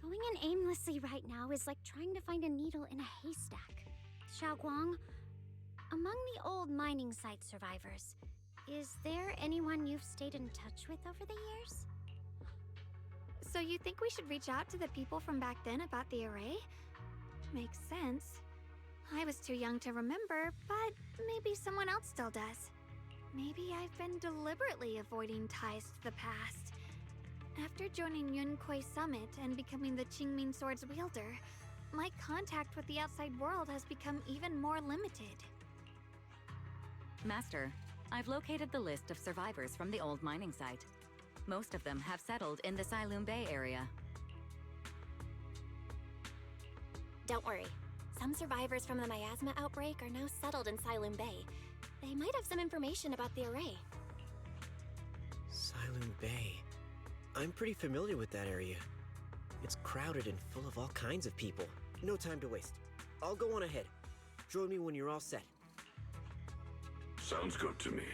K: Going in aimlessly right now is like trying to find a needle in a haystack. Xiaoguang, among the old mining site survivors, is there anyone you've stayed in touch with over the years?
C: So you think we should reach out to the people from back then about the array? Makes sense. I was too young to remember, but maybe someone else still does. Maybe I've been deliberately avoiding ties to the past. After joining Yunquei Summit and becoming the Qingming Sword's wielder, my contact with the outside world has become even more limited.
B: Master, I've located the list of survivors from the old mining site. Most of them have settled in the Silum Bay area.
D: Don't worry. Some survivors from the miasma outbreak are now settled in Silum Bay. They might have some information about the array.
N: Silum Bay. I'm pretty familiar with that area. It's crowded and full of all kinds of people. No time to waste. I'll go on ahead. Join me when you're all set.
P: Sounds good to me.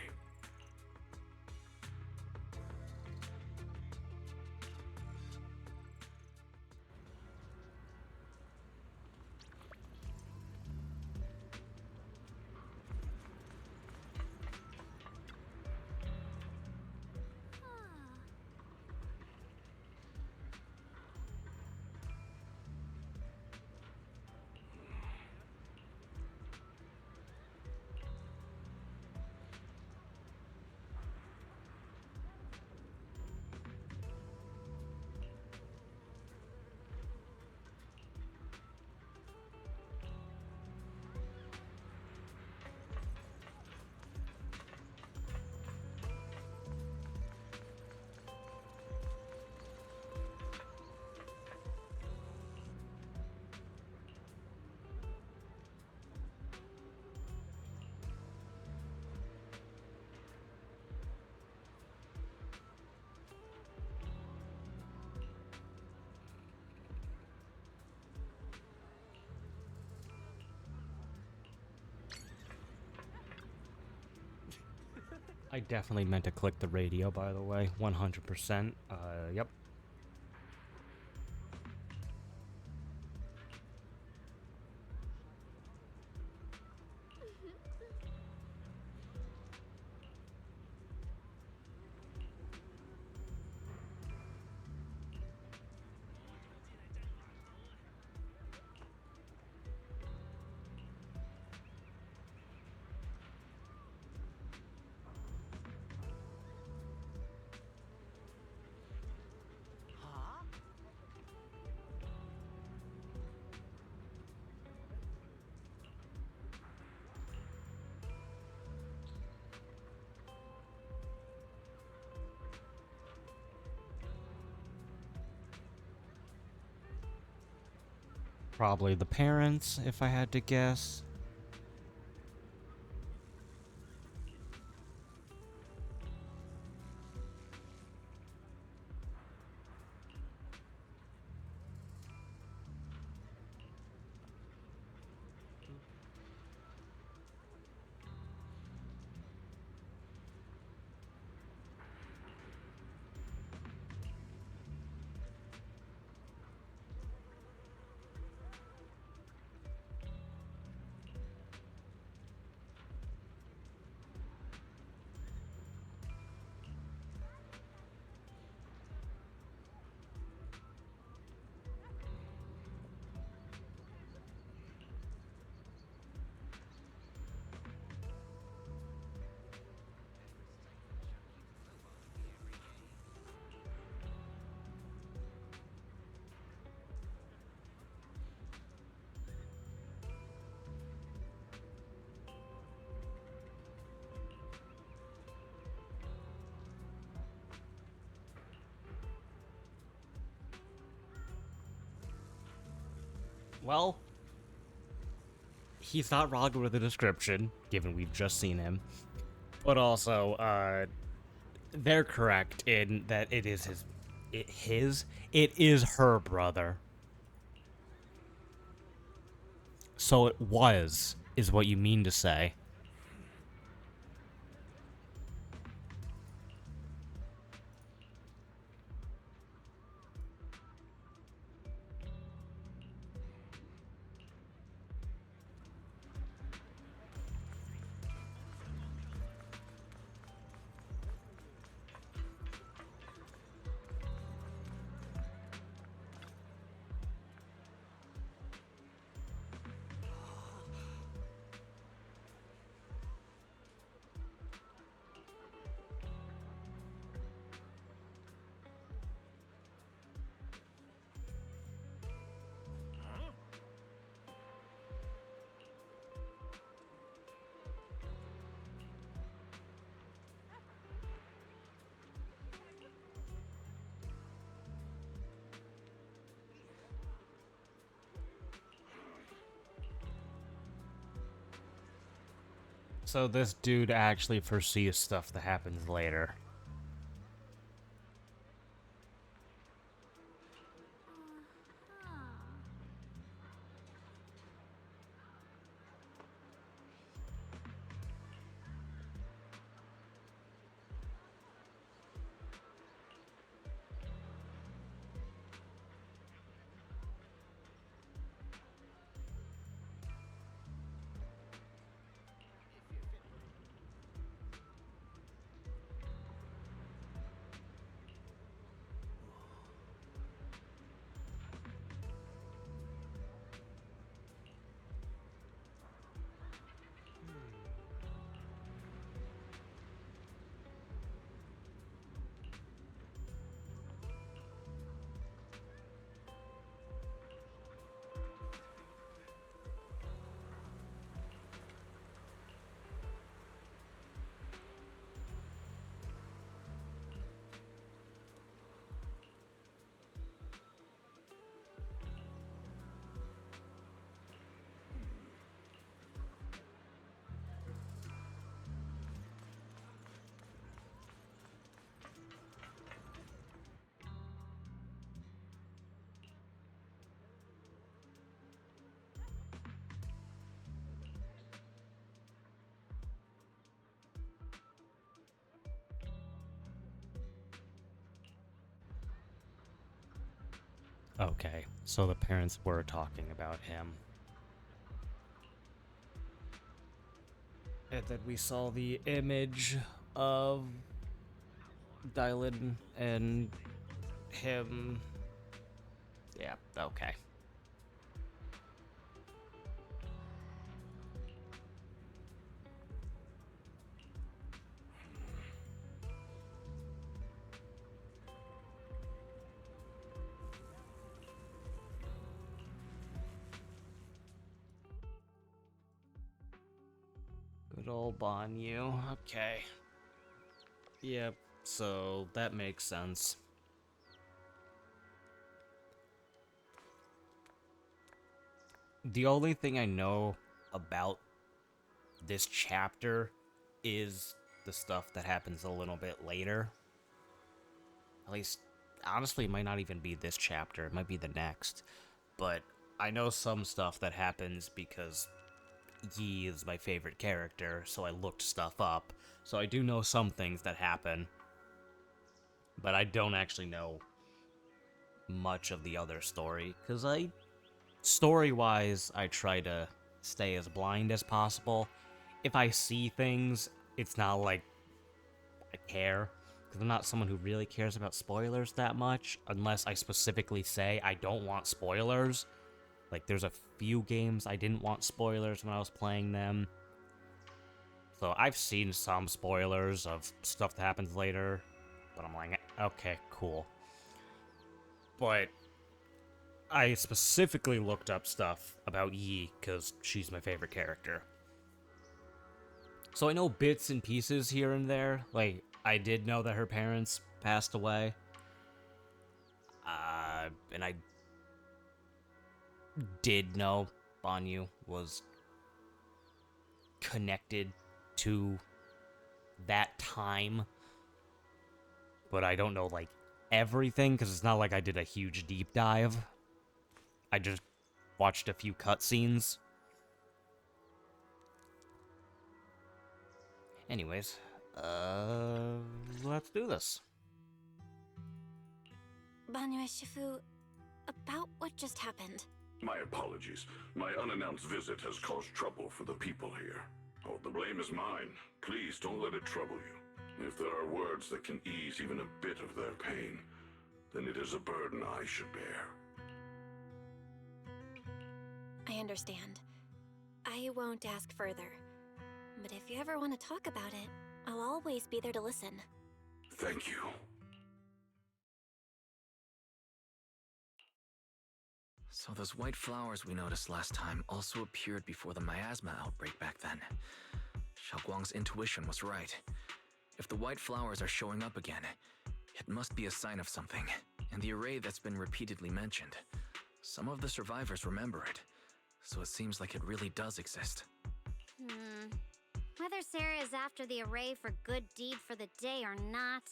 A: I definitely meant to click the radio, by the way. 100%. Yep. Probably the parents, if I had to guess. Well, he's not wrong with the description, given we've just seen him. But also, they're correct in that it is it is her brother. So it was, is what you mean to say. So this dude actually foresees stuff that happens later. Okay, so the parents were talking about him. And then we saw the image of Dylan and him. Yeah, okay. Good old Banyu. Okay. Yep, so that makes sense. The only thing I know about this chapter is the stuff that happens a little bit later. At least, honestly, it might not even be this chapter. It might be the next. But I know some stuff that happens because Yi is my favorite character, so I looked stuff up. So I do know some things that happen. But I don't actually know much of the other story, because story-wise, I try to stay as blind as possible. If I see things, it's not like I care, because I'm not someone who really cares about spoilers that much, unless I specifically say I don't want spoilers. Like, there's a few games I didn't want spoilers when I was playing them. So I've seen some spoilers of stuff that happens later, but I'm like, okay, cool. But I specifically looked up stuff about Yi because she's my favorite character. So I know bits and pieces here and there. Like, I did know that her parents passed away. And I did know Banyu was connected to that time. But I don't know, like, everything, because it's not like I did a huge deep dive. I just watched a few cutscenes. Anyways, let's do this.
D: Banyu Shifu, about what just happened.
P: My apologies. My unannounced visit has caused trouble for the people here. Oh, the blame is mine. Please don't let it trouble you. If there are words that can ease even a bit of their pain, then it is a burden I should bear.
D: I understand. I won't ask further. But if you ever want to talk about it, I'll always be there to listen.
P: Thank you.
E: So those white flowers we noticed last time also appeared before the miasma outbreak back then. Xiaoguang's intuition was right. If the white flowers are showing up again, it must be a sign of something, and the array that's been repeatedly mentioned. Some of the survivors remember it, so it seems like it really does exist.
O: Whether
K: Whether Sarah is after the array for good deed for the day or not,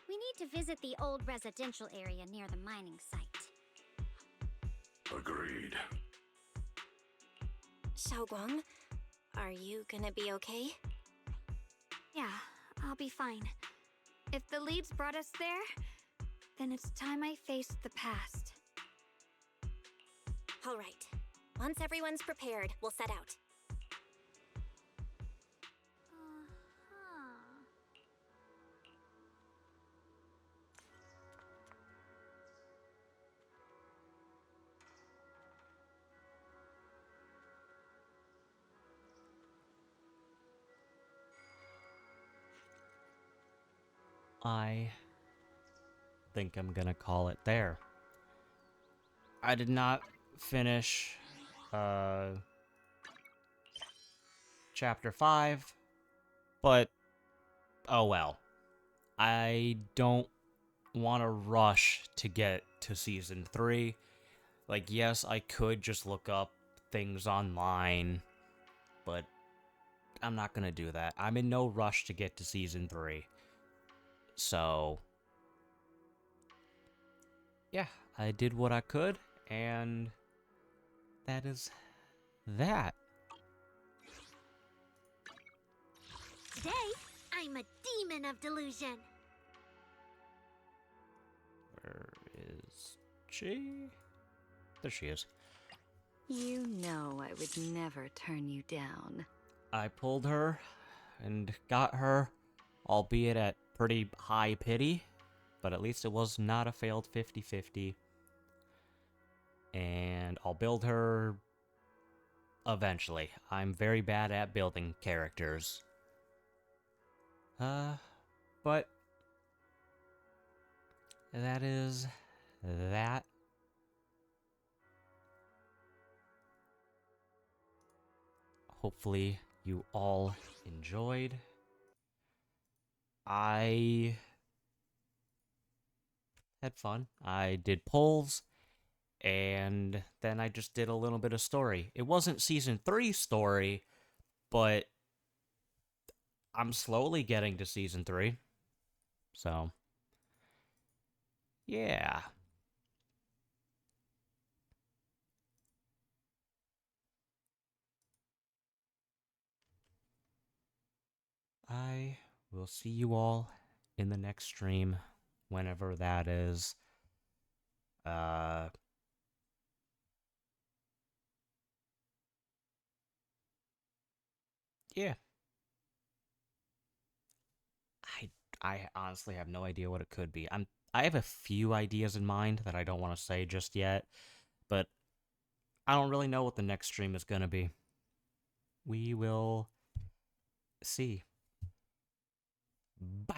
K: we need to visit the old residential area near the mining site.
P: Agreed.
D: Xiaoguang, are you gonna be okay?
C: Yeah, I'll be fine. If the leads brought us there, then it's time I faced the past.
D: All right. Once everyone's prepared, we'll set out.
A: I think I'm gonna call it there. I did not finish chapter 5, but oh well. I don't want to rush to get to season 3. Like, yes, I could just look up things online, but I'm not gonna do that. I'm in no rush to get to season 3. So, yeah, I did what I could, and that is that.
K: Today, I'm a demon of delusion.
A: Where is she? There she is.
B: You know I would never turn you down.
A: I pulled her and got her, albeit at pretty high pity, but at least it was not a failed 50-50. And I'll build her eventually. I'm very bad at building characters. But that is that. Hopefully you all enjoyed. I had fun. I did polls, and then I just did a little bit of story. It wasn't season 3 story, but I'm slowly getting to season 3. So, yeah. I will see you all in the next stream, whenever that is. Yeah. I honestly have no idea what it could be. I have a few ideas in mind that I don't want to say just yet, but I don't really know what the next stream is going to be. We will see. Bye.